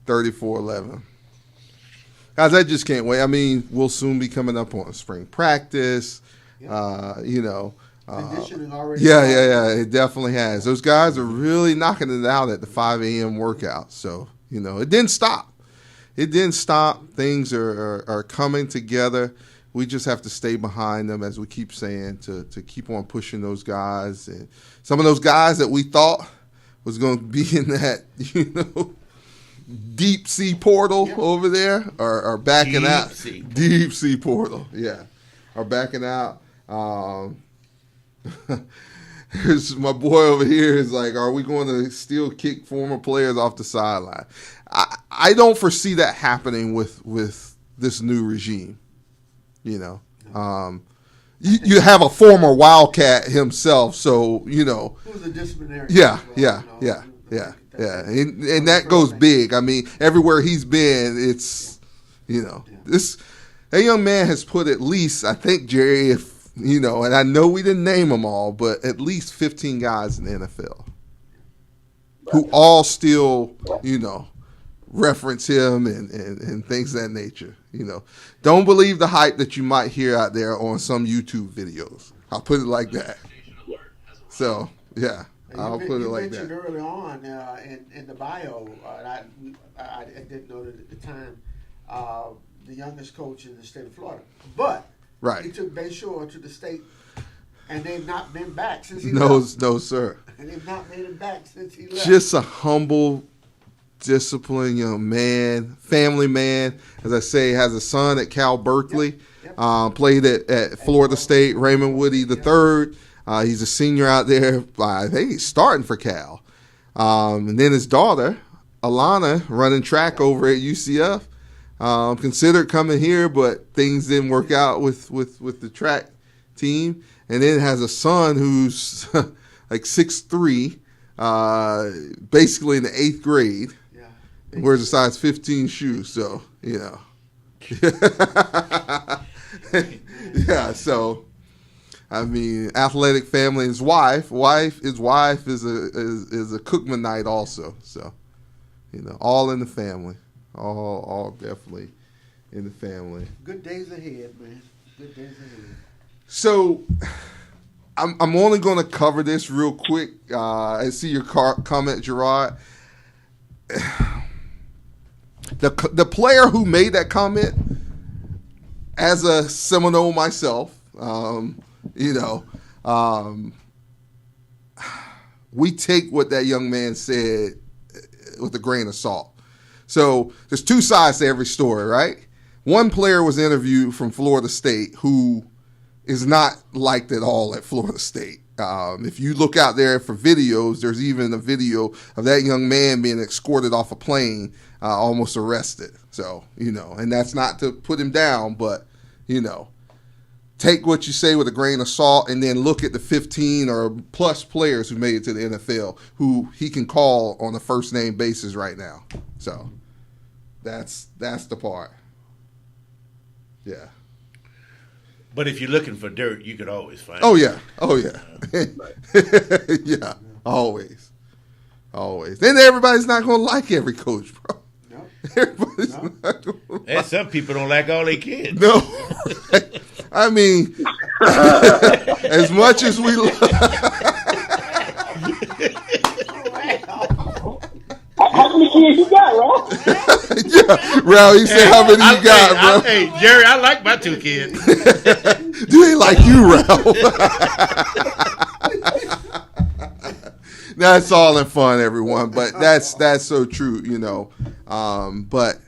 386-868-3411. Guys, I just can't wait. I mean, we'll soon be coming up on spring practice. Conditioning already. Yeah. It definitely has. Those guys are really knocking it out at the 5 a.m. workout. So, it didn't stop. Things are coming together. We just have to stay behind them, as we keep saying, to keep on pushing those guys. And some of those guys that we thought was going to be in that, deep sea portal over there are backing out. Deep sea portal, yeah, are backing out. Here's my boy over here is like, are we going to still kick former players off the sideline? I don't foresee that happening with this new regime. You have a former Wildcat himself, so who's a disciplinarian. Yeah. And that goes big. I mean, everywhere he's been, it's this. That young man has put at least, I think, Jerry, and I know we didn't name them all, but at least 15 guys in the NFL who all still, reference him and things of that nature. Don't believe the hype that you might hear out there on some YouTube videos. I'll put it like that. So, yeah. I'll put it like that. You mentioned early on in the bio, and I didn't know that at the time, the youngest coach in the state of Florida. But he took Bayshore to the state, and they've not been back since he left. No, sir. And they've not made him back since he left. Just a humble, disciplined young man, family man. As I say, has a son at Cal Berkeley, played at Florida State, Raymond Woodie III. He's a senior out there. I think he's starting for Cal. And then his daughter, Alana, running track over at UCF. Considered coming here, but things didn't work out with the track team. And then has a son who's like 6'3", basically in the 8th grade. Yeah. Wears a size 15 shoe, so, Yeah, so... I mean, athletic family. His wife is a Cookmanite also. So, all in the family, all definitely in the family. Good days ahead, man. Good days ahead. So, I'm only going to cover this real quick. I see your comment, Gerard. The player who made that comment, as a Seminole we take what that young man said with a grain of salt. So there's two sides to every story, right? One player was interviewed from Florida State who is not liked at all at Florida State. If you look out there for videos, there's even a video of that young man being escorted off a plane, almost arrested. So, and that's not to put him down, but, take what you say with a grain of salt and then look at the 15 or plus players who made it to the NFL who he can call on a first name basis right now. So that's the part. Yeah. But if you're looking for dirt, you could always find it. Oh, yeah. Yeah, always. Then everybody's not going to like every coach, bro. No. Everybody's not going to like. And some people don't like all their kids. No. I mean, as much as we love. How many kids you got, Ralph? Yeah, Ralph, you said how many you got, bro? Hey, Jerry, I like my 2 kids. Do they like you, Ralph? That's all in fun, everyone. But that's so true, But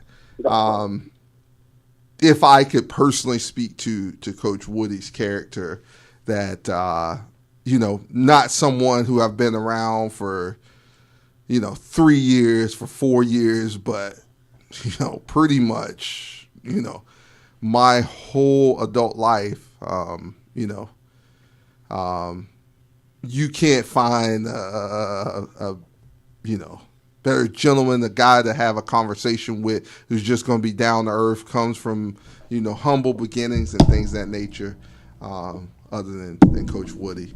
if I could personally speak to Coach Woodie's character, that not someone who I've been around for 3 years, for 4 years, but pretty much my whole adult life. You can't find a better gentleman, a guy to have a conversation with who's just going to be down to earth, comes from, humble beginnings and things of that nature, other than Coach Woodie.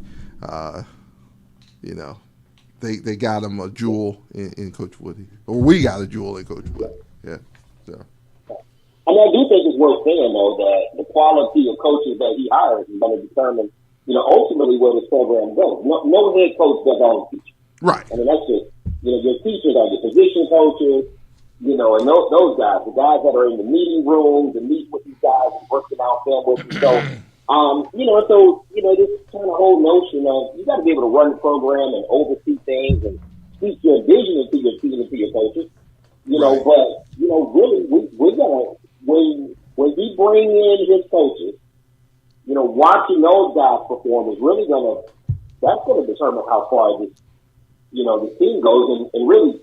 They got him a jewel in Coach Woodie. Or we got a jewel in Coach Woodie. Yeah. So. I mean, I do think it's worth saying, though, that the quality of coaches that he hires is going to determine, ultimately where this program goes. No head coach does all the teaching. Right. I mean, that's just, your teachers are your position coaches, and those guys, the guys that are in the meeting rooms and meet with these guys and working out film with them. So, this kind of whole notion of you got to be able to run the program and oversee things and speak your vision into your team and to your coaches, Right. But, really, we're going to, when we bring in his coaches, watching those guys perform is really that's going to determine how far this, the team goes. And really,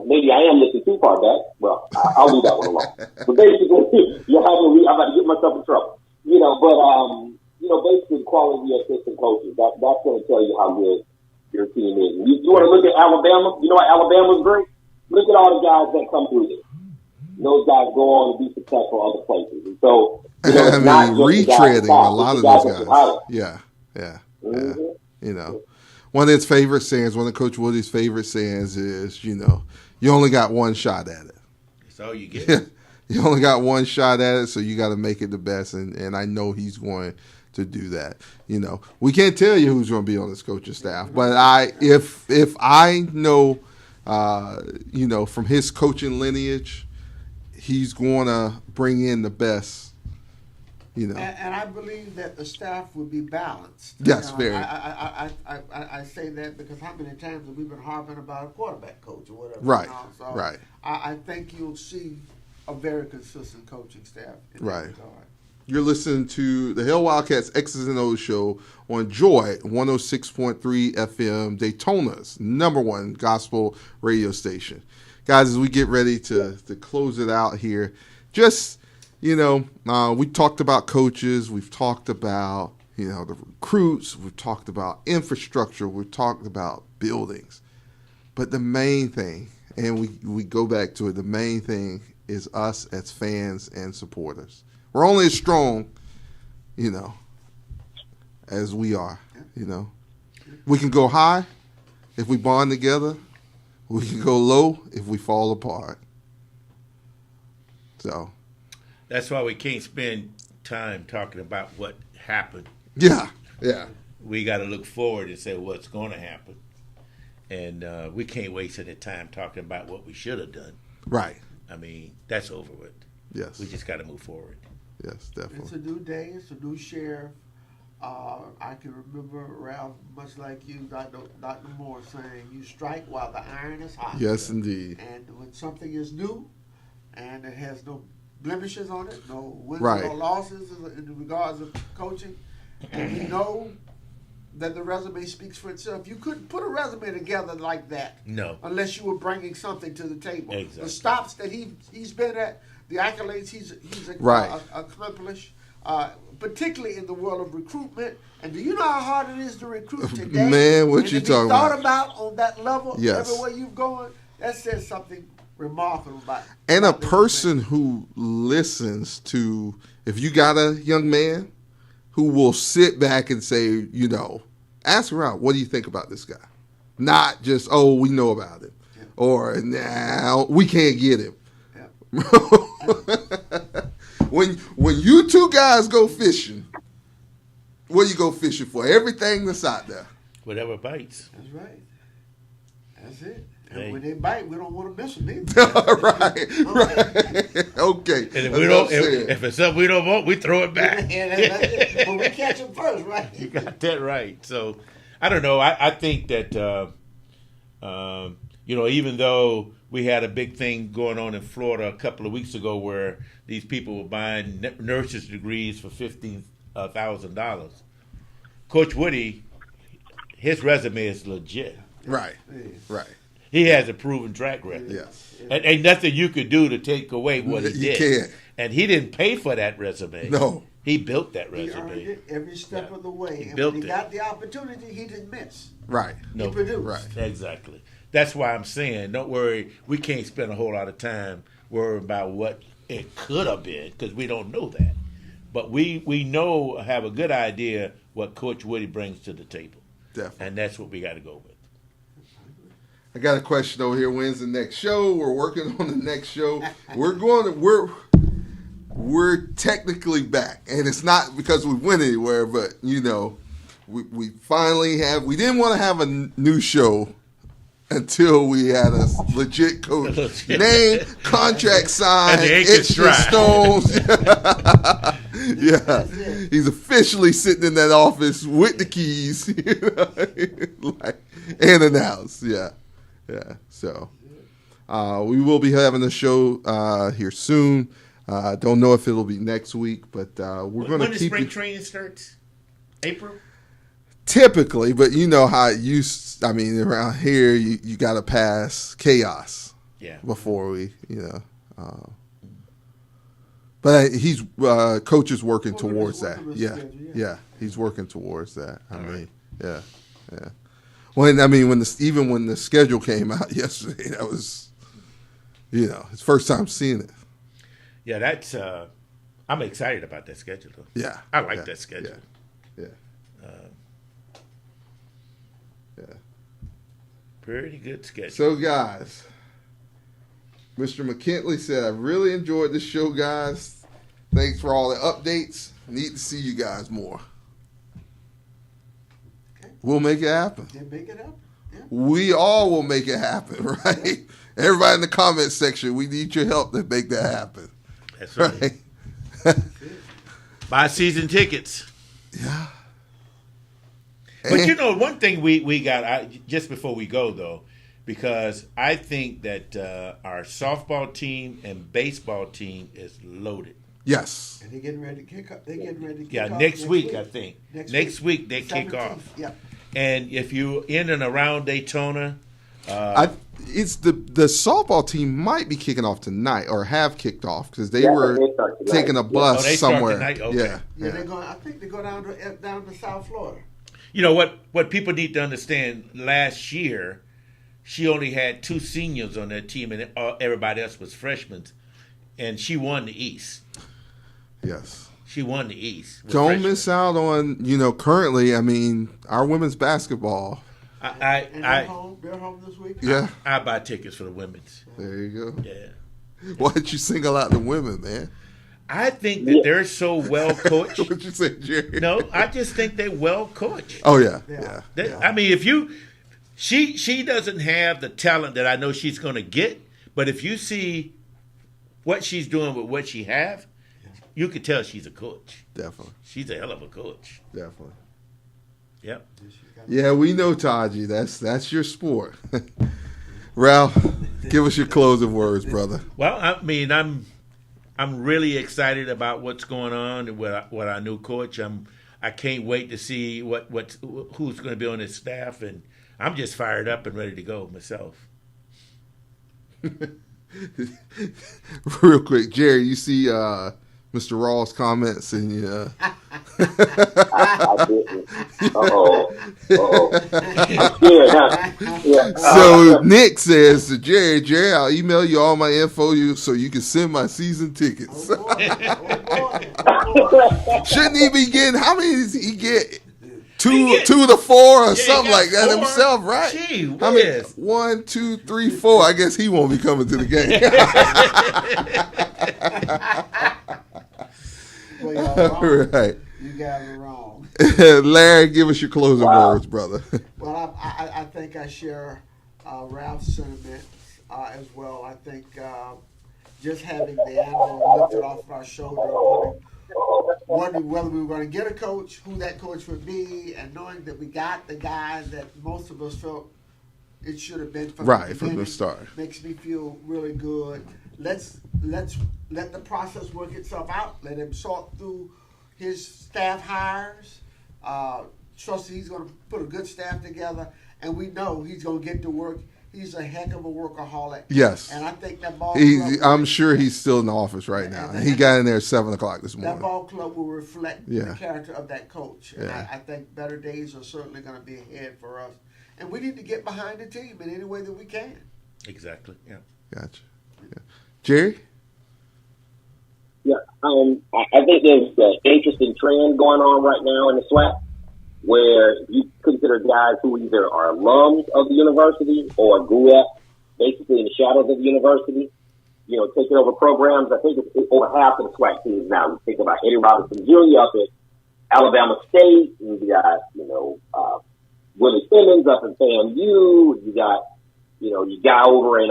maybe I am looking too far back. Well, I'll leave that one alone. But basically, I'm about to get myself in trouble. Basically the quality of assistant coaches, that's going to tell you how good your team is. You want to look at Alabama? You know what Alabama's great? Look at all the guys that come through there. Those guys go on to be successful other places. And so, retreading a lot of those guys. Yeah. Mm-hmm. One of his favorite sayings, one of Coach Woodie's favorite sayings is, you only got one shot at it. That's all you get. You only got one shot at it, so you got to make it the best, and I know he's going to do that. We can't tell you who's going to be on this coaching staff, but if I know, from his coaching lineage, he's going to bring in the best. And I believe that the staff would be balanced. Yes, very. I say that because how many times have we been harping about a quarterback coach or whatever? Right. So Right. I think you'll see a very consistent coaching staff in that regard. You're listening to the Hill Wildcats X's and O's show on Joy 106.3 FM, Daytona's #1 gospel radio station. Guys, as we get ready to close it out here, just, we talked about coaches, we've talked about, the recruits, we've talked about infrastructure, we've talked about buildings. But the main thing, and we go back to it, the main thing is us as fans and supporters. We're only as strong, as we are, We can go high if we bond together. We can go low if we fall apart. So. That's why we can't spend time talking about what happened. Yeah. We got to look forward and say what's going to happen. And we can't waste any time talking about what we should have done. Right. I mean, that's over with. Yes. We just got to move forward. Yes, definitely. It's a new day. It's a new sheriff. I can remember Ralph, much like you, Dr. Moore, saying, "You strike while the iron is hot." Yes, indeed. And when something is new, and it has no blemishes on it, no wins Right. or losses in regards of coaching, and you know that the resume speaks for itself. You couldn't put a resume together like that, No. unless you were bringing something to the table. Exactly. The stops that he's been at, the accolades he's Right. accomplished, particularly in the world of recruitment. And do you know how hard it is to recruit today? Man, what and you to talking be thought about? on that level, Yes. everywhere you've gone, that says something remarkable about it. And a about this person man. who listens to, if you got a young man who will sit back and say, you know, ask around, what do you think about this guy? Not just, oh, we know about him. Yeah. Or, nah, we can't get him. Yeah. When you two guys go fishing, what do you go fishing for? Everything that's out there. Whatever bites. That's right. That's it. And Hey. when they bite, we don't want to miss them either. right. Okay. And if we don't, if it's something we don't want, we throw it back. And that's it. But we catch them first, right? You got that right. So, I don't know. I think that, you know, even though we had a big thing going on in Florida a couple of weeks ago where these people were buying nurses' degrees for $15,000, Coach Woodie, his resume is legit. Right. Right. He has a proven track record. Yes. And ain't nothing you could do to take away what he You did. can't. And he didn't pay for that resume. No. He built that He resume. earned it every step of the way. And built when he it. got the opportunity, he didn't miss. Right. No, He produced. Right. Exactly. That's why I'm saying, don't worry. We can't spend a whole lot of time worrying about what it could have been because we don't know that. But we know, have a good idea what Coach Woodie brings to the table. Definitely. And that's what we got to go with. I got a question over here. When's the next show? We're working on the next show. We're technically back, and it's not because we went anywhere, but you know, we finally have. We didn't want to have a new show until we had a legit coach, name, contract signed, And the ink is etched in dry. stones. Yeah, he's officially sitting in that office with the keys, you know, like, and announced. Yeah. So we will be having a show here soon. Don't know if it'll be next week, but we're going to When the keep spring you. training starts? April? Typically, but you know how it used. I mean, around here, you got to pass chaos Yeah. before we, you know. But he's coach is working Well, towards he's that. working with Yeah, schedule, yeah, he's working towards that. I All mean, right. yeah. When when the schedule came out yesterday, that was, you know, his first time seeing it. Yeah, that's. I'm excited about that schedule. Though. Yeah, I like yeah, that schedule. Yeah. Pretty good schedule. So, guys, Mr. McKinley said, I really enjoyed this show, guys. Thanks for all the updates. Need to see you guys more. Okay. We'll make it happen. Then make it up. Yeah. We all will make it happen, right? Everybody in the comment section, we need your help to make that happen. That's right. Right? Buy season tickets. Yeah. But you know, one thing we got just before we go though, because I think that our softball team and baseball team is loaded. Yes. And they're getting ready to kick up. They're getting ready to kick Yeah, off next week I think. Next week they kick 17th. off. Yeah. And if you in and around Daytona, It's the softball team might be kicking off tonight or have kicked off because they Yeah, were they start tonight. taking a bus they start somewhere. tonight? Okay. Yeah. Yeah, they're going. I think they go down to South Florida. you know what people need to understand. Last year, she only had 2 seniors on that team, and everybody else was freshmen, and she won the East. Yes. She won the East. with Don't freshmen. miss out on, currently, I mean, our women's basketball. And I they're home this week. Yeah. I buy tickets for the women's. There you go. Yeah. Why did you single out the women, man? I think that they're so well coached. What'd you say, Jerry? No, I just think they're well coached. Oh, yeah. Yeah. Yeah. I mean, if she doesn't have the talent that I know she's going to get, but if you see what she's doing with what she have, you could tell she's a coach. Definitely. She's a hell of a coach. Definitely. Yep. Yeah, we know, Taji. That's your sport. Ralph, give us your closing words, brother. Well, I mean, I'm really excited about what's going on with our new coach. I can't wait to see who's going to be on his staff, and I'm just fired up and ready to go myself. Real quick, Jerry, you see Mr. Rawls' comments and you. I didn't. Uh-oh. I'm scared, huh? Yeah. So Nick says to Jerry, I'll email you all my info so you can send my season tickets. Shouldn't he be getting, how many does he get? Two to 4 or something like that 4. himself, right? Gee, I mean, 1, 2, 3, 4. I guess he won't be coming to the game. Right. You got it wrong. Larry, give us your closing words, brother. Well, I think I share Ralph's sentiments as well. I think just having the animal lifted off of our shoulder, wondering whether we were going to get a coach, who that coach would be, and knowing that we got the guy that most of us felt it should have been from the start. Makes me feel really good. Let's let the process work itself out. Let him sort through his staff hires. Trust that he's going to put a good staff together, and we know he's going to get to work. He's a heck of a workaholic. Yes. And I think that ball club... I'm will, sure he's still in the office right now. He got in there at 7 o'clock this morning. That ball club will reflect the character of that coach. And yeah. I think better days are certainly going to be ahead for us. And we need to get behind the team in any way that we can. Exactly, yeah. Gotcha. Yeah. Jerry? Yeah, I think there's an interesting trend going on right now in the SWAC, where you consider guys who either are alums of the university or grew up basically in the shadows of the university, taking over programs. I think it's over half of the SWAC teams now. You think about Eddie Robinson Jr. up at Alabama State, and you got, Willie Simmons up in FAMU, you got, your guy over in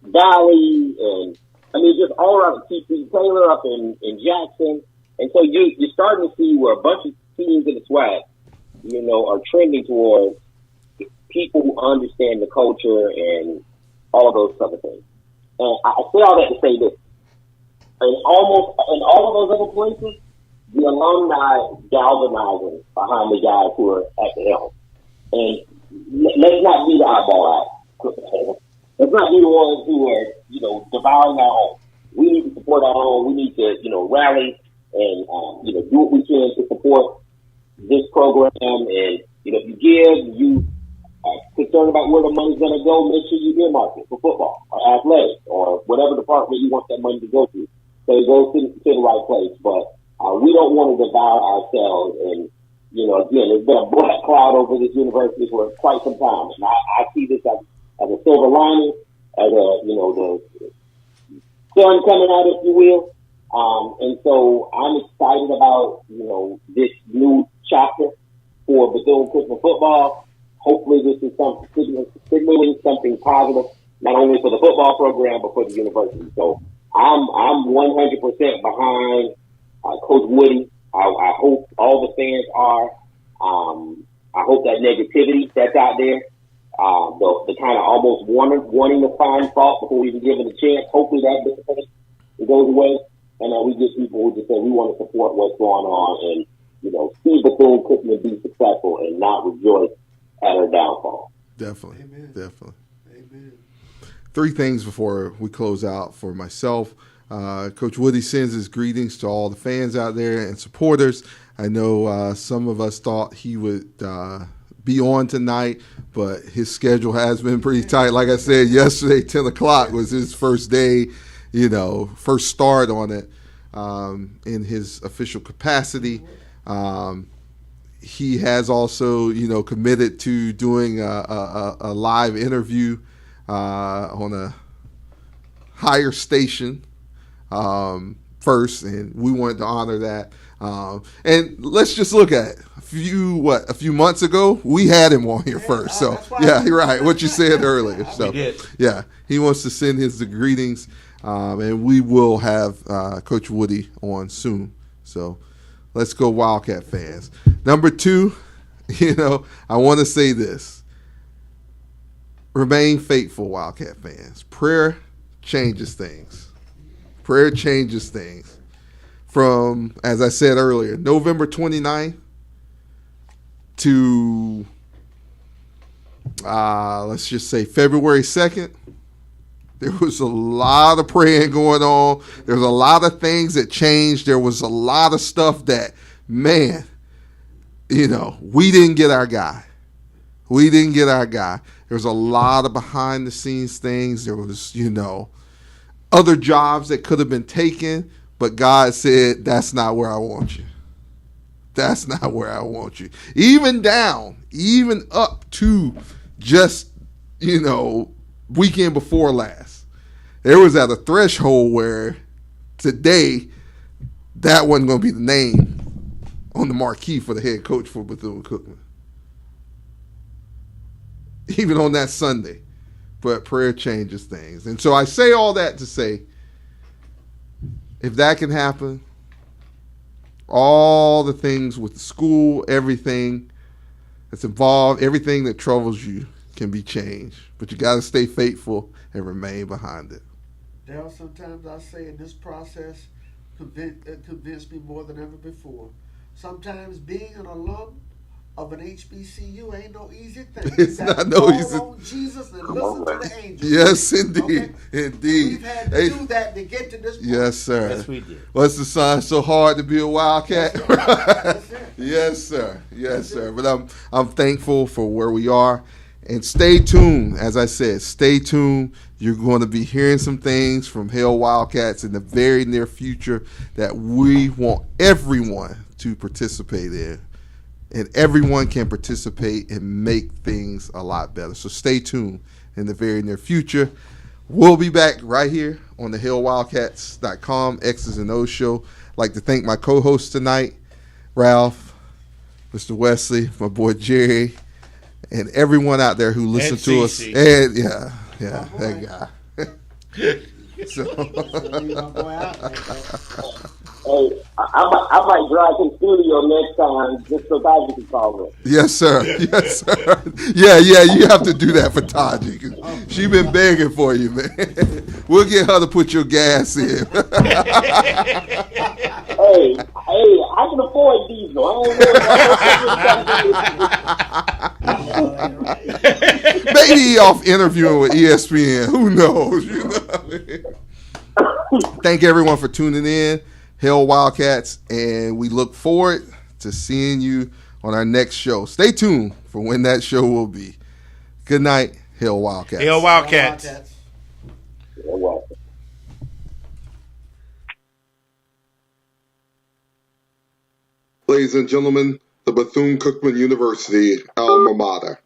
Valley, and I mean, just all around CC Taylor up in Jackson. And so you're starting to see where a bunch of teams in the SWAC, are trending towards people who understand the culture and all of those type of things. And I say all that to say this. In all of those other places, the alumni galvanizing behind the guys who are at the helm. And let's not be the eyeball eye. Let's not be the ones who are, devouring our own. We need to support our own. We need to, rally and, do what we can to support this program. And, if you give, you are concerned about where the money's going to go, make sure you earmark it for football or athletics or whatever department you want that money to go to. So it goes to the right place. But we don't want to devour ourselves. And, again, there's been a black cloud over this university for quite some time. And I see this as a silver lining, as the sun coming out, if you will. And so I'm excited about, this new chapter for Bethune-Cookman football. Hopefully this is signaling something positive, not only for the football program, but for the university. So I'm 100% behind Coach Woodie. I hope all the fans are. I hope that negativity that's out there, the kind of almost wanting to find fault before we even give it a chance, hopefully that dissipates, it goes away, and we get people who just say we want to support what's going on and, see Bethune-Cookman be successful and not rejoice at her downfall. Definitely. Amen. Definitely. Amen. 3 things before we close out for myself. Coach Woodie sends his greetings to all the fans out there and supporters. I know some of us thought he would be on tonight, but his schedule has been pretty tight. Like I said yesterday, 10 o'clock was his first day, first start on it in his official capacity. He has also, committed to doing a live interview on a higher station first, and we wanted to honor that. And let's just look at it. A few months ago, we had him on here first. So, yeah, you're right. What you said earlier. So, yeah, he wants to send his greetings. And we will have Coach Woodie on soon. So, let's go Wildcat fans. Number 2, I want to say this. Remain faithful, Wildcat fans. Prayer changes things. Prayer changes things. From, as I said earlier, November 29th to, let's just say February 2nd, there was a lot of praying going on. There was a lot of things that changed. There was a lot of stuff that, man, we didn't get our guy. We didn't get our guy. There was a lot of behind-the-scenes things. There was, other jobs that could have been taken, but God said, that's not where I want you. That's not where I want you. Even up to just, weekend before last. There was at a threshold where today that wasn't going to be the name on the marquee for the head coach for Bethune-Cookman. Even on that Sunday. But prayer changes things. And so I say all that to say, if that can happen, all the things with the school, everything that's involved, everything that troubles you can be changed. But you got to stay faithful and remain behind it. Daryl, sometimes I say in this process, convinced me more than ever before. Sometimes being an alum of an HBCU ain't no easy thing. It's not no easy. On Jesus and listen to the angels. Yes, indeed. Okay? Indeed. We've had to do that to get to this point. Yes, sir. Yes, we did. What's the sign? So hard to be a Wildcat? That's it. Yes, sir. Yes, sir. But I'm thankful for where we are. And stay tuned. As I said, stay tuned. You're going to be hearing some things from Hale Wildcats in the very near future that we want everyone to participate in. And everyone can participate and make things a lot better. So stay tuned in the very near future. We'll be back right here on the HaleWildcats.com X's and O's show. I'd like to thank my co-hosts tonight, Ralph, Mr. Wesley, my boy Jerry, and everyone out there who listened to us. And that guy. Hey, I might drive to the studio next time just so Taji can call her. Yes, sir. Yes, sir. Yeah, you have to do that for Taji. She been begging for you, man. We'll get her to put your gas in. Hey, I can afford diesel. I don't know. Maybe off interviewing with ESPN. Who knows? Thank everyone for tuning in. Hale Wildcats, and we look forward to seeing you on our next show. Stay tuned for when that show will be. Good night, Hale Wildcats. Hale Wildcats. Ladies and gentlemen, the Bethune-Cookman University alma mater.